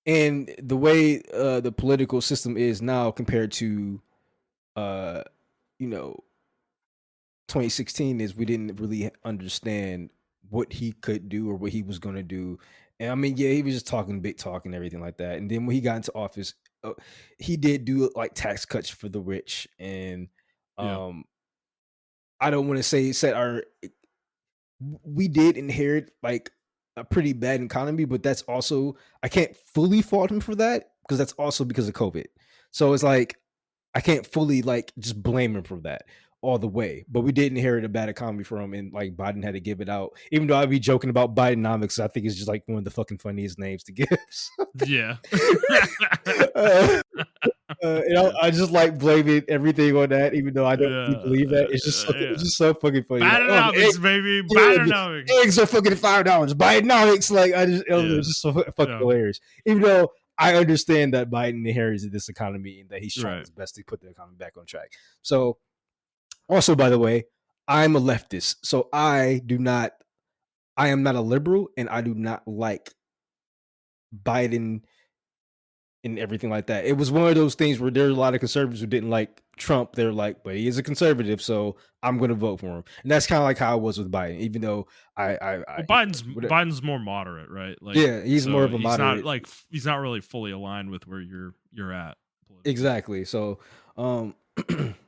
and the way the political system is now compared to, uh, you know, 2016, is we didn't really understand what he could do or what he was going to do. And I mean, yeah, he was just talking big talk and everything like that. And then when he got into office, uh, he did do like tax cuts for the rich. And Yeah. um, I don't want to say set our we did inherit like a pretty bad economy, but that's also, I can't fully fault him for that because that's also because of COVID. So it's like I can't fully like just blame him for that all the way. But we did inherit a bad economy from him, and like Biden had to give it out. Even though I'd be joking about Bidenomics, I think it's just like one of the fucking funniest names to give. Yeah. uh, I just like blaming everything on that, even though I don't really Yeah. believe that. It's Yeah. just so fucking funny. Like, oh, Badanomics, baby. yeah, Badanomics. eggs are fucking $5. Bidenomics, like Yeah. it's just so fucking Yeah. hilarious. Even though I understand that Biden inherited this economy and that he's trying Right. his best to put the economy back on track. So, also, by the way, I'm a leftist, so I am not a liberal, and I do not like Biden and everything like that. It was one of those things where there are a lot of conservatives who didn't like Trump. They're like, but he is a conservative, so I'm going to vote for him. And that's kind of like how I was with Biden, even though Well, you know, whatever. Biden's more moderate, right? Like, Yeah, he's more so of a he's not moderate. like he's not really fully aligned with where you're at politically. Exactly. So, um,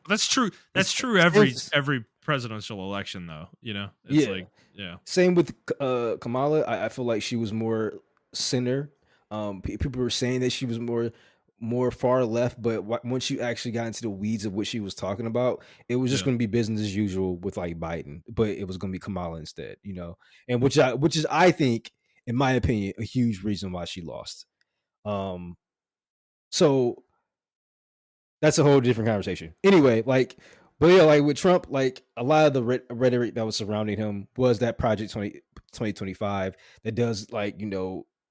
That's true. That's true. same, Every presidential election, though, it's yeah. like, yeah, Same with Kamala. I feel like she was more center. People were saying that she was more far left, but once you actually got into the weeds of what she was talking about, it was just yeah. going to be business as usual with like Biden, but it was going to be Kamala instead, and which is I think, in my opinion, a huge reason why she lost. Um, so that's a whole different conversation. Anyway, like, but yeah, like with Trump, like a lot of the rhetoric that was surrounding him was that Project 2025 that does like,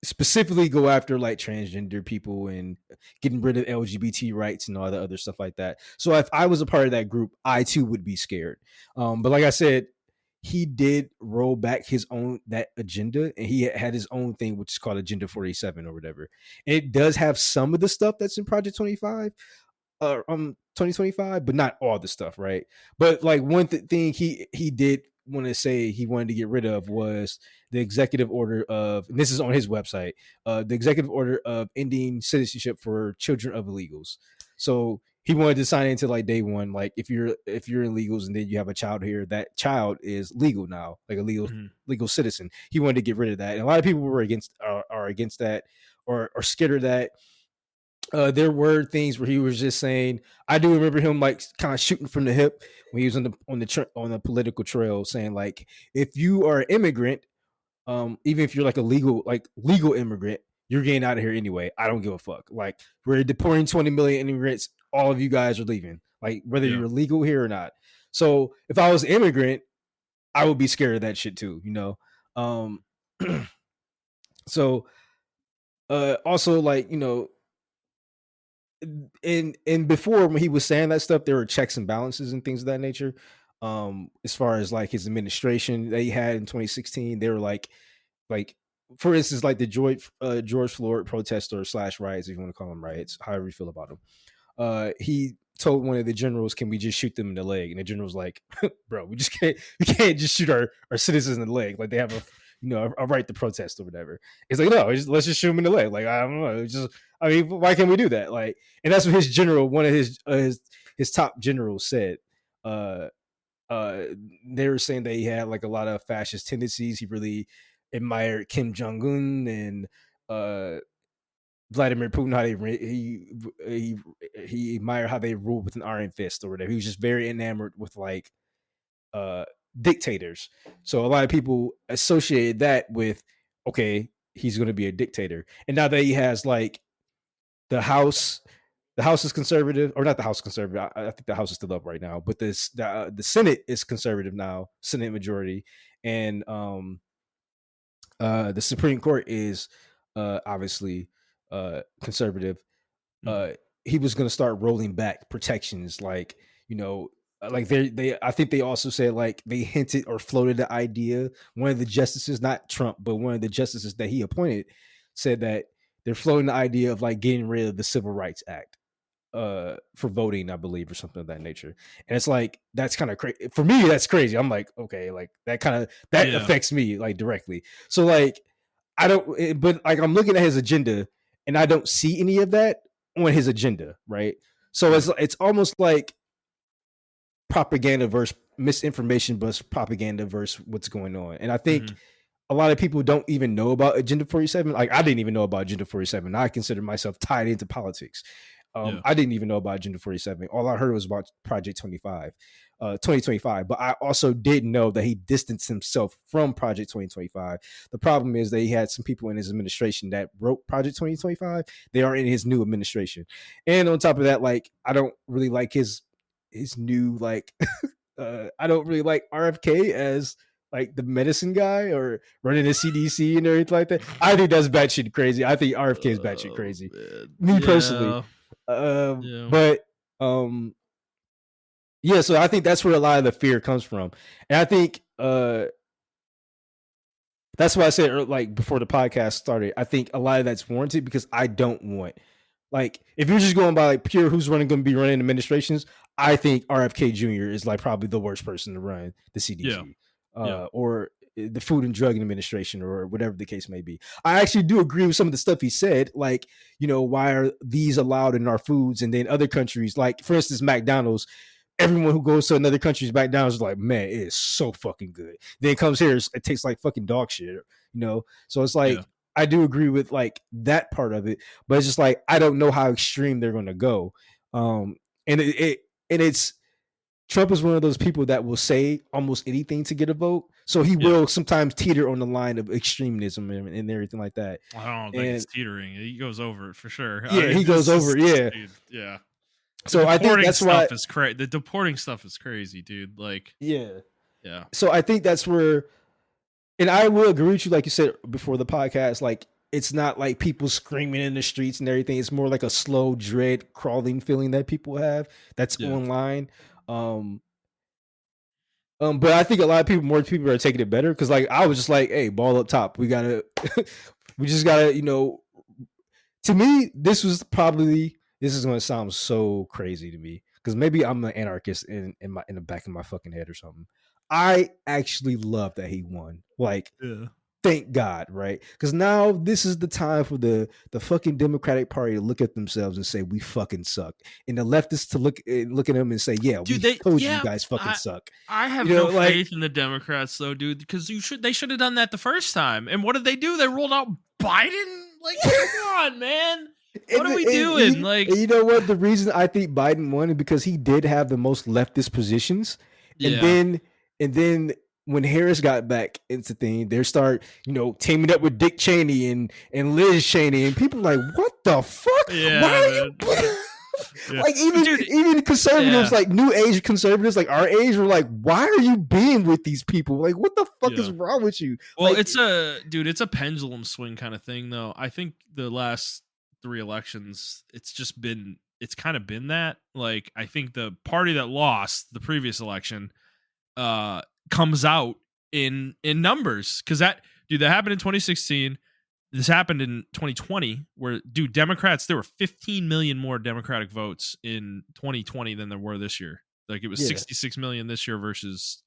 specifically go after like transgender people and getting rid of LGBT rights and all the other stuff like that. So if I was a part of that group, I too would be scared. But like I said, he did roll back his own that agenda, and he had his own thing, which is called Agenda 47 or whatever. And it does have some of the stuff that's in Project 25, 2025, but not all the stuff, right? But like one thing he did want to say he wanted to get rid of was the executive order of, and this is on his website, the executive order of ending citizenship for children of illegals. So he wanted to sign into like day one, like if you're illegals and then you have a child here, that child is legal now, like a Mhm. legal citizen. He wanted to get rid of that, and a lot of people were are against that, or scared of that. There were things where he was just saying. I do remember him like kind of shooting from the hip when he was on the political trail, saying like, if you are an immigrant, even if you're like a legal immigrant, you're getting out of here anyway. I don't give a fuck. Like, we're deporting 20 million immigrants. All of you guys are leaving, like whether Yeah. you're legal here or not. So if I was an immigrant, I would be scared of that shit too. Um, so also like and before, when he was saying that stuff, there were checks and balances and things of that nature. As far as like his administration that he had in 2016, they were like for instance, like the George Floyd protester slash riots, if you want to call them riots, however you feel about them. He told one of the generals, "Can we just shoot them in the leg?" And the general was like, "Bro, we can't just shoot our citizens in the leg. Like they have a right to protest or whatever." He's like, "No, let's just shoot them in the leg." Like I don't know, I mean, why can't we do that? Like, and that's what his general, one of his top generals said. Uh, uh, they were saying that he had like a lot of fascist tendencies. He really admired Kim Jong Un and uh Vladimir Putin, how he admired how they rule with an iron fist or whatever. He was just very enamored with like uh dictators. So a lot of people associated that with, okay, he's going to be a dictator. And now that he has like the house, the house is conservative, or not the house conservative. I think the house is still up right now, but the Senate is conservative now, Senate majority, and the Supreme Court is obviously conservative. Mhm. uh he was going to start rolling back protections, like, like they I think they also said, like, they hinted or floated the idea, one of the justices, not Trump, but one of the justices that he appointed, said that they're floating the idea of like getting rid of the Civil Rights Act for voting, I believe, or something of that nature. And it's like, that's kind of crazy for me. That's crazy. I'm like, okay, like that Yeah. affects me like directly. So like, I don't, but like, I'm looking at his agenda and I don't see any of that on his agenda, right? So Right. it's almost like propaganda versus misinformation versus propaganda versus what's going on. And I think Mhm. a lot of people don't even know about Agenda 47. Like, I didn't even know about Agenda 47. I consider myself tied into politics. Yeah. I didn't even know about Agenda 47. All I heard was about Project 25, 2025. But I also did know that he distanced himself from Project 2025. The problem is that he had some people in his administration that wrote Project 2025. They are in his new administration. And on top of that, like, I don't really like his new, like, I don't really like RFK as like the medicine guy or running the CDC and everything like that. I think that's batshit crazy. I think RFK is batshit Oh crazy. man. Me personally. Yeah. Yeah. But yeah, so I think that's where a lot of the fear comes from. And I think that's why I said, like, before the podcast started, I think a lot of that's warranted, because I don't want, like, if you're just going by like pure who's going to be running administrations, I think RFK Jr. is like probably the worst person to run the Yeah. CDC, Yeah. or the Food and Drug Administration, or whatever the case may be. I actually do agree with some of the stuff he said, like, why are these allowed in our foods, and then other countries, like for instance McDonald's, everyone who goes to another country's McDonald's is like, man, it is so fucking good. Then it comes here, it tastes like fucking dog shit. So it's Yeah. like, I do agree with like that part of it, but it's just like, I don't know how extreme they're going to go. Um, and it's Trump is one of those people that will say almost anything to get a vote. So he Yeah. will sometimes teeter on the line of extremism and everything like that. I don't think it's And teetering. He goes over it for sure. yeah, he goes This over. is, Yeah. dude. Yeah. The So I think deporting that's why. stuff is crazy. The deporting stuff is crazy, dude. Like, Yeah. yeah. So I think that's where, and I will agree with you, like you said before the podcast, like, it's not like people screaming in the streets and everything. It's more like a slow dread crawling feeling that people have that's Yeah. online. But I think a lot of people, more people are taking it better, because like I was just like, hey, ball up top. We gotta, we just gotta, to me, this is gonna sound so crazy to me, because maybe I'm an anarchist in the back of my fucking head or something. I actually love that he won. Like, Yeah. thank God, right? Because now this is the time for the fucking Democratic Party to look at themselves and say, we fucking suck, and the leftists to look at them and say, yeah, Dude, we told you yeah, guys fucking suck. I have no Like, faith in the Democrats though, dude, because they should have done that the first time. And what did they do? They rolled out Biden? Like, come on, man. What and, are we and, doing? you, Like, and you know what? The reason I think Biden won is because he did have the most leftist positions, and yeah. then when Harris got back into thing, they start teaming up with Dick Cheney and Liz Cheney, and people are like, what the fuck? Why Yeah, are man. you? Yeah. Like, Dude, even conservatives, yeah. like new age conservatives, like our age, were like, why are you being with these people? Like, what the fuck is Yeah. wrong with you? Well, Like, it's a pendulum swing kind of thing though. I think the last 3 elections, it's kind of been that. Like, I think the party that lost the previous election comes out in numbers, because that happened in 2016. This happened in 2020, where Democrats, there were 15 million more Democratic votes in 2020 than there were this year. Like it was Yeah. 66 million this year versus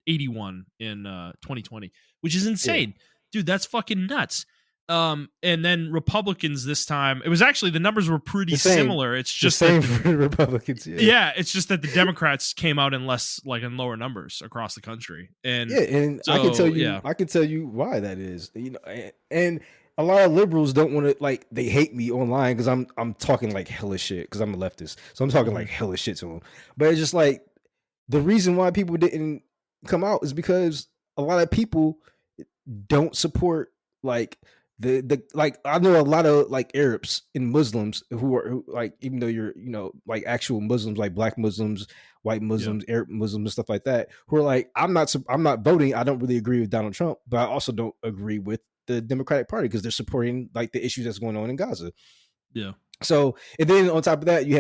81 in 2020, which is insane. Dude, that's fucking nuts. And then Republicans this time, it was actually, the numbers were pretty similar. It's just the same that for the Republicans. yeah, it's just that the Democrats came out in lower numbers across the country. And and so, I can tell you why that is. And a lot of liberals don't want to, like, they hate me online because I'm talking like hella shit because I'm a leftist, so I'm talking like hella shit to them. But it's just like, the reason why people didn't come out is because a lot of people don't support, like, the like, I know a lot of like Arabs and Muslims who like, even though you're, like actual Muslims, like black Muslims, white Muslims, Arab Muslims, and stuff like that, who are like, I'm not voting. I don't really agree with Donald Trump, but I also don't agree with the Democratic Party because they're supporting like the issues that's going on in Gaza. Yeah. So, and then on top of that, you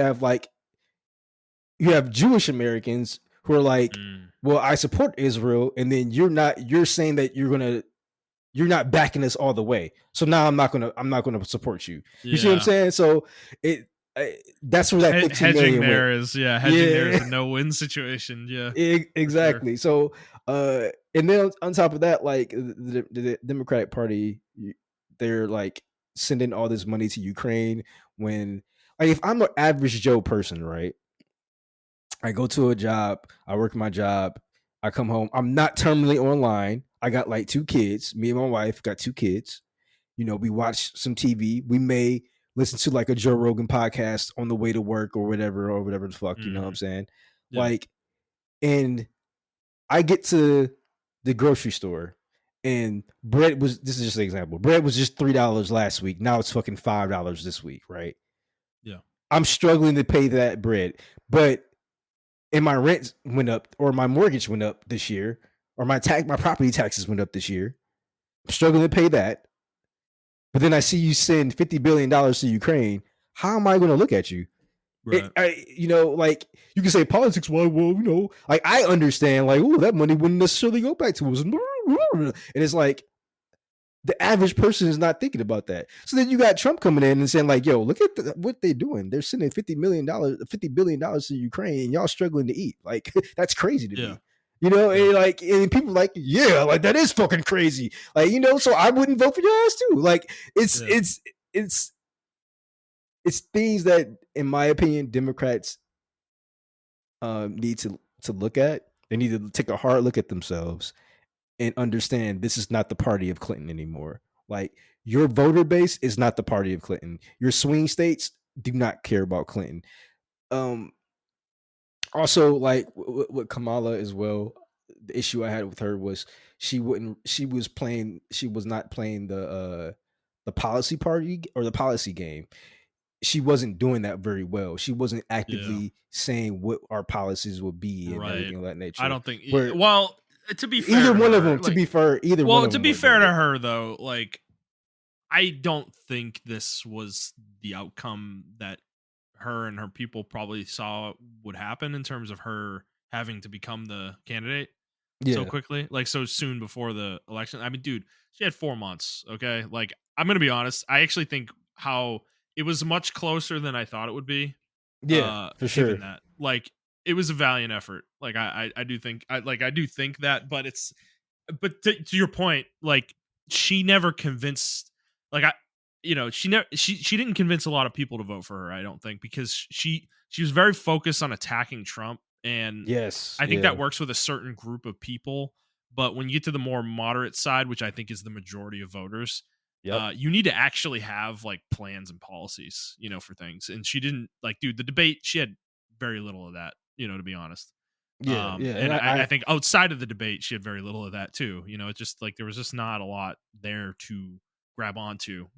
have Jewish Americans who are like, well, I support Israel, and then you're saying that you're not backing us all the way. So now I'm not gonna support you. You see what I'm saying? So that's where that 15 hedging million there went. There is a no-win situation. Yeah, exactly. Sure. So and then on top of that, like the Democratic Party, they're like sending all this money to Ukraine when, like, if I'm an average Joe person, right? I go to a job, I work my job, I come home. I'm not terminally online. I got like 2 kids. Me and my wife got 2 kids. We watch some TV. We may listen to like a Joe Rogan podcast on the way to work or whatever the fuck, you know what I'm saying? Yeah. Like, and I get to the grocery store and this is just an example. Bread was just $3 last week. Now it's fucking $5 this week, right? Yeah. I'm struggling to pay that bread, but and my rent went up, or my mortgage went up this year, or my property taxes went up this year. I'm struggling to pay that. But then I see you send $50 billion to Ukraine. How am I going to look at you? Right. Like, you can say politics, well, like, I understand, like, oh, that money wouldn't necessarily go back to us. And it's like, the average person is not thinking about that. So then you got Trump coming in and saying, like, yo, look at what they're doing. They're sending $50 billion to Ukraine, and y'all struggling to eat. Like, that's crazy to me. And people are like, yeah, like, that is fucking crazy. Like, so I wouldn't vote for your ass too. Like, it's things that, in my opinion, Democrats need to look at. They need to take a hard look at themselves and understand this is not the party of Clinton anymore. Like, your voter base is not the party of Clinton. Your swing states do not care about Clinton. Also, like, with Kamala as well, the issue I had with her was she was not playing the policy party or the policy game. She wasn't doing that very well. She wasn't actively saying what our policies would be and everything of that nature. I don't think. Well, to be fair, either one of them. To be fair, either one. Well, to be fair to her, though, like, I don't think this was the outcome that her and her people probably saw would happen in terms of her having to become the candidate so quickly, like so soon before the election. I mean, dude, she had 4 months. Okay, like, I'm gonna be honest. I actually think how it was much closer than I thought it would be. Yeah, for sure. Given that, like, it was a valiant effort. Like, I do think that, but to your point, like, she never convinced, like, she didn't convince a lot of people to vote for her. I don't think, because she was very focused on attacking Trump, and I think that works with a certain group of people. But when you get to the more moderate side, which I think is the majority of voters, you need to actually have, like, plans and policies, for things. And she didn't, like, dude, the debate, she had very little of that, to be honest. And I think outside of the debate, she had very little of that too. It's just like there was just not a lot there to grab onto.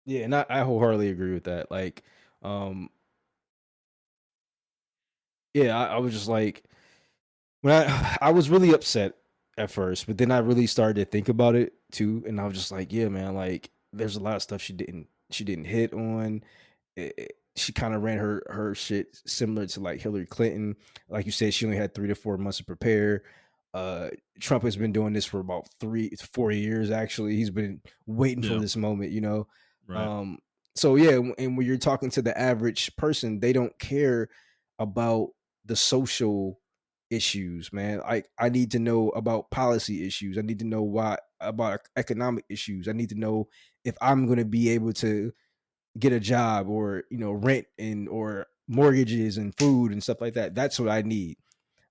Yeah, and I wholeheartedly agree with that. Like, I was just like, when I was really upset at first, but then I really started to think about it too, and I was just like, yeah, man, like, there's a lot of stuff she didn't hit on. she kind of ran her shit similar to like Hillary Clinton. Like you said, she only had 3 to 4 months to prepare. Uh, Trump has been doing this for about 3 to 4 years. Actually, he's been waiting for Yeah. this moment. Right. So yeah, and when you're talking to the average person, they don't care about the social issues, man. I need to know about policy issues. I need to know why about economic issues. I need to know if I'm going to be able to get a job, or rent and or mortgages and food and stuff like that. That's what I need.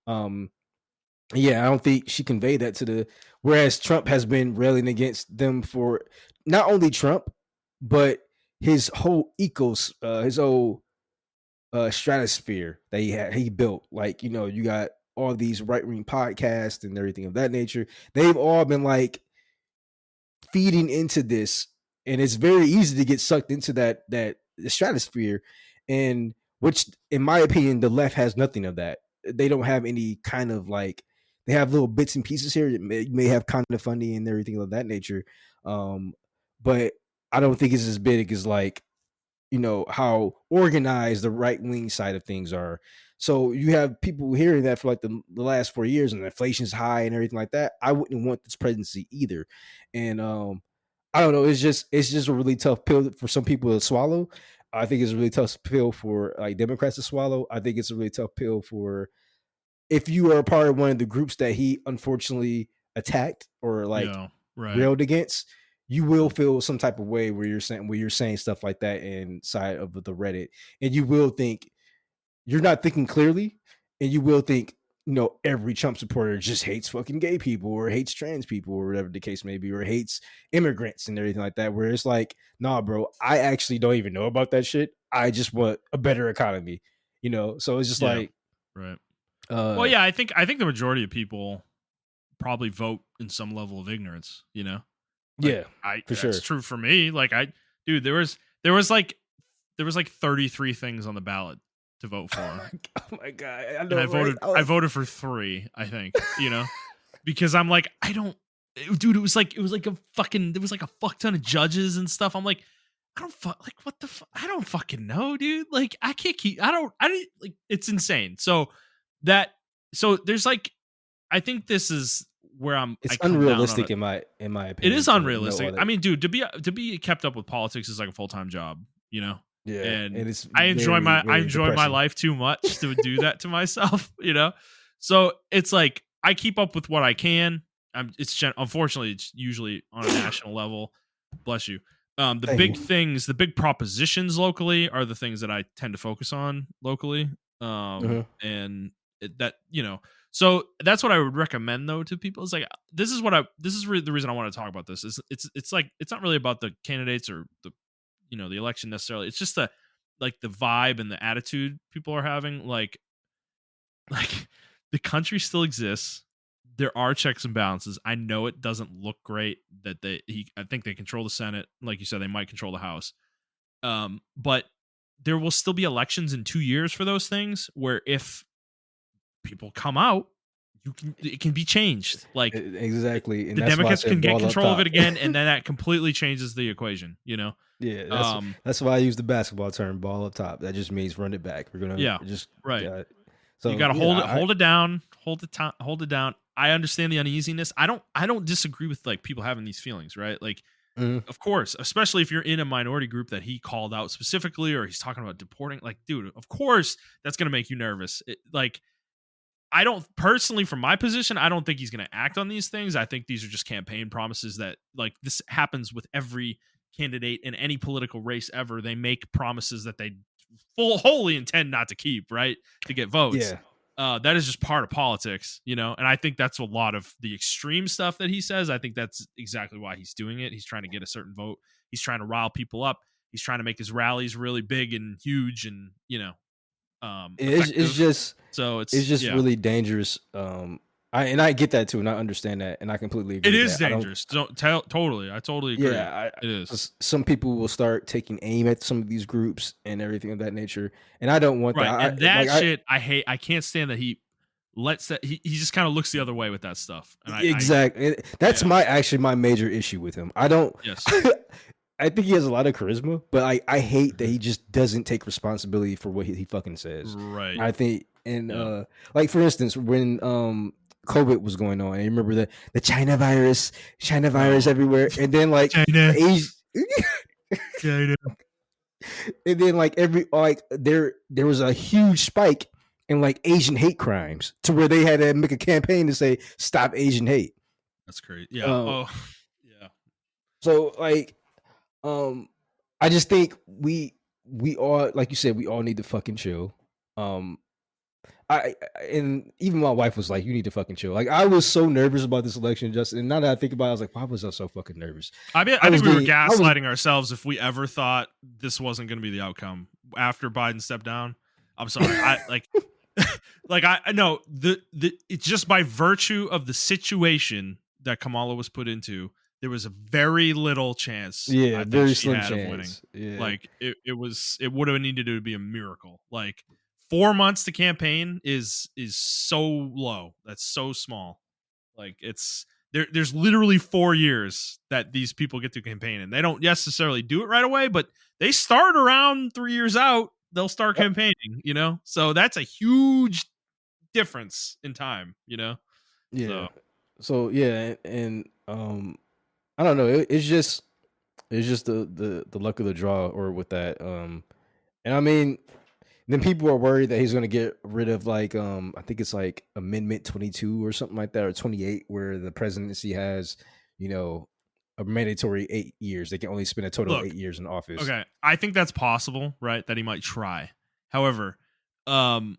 Um, yeah, I don't think she conveyed that to the. Whereas Trump has been railing against them for not only Trump, but his whole his whole stratosphere that he built. Like you got all these right wing podcasts and everything of that nature. They've all been like feeding into this, and it's very easy to get sucked into that stratosphere, and which in my opinion the left has nothing of that. They don't have any kind of like, they have little bits and pieces here. It may have kind of funny and everything of that nature, but I don't think it's as big as like how organized the right wing side of things are. So you have people hearing that for like the last 4 years, and inflation's high and everything like that. I wouldn't want this presidency either. And I don't know, it's just a really tough pill for some people to swallow. I think it's a really tough pill for like Democrats to swallow. I think it's a really tough pill for if you are a part of one of the groups that he unfortunately attacked or like Yeah. Right. railed against. You will feel some type of way where you're saying stuff like that inside of the Reddit, and you will think you're not thinking clearly, and you will think every Trump supporter just hates fucking gay people or hates trans people or whatever the case may be, or hates immigrants and everything like that. Where it's like, nah, bro, I actually don't even know about that shit. I just want a better economy, So it's just Yeah. like, Right. Well, yeah, I think the majority of people probably vote in some level of ignorance, Like yeah, for that's sure. true for me. Like dude, there was like 33 things on the ballot to vote for. Oh my god, I And know, I right? voted for 3, I think, because I'm like, dude, it was like a fucking, there was like a fuck ton of judges and stuff. I'm like, I don't fuck, like, what the fuck? I don't fucking know, dude. Like, I can't keep, I didn't, like, it's insane. That, so there's like, I think this is where I It's come down on unrealistic it. in my It opinion is to know all unrealistic. I that. mean, dude, to be kept up with politics is like a full-time job, Yeah, and and it's I enjoy very, I very enjoy my depressing. life too much to do that to myself. So it's like I keep up with what I can. Unfortunately, it's usually on a national level. Bless you. The Thank big you. things, the big propositions locally are the things that I tend to focus on locally. Mhm. And so that's what I would recommend though to people. Is like, this is really the reason I want to talk about this. Is it's like, it's not really about the candidates or the election necessarily. It's just the vibe and the attitude people are having. Like the country still exists. There are checks and balances. I know it doesn't look great that I think they control the Senate. Like you said, they might control the House. But there will still be elections in 2 years for those things, where if people come out, it can be changed. Like, Exactly, and the that's why I Democrats can said get ball up control of it top. again, and then that completely changes the equation. Yeah, Um, that's why I use the basketball term ball up top. That just means run it back. We're gonna yeah, just right. got it. You So got to yeah, hold it down, hold it down. I understand the uneasiness. I don't disagree with like people having these feelings, right? Like, mhm. of course, especially if you're in a minority group that he called out specifically, or he's talking about deporting. Like, dude, of course that's gonna make you nervous. Like, I don't personally, from my position, I don't think he's going to act on these things. I think these are just campaign promises that, like, this happens with every candidate in any political race ever. They make promises that they wholly intend not to keep, right? To get votes. Yeah, That is just part of politics. And I think that's a lot of the extreme stuff that he says. I think that's exactly why he's doing it. He's trying to get a certain vote. He's trying to rile people up. He's trying to make his rallies really big and huge and, it's effective. just So it's just yeah. really dangerous. I get that too, and I understand that, and I completely It agree is that I don't. dangerous. Don't tell totally. I totally agree. Yeah, It is. some people will start taking aim at some of these groups and everything of that nature, and I don't want that. Right. And that shit I hate. I can't stand that he lets that he just kind of looks the other way with that stuff. And I exactly. That's yeah. my major issue with him. I don't. Yes. I think he has a lot of charisma, but I hate that he just doesn't take responsibility for what he fucking says. Right. I think, and Yeah. like for instance, when COVID was going on, and you remember the China virus Oh, everywhere, and then like China, Asia, China. and then like there was a huge spike in like Asian hate crimes to where they had to make a campaign to say stop Asian hate. That's crazy. Yeah. Um, Oh, yeah. so like Um, I just think we all, like you said, we all need to fucking chill. Um, and even my wife was like, "You need to fucking chill." Like I was so nervous about this election, Justin. And now that I think about it, I was like, "Why was I so fucking nervous?" I mean, I I was think we were getting, I was, gaslighting ourselves if we ever thought this wasn't going to be the outcome after Biden stepped down. I'm sorry. I like, like I know the it's just by virtue of the situation that Kamala was put into, there was a very little chance yeah, I think very she slim had of winning. chance. Yeah, Like it would have needed to be a miracle. Like 4 months to campaign is so low. That's so small. Like there's literally 4 years that these people get to campaign, and they don't necessarily do it right away, but they start around 3 years out. They'll start Yep. campaigning, So that's a huge difference in time, yeah. So So yeah, and I don't know. It's just the luck of the draw, or with that. And I mean, then people are worried that he's going to get rid of like I think it's like Amendment 22 or something like that, or 28, where the presidency has, you know, a mandatory 8 years. They can only spend a total of look, 8 years in office. okay, I think that's possible, right? That he might try. However, I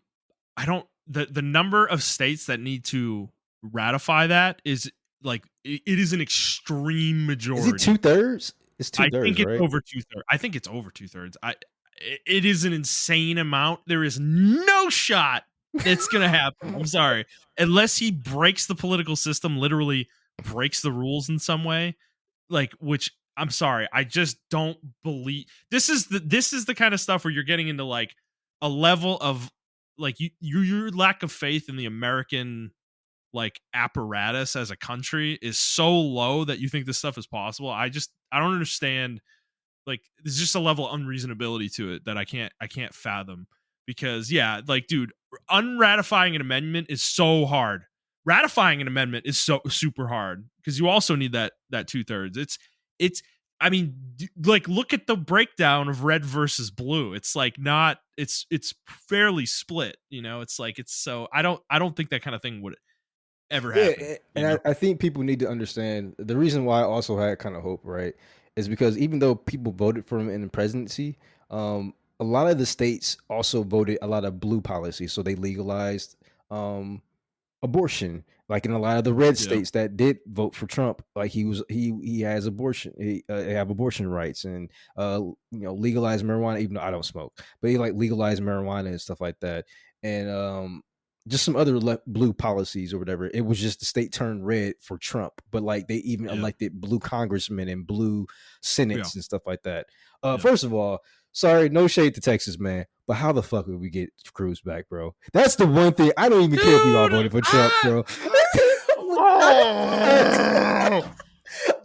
don't the number of states that need to ratify that is like it is an extreme Is it majority. 2/3? It's two I thirds, think it's right? over 2/3. I think it's over 2/3. It is an insane amount. There is no shot that's gonna happen. I'm sorry, unless he breaks the political system, literally breaks the rules in some way. Like, which I'm sorry, I just don't believe. This is the kind of stuff where you're getting into like a level of like your lack of faith in the American like apparatus as a country is so low that you think this stuff is possible. I don't understand. Like there's just a level of unreasonability to it that I can't fathom. Because yeah, like dude, unratifying an amendment is so hard. Ratifying an amendment is so super hard because you also need that 2/3. It's I mean, like look at the breakdown of red versus blue. It's like not it's fairly split, It's like it's so I don't think that kind of thing would ever Yeah, happen, and I think people need to understand the reason why I also had kind of hope, right? Is because even though people voted for him in the presidency, a lot of the states also voted a lot of blue policy, so they legalized um, abortion. Like in a lot of the red Yeah. states that did vote for Trump, like he has abortion, he have abortion rights, and legalize marijuana. Even though I don't smoke, but he like legalized marijuana and stuff like that, and just some other blue policies or whatever. It was just the state turned red for Trump, but like they even Yeah. elected blue congressmen and blue Yeah. senates and stuff like that. Yeah. First of all, sorry, no shade to Texas, man, but how the fuck would we get Cruz back, bro? That's the one thing. I don't even care if you all voted for Trump, bro.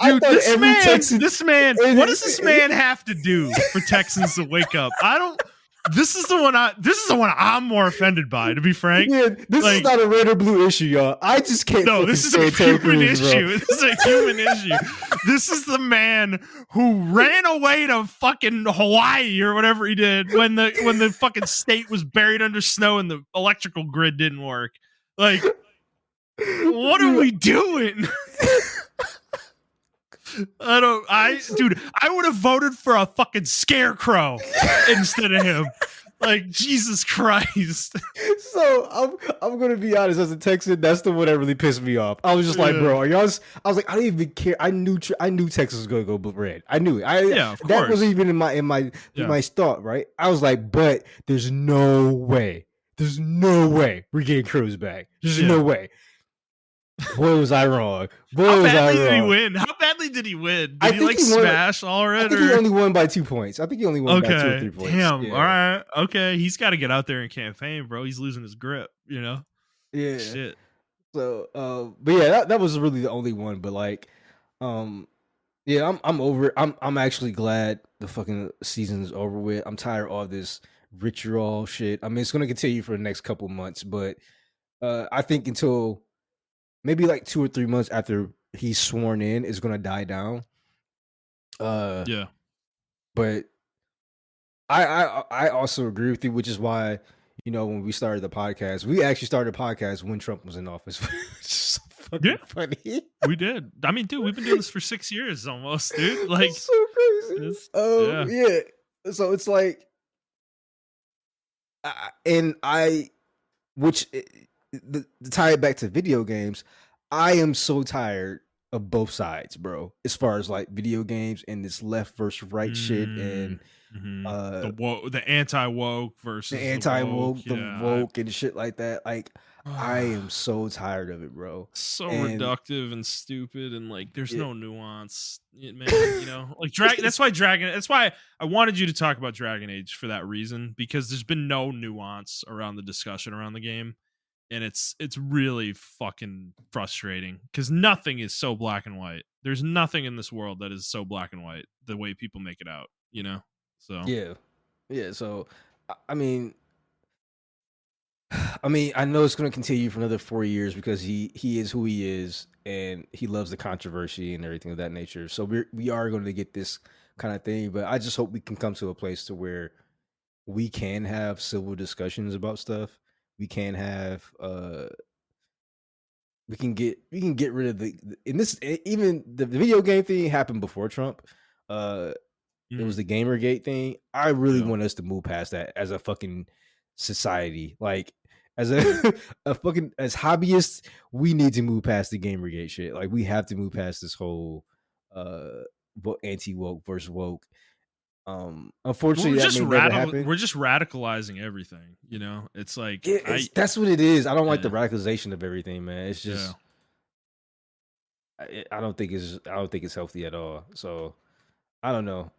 I Dude, thought every Texan. this man, what does this man have to do for Texans to wake up? This is the one I'm more offended by, to be frank. Yeah, this is not a red or blue issue, y'all. I just can't. No, this is a stand human Cruz, bro. issue. This is a human issue. This is the man who ran away to fucking Hawaii or whatever he did when the fucking state was buried under snow and the electrical grid didn't work. Like, what are we doing? Dude, I would have voted for a fucking scarecrow instead of him. Like, Jesus Christ. So I'm gonna be honest, as a Texan, that's the one that really pissed me off. I was just like, bro, are y'all? I was like, I didn't even care. I knew Texas was gonna go red. I knew it. Of that course. wasn't even in my thought, right? I was like, but there's no way we're getting Cruz back. There's no way. Boy, was I wrong. How badly did he win? How badly did he win? Did he smash already? I think he only won by 2 points. I think he only won by 2 or 3 points. Damn. Yeah. All right. Okay. He's got to get out there and campaign, bro. He's losing his grip, Yeah. Shit. So, but yeah, that was really the only one. But like, Yeah, I'm over it. I'm actually glad the fucking season is over with. I'm tired of all this ritual shit. I mean, it's gonna continue for the next couple months, but I think until maybe like 2 or 3 months after he's sworn in, is gonna die down. Uh, Yeah. but I also agree with you, which is why when we started the podcast, we actually started a podcast when Trump was in office. Which is so Yeah, fucking funny. we did. I mean, dude, we've been doing this for 6 years almost, dude. Like, It's so crazy. it's yeah. Yeah. So it's like, and which to tie it back to video games, I am so tired of both sides, bro. As far as like video games and this left versus right shit, Mm, and mhm. uh The anti woke the versus the anti woke. woke, the Yeah, woke, and shit like that. Like, I I am so tired of it, bro. so And reductive and stupid, and like there's it, no nuance, man. Like drag. That's why Dragon. That's why I wanted you to talk about Dragon Age for that reason, because there's been no nuance around the discussion around the game, and it's really fucking frustrating because nothing is so black and white. There's nothing in this world that is so black and white the way people make it out. So yeah, yeah. So I mean, I know it's going to continue for another 4 years because he is who he is, and he loves the controversy and everything of that nature. So we are going to get this kind of thing, but I just hope we can come to a place to where we can have civil discussions about stuff. We can have we can get rid of in this even the video game thing happened before Trump. Uh it was mhm, the Gamergate thing. I really yeah. want us to move past that as a fucking society. Like, as a a fucking as hobbyists, we need to move past the Gamergate shit. Like, we have to move past this whole uh anti woke versus woke. Unfortunately, that may never happen. We're just radicalizing everything. It's like That's what it is. I don't like the yeah, radicalization of everything, man. It's yeah. just I don't think it's healthy at all. So I don't know.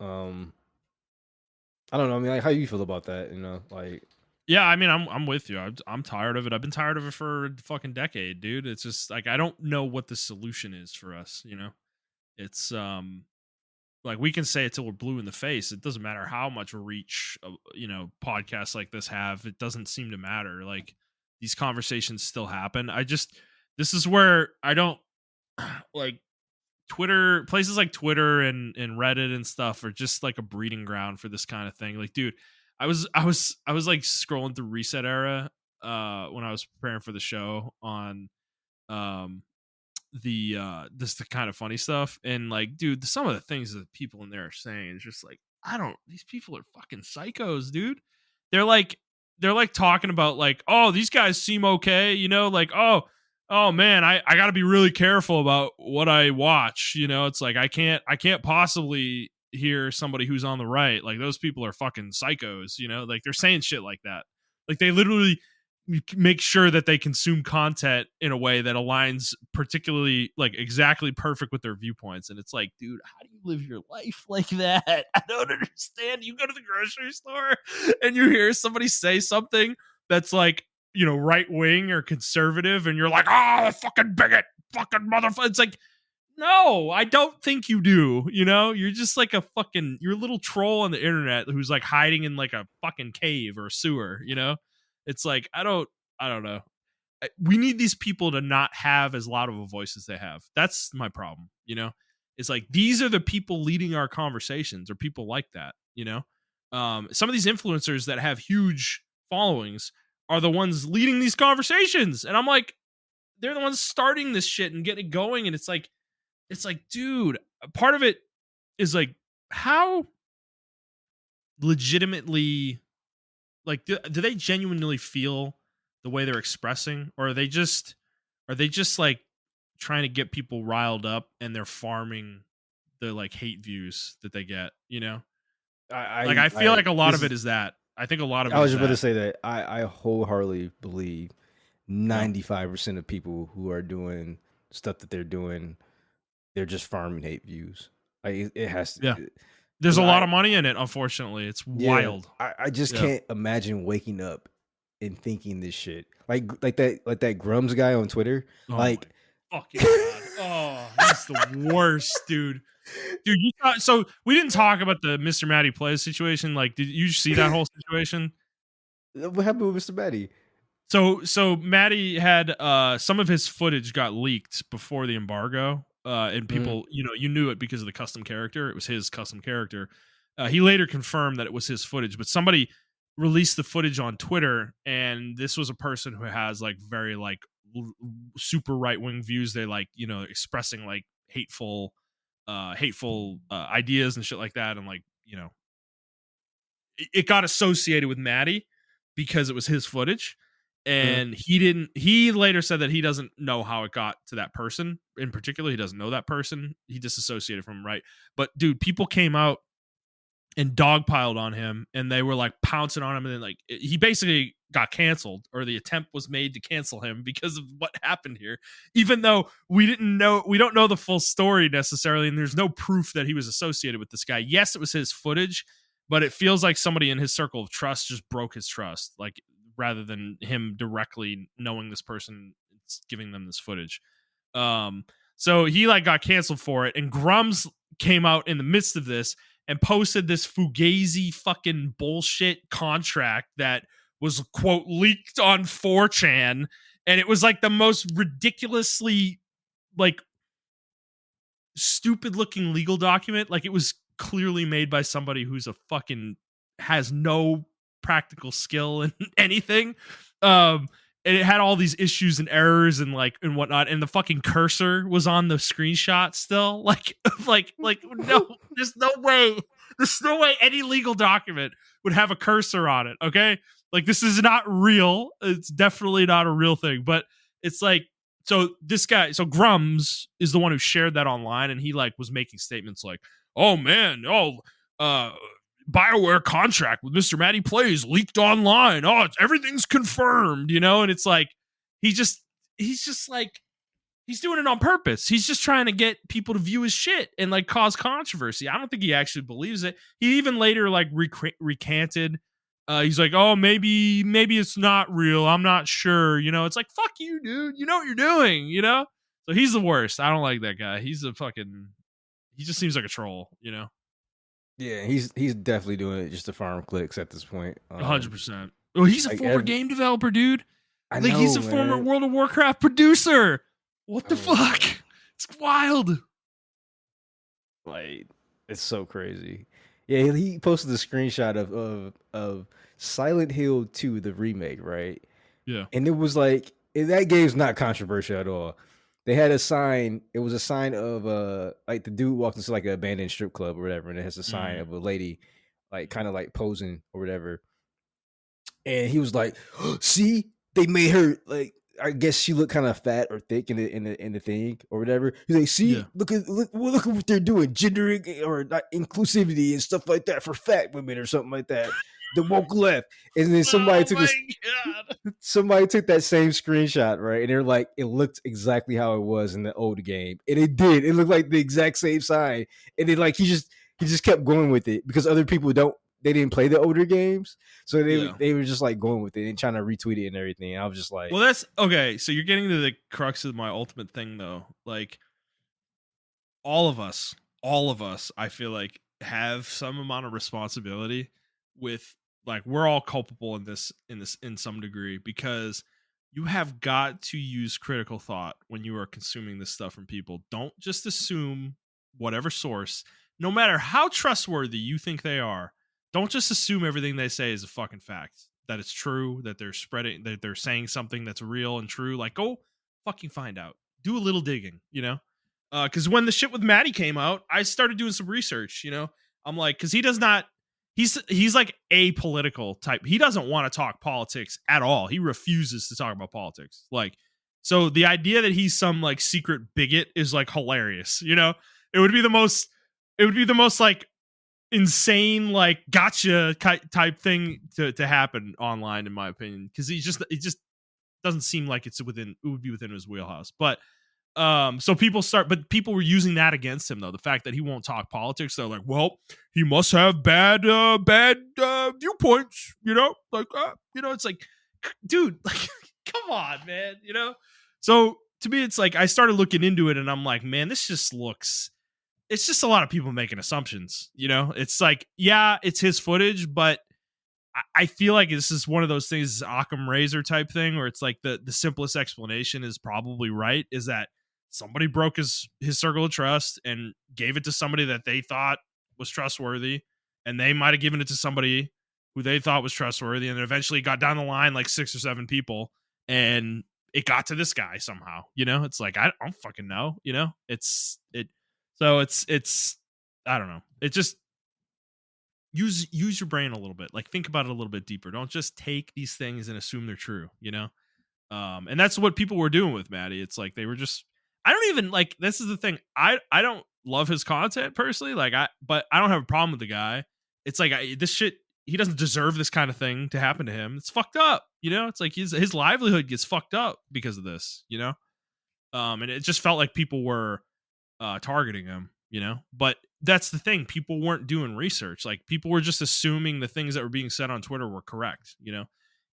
I don't know. I mean, like, how you feel about that? Like, Yeah, I mean, I'm with you. I'm tired of it. I've been tired of it for a fucking decade, dude. It's just like I don't know what the solution is for us. It's like we can say it till we're blue in the face. It doesn't matter how much reach podcasts like this have. It doesn't seem to matter. Like these conversations still happen. This is where I don't like places like Twitter and Reddit and stuff are just like a breeding ground for this kind of thing. Like, dude, I was like scrolling through Reset Era when I was preparing for the show on um the kind of funny stuff, and like, dude, some of the things that people in there are saying is just like, I don't these people are fucking psychos, dude. They're like they're like talking about like, oh, these guys seem okay, like, oh man, I got to be really careful about what I watch. It's like I can't possibly hear somebody who's on the right. Like those people are fucking psychos. Like they're saying shit like that. Like they literally make sure that they consume content in a way that aligns particularly like exactly perfect with their viewpoints. And it's like, dude, how do you live your life like that? I don't understand. You go to the grocery store and you hear somebody say something that's like, right wing or conservative, and you're like, oh, fucking bigot, fucking motherfucker. It's like, no, I don't think you do. You're just like you're a little troll on the internet who's like hiding in like a fucking cave or a sewer. It's like, I don't know. We need these people to not have as loud of a voice as they have. That's my problem. It's like these are the people leading our conversations, or people like that. Some of these influencers that have huge followings are the ones leading these conversations, and I'm like, they're the ones starting this shit and getting it going, and it's like, dude, part of it is like, how legitimately, like, do they genuinely feel the way they're expressing, or are they just like trying to get people riled up, and they're farming the like hate views that they get, like I feel like a lot this of it is is that. I think a lot of I it was is just about to that. say that I wholeheartedly believe Yeah. 95% of people who are doing stuff that they're doing, they're just farming hate views. Like, it has Yeah, to, there's because a lot of money in it, unfortunately. It's yeah, wild. I just Yeah. can't imagine waking up and thinking this shit. Like that Grums guy on Twitter. Oh my Like, fucking god. Oh, It's the worst, dude. Dude, so we didn't talk about the Mr. Matty Plays situation. Like, did you see that whole situation? What happened with Mr. Matty? So Matty had some of his footage got leaked before the embargo, and people, you knew it because of the custom character. It was his custom character. He later confirmed that it was his footage, but somebody released the footage on Twitter, and this was a person who has like very like super right wing views. They like expressing like hateful ideas and shit like that, and like it got associated with Matty because it was his footage. And he later said that he doesn't know how it got to that person in particular. He doesn't know that person. He disassociated from him, right? But dude, people came out and dogpiled on him, and they were like pouncing on him, and then like he basically got canceled, or the attempt was made to cancel him because of what happened here. Even though we don't know the full story necessarily, and there's no proof that he was associated with this guy. Yes, it was his footage, but it feels like somebody in his circle of trust just broke his trust, like rather than him directly knowing this person, giving them this footage. So he like got canceled for it, and Grums came out in the midst of this and posted this fugazi fucking bullshit contract that was quote leaked on 4chan, and it was like the most ridiculously like stupid looking legal document. Like it was clearly made by somebody who's a fucking has no practical skill in anything. And it had all these issues and errors and like and whatnot, and the fucking cursor was on the screenshot still. Like no, there's no way any legal document would have a cursor on it. Okay, like this is not real. It's definitely not a real thing. But it's like, so this guy, so Grums is the one who shared that online, and he like was making statements like, "Oh man, BioWare contract with Mr. Matty Plays leaked online. Oh, everything's confirmed," and it's like he's just like he's doing it on purpose. He's just trying to get people to view his shit and like cause controversy. I don't think he actually believes it. He even later like recanted. He's like, "Oh, maybe it's not real. I'm not sure." It's like, fuck you, dude. You know what you're doing. So he's the worst. I don't like that guy. He just seems like a troll. Yeah, he's definitely doing it just to farm clicks at this point. 100%. Oh, he's a like former game developer, dude. I Like know, he's a man. former World of Warcraft producer. What the fuck? It's wild. Like it's so crazy. Yeah, he posted a screenshot of Silent Hill 2, the remake, right? Yeah. And it was like that game's not controversial at all. They had a sign. It was a sign of like the dude walked into like an abandoned strip club or whatever, and it has a sign of a lady, like kind of like posing or whatever. And he was like, "See, they made her like. I guess she looked kind of fat or thick in the thing or whatever." He's like, "See, look at what they're doing, gendering or not inclusivity and stuff like that for fat women or something like that." The woke left, and then somebody took that same screenshot, right? And they're like, it looked exactly how it was in the old game, and it did. It looked like the exact same sign, and then like he just kept going with it because other people didn't play the older games, so they were just like going with it and trying to retweet it and everything. And I was just like, well, that's okay. So you're getting to the crux of my ultimate thing, though. Like all of us, I feel like have some amount of responsibility with. Like we're all culpable in some degree, because you have got to use critical thought when you are consuming this stuff from people. Don't just assume whatever source, no matter how trustworthy you think they are. Don't just assume everything they say is a fucking fact, that it's true, that they're spreading, that they're saying something that's real and true. Like, go fucking find out. Do a little digging, because when the shit with Matty came out, I started doing some research. I'm like, because he does not. He's like apolitical type. He doesn't want to talk politics at all. He refuses to talk about politics. Like, so the idea that he's some like secret bigot is like hilarious. It would be the most like insane like gotcha type thing to happen online, in my opinion, because it just doesn't seem like it would be within his wheelhouse. But so people were using that against him, though. The fact that he won't talk politics, they're like, well, he must have bad viewpoints, it's like, dude, like, come on, man, So to me, it's like I started looking into it, and I'm like, man, it's just a lot of people making assumptions. It's like, yeah, it's his footage, but I feel like this is one of those things, Occam razor type thing, where it's like the simplest explanation is probably right. Is that somebody broke his circle of trust and gave it to somebody that they thought was trustworthy, and they might have given it to somebody who they thought was trustworthy, and then eventually got down the line like 6 or 7 people, and it got to this guy somehow. It's like I don't fucking know. So it's I don't know. It just use your brain a little bit. Like, think about it a little bit deeper. Don't just take these things and assume they're true. And that's what people were doing with Maddie. It's like they were just, I don't even like, this is the thing. I don't love his content personally, but I don't have a problem with the guy. It's like, this shit, he doesn't deserve this kind of thing to happen to him. It's fucked up. It's like his livelihood gets fucked up because of this. And it just felt like people were targeting him. But that's the thing, people weren't doing research. Like, people were just assuming the things that were being said on Twitter were correct.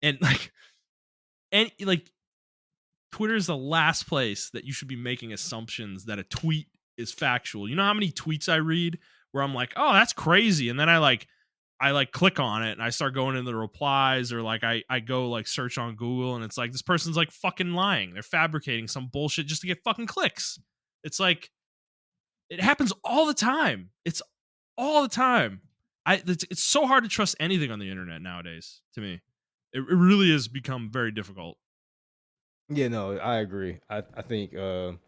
And like Twitter is the last place that you should be making assumptions that a tweet is factual. You know how many tweets I read where I'm like, oh, that's crazy, and then I click on it and I start going into the replies, or like I go like search on Google, and it's like, this person's like fucking lying, they're fabricating some bullshit just to get fucking clicks. It's like, it happens all the time. It's all the time. It's so hard to trust anything on the internet nowadays. To me, it really has become very difficult. Yeah, no, I agree. I think, and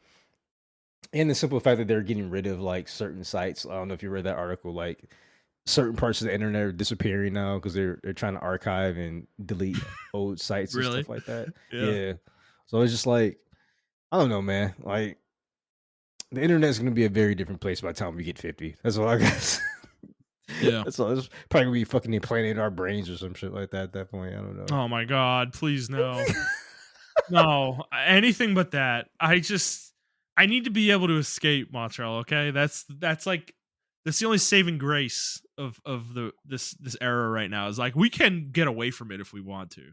the simple fact that they're getting rid of like certain sites. I don't know if you read that article. Like, certain parts of the internet are disappearing now because they're trying to archive and delete old sites and Really? stuff like that. Yeah. Yeah. So it's just like, I don't know, man. Like, the internet's gonna be a very different place by the time we get 50. That's all I guess. Yeah. That's all. It's probably gonna be fucking implanted in our brains or some shit like that at that point. I don't know. Oh my God, please no. No, anything but that. I need to be able to escape Montreal, okay? That's the only saving grace of this era right now, is like, we can get away from it if we want to.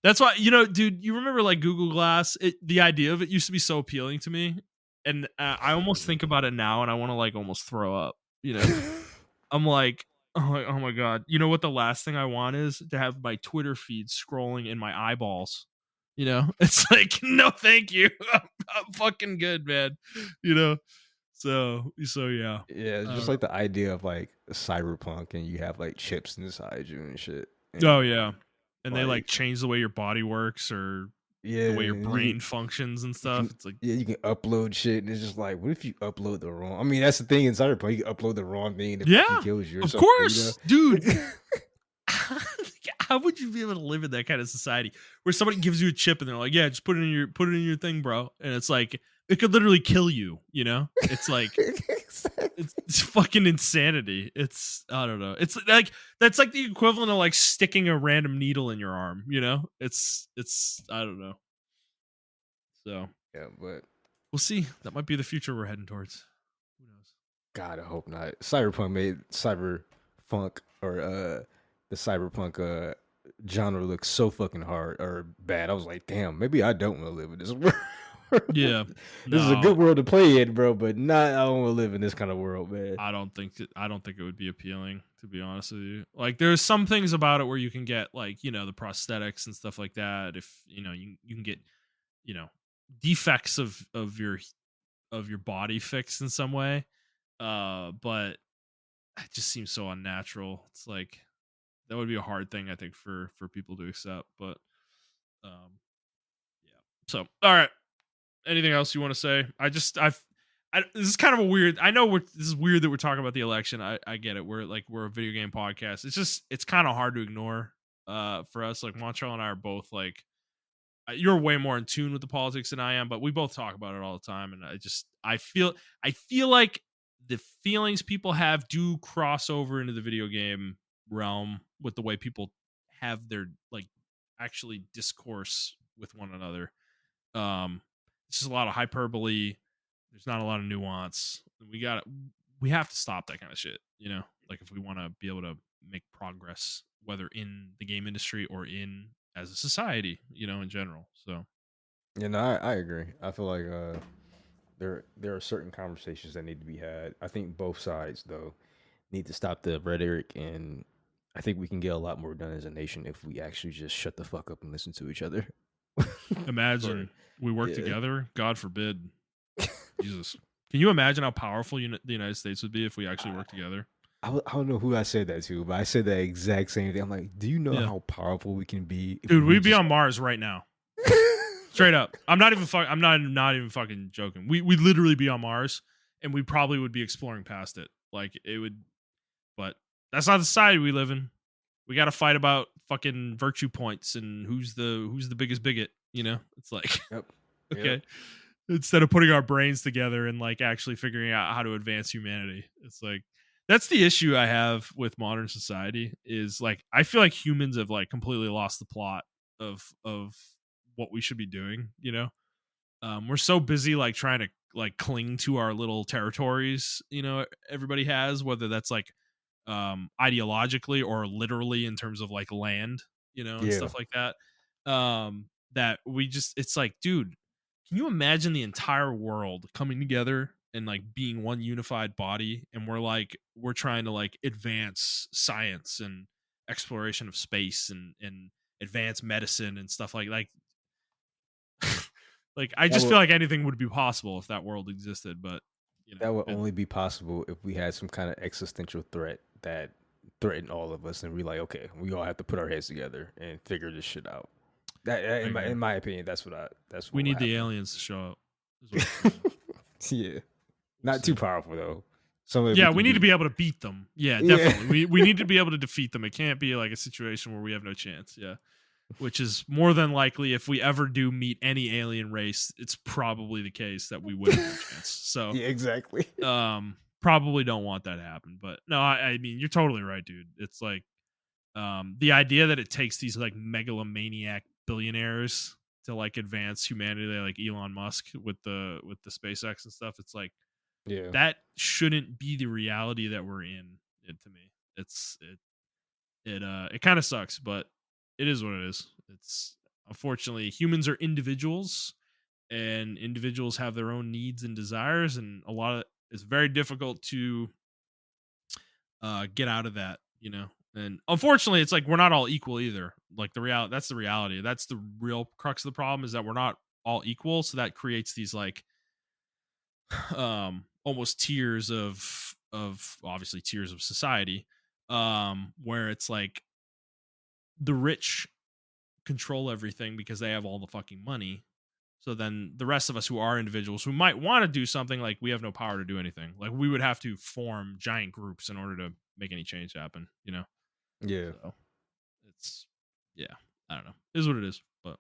That's why, dude, you remember like Google Glass? The idea of it used to be so appealing to me, and I almost think about it now and I want to like almost throw up. I'm like, oh my God. You know what the last thing I want is? To have my Twitter feed scrolling in my eyeballs. It's like, no, thank you. I'm fucking good, man. You know? So yeah. Yeah, it's just like the idea of like cyberpunk and you have like chips inside you and shit. And, Oh yeah. And they like like, change the way your body works, or yeah, the way your and brain functions and stuff. It's like, yeah, you can upload shit, and it's just like, what if you upload the wrong? I mean, that's the thing in cyberpunk. You can upload the wrong thing and it fucking yeah, kills you or of something. course, dude. How would you be able to live in that kind of society where somebody gives you a chip and they're like, yeah, just put it in your thing, bro, and it's like, it could literally kill you. It's like, it's fucking insanity. It's, I don't know. It's like, that's like the equivalent of like sticking a random needle in your arm. It's I don't know. So Yeah, but we'll see. That might be the future we're heading towards. Who knows? God, I hope not. Cyberpunk made cyberpunk or the cyberpunk genre look so fucking hard or bad. I was like, damn, maybe I don't want to live in this world. Yeah, This is a good world to play in, bro, but not, I don't want to live in this kind of world, man. I don't think it would be appealing, to be honest with you. Like, there's some things about it where you can get like, the prosthetics and stuff like that. If you can get, defects of your body fixed in some way. But it just seems so unnatural. It's like, that would be a hard thing, I think, for people to accept. But yeah. So, all right. Anything else you want to say? This is kind of a weird. I know this is weird that we're talking about the election. I get it. We're a video game podcast. It's kind of hard to ignore for us. Like, Montrell and I are both like, you're way more in tune with the politics than I am, but we both talk about it all the time. And I feel like the feelings people have do cross over into the video game realm with the way people have their like actually discourse with one another. It's just a lot of hyperbole. There's not a lot of nuance. We have to stop that kind of shit, like, if we want to be able to make progress, whether in the game industry or in as a society, in general. So I agree. I feel like there are certain conversations that need to be had. I think both sides though need to stop the rhetoric, and I think we can get a lot more done as a nation if we actually just shut the fuck up and listen to each other. Sorry. Imagine we work Yeah. together. God forbid. Jesus. Can you imagine how powerful the United States would be if we actually worked together? I don't know who I said that to, but I said that exact same thing. I'm like, do you know Yeah. how powerful we can be? If Dude, we we'd be just... on Mars right now. Straight up. I'm not even fucking joking. We literally be on Mars, and we probably would be exploring past it. Like it would, but that's not the society we live in. We got to fight about fucking virtue points and who's the biggest bigot, you know? It's like Yep. okay. Yep. Instead of putting our brains together and like actually figuring out how to advance humanity. It's like that's the issue I have with modern society is like I feel like humans have like completely lost the plot of what we should be doing, you know? We're so busy like trying to like cling to our little territories, you know, everybody has, whether that's like ideologically or literally in terms of like land, you know, and Yeah. stuff like that. That we just it's like, dude, can you imagine the entire world coming together and like being one unified body, and we're trying to like advance science and exploration of space and advance medicine and stuff like like I That just would feel like anything would be possible if that world existed, but you know, that would only be possible if we had some kind of existential threat that threatened all of us, and we like, okay, we all have to put our heads together and figure this shit out. That in my opinion, that's what we will need the happen. aliens to show up. Is what I'm saying. Yeah, not too powerful though. Some Yeah, we need to be able to beat them. Yeah, Yeah. definitely. We need to be able to defeat them. It can't be like a situation where we have no chance. Yeah. Which is more than likely if we ever do meet any alien race, it's probably the case that we wouldn't have a chance. So Yeah, exactly. probably don't want that to happen. But no, I mean you're totally right, dude. It's like the idea that it takes these like megalomaniac billionaires to like advance humanity, like Elon Musk with the SpaceX and stuff. It's like Yeah. that shouldn't be the reality that we're in. To me, it kind of sucks, but it is what it is. It's unfortunately humans are individuals, and individuals have their own needs and desires, and a lot of it's very difficult to get out of that, you know. And unfortunately, it's like we're not all equal either. Like that's the reality. That's the real crux of the problem is that we're not all equal. So that creates these like almost tiers of obviously tiers of society, where it's like the rich control everything because they have all the fucking money. So then the rest of us who are individuals who might want to do something, like we have no power to do anything. Like we would have to form giant groups in order to make any change happen, you know? Yeah. So it's, yeah, I don't know. It is what it is, but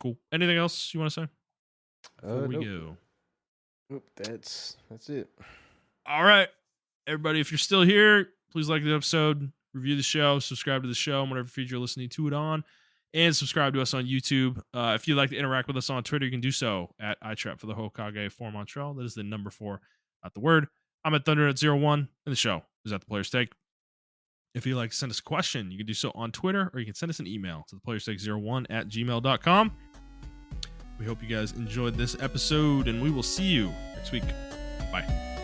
cool. Anything else you want to say before we Nope. go? Nope. That's it. All right, everybody, if you're still here, please like the episode, review the show, subscribe to the show on whatever feed you're listening to it on, and subscribe to us on YouTube. If you'd like to interact with us on Twitter, you can do so at iTrap for the Hokage for Montrell. That is the number 4, not the word. I'm at Thunder@01, and the show is at the Player's Take. If you'd like to send us a question, you can do so on Twitter, or you can send us an email to theplayerstake01@gmail.com. We hope you guys enjoyed this episode, and we will see you next week. Bye.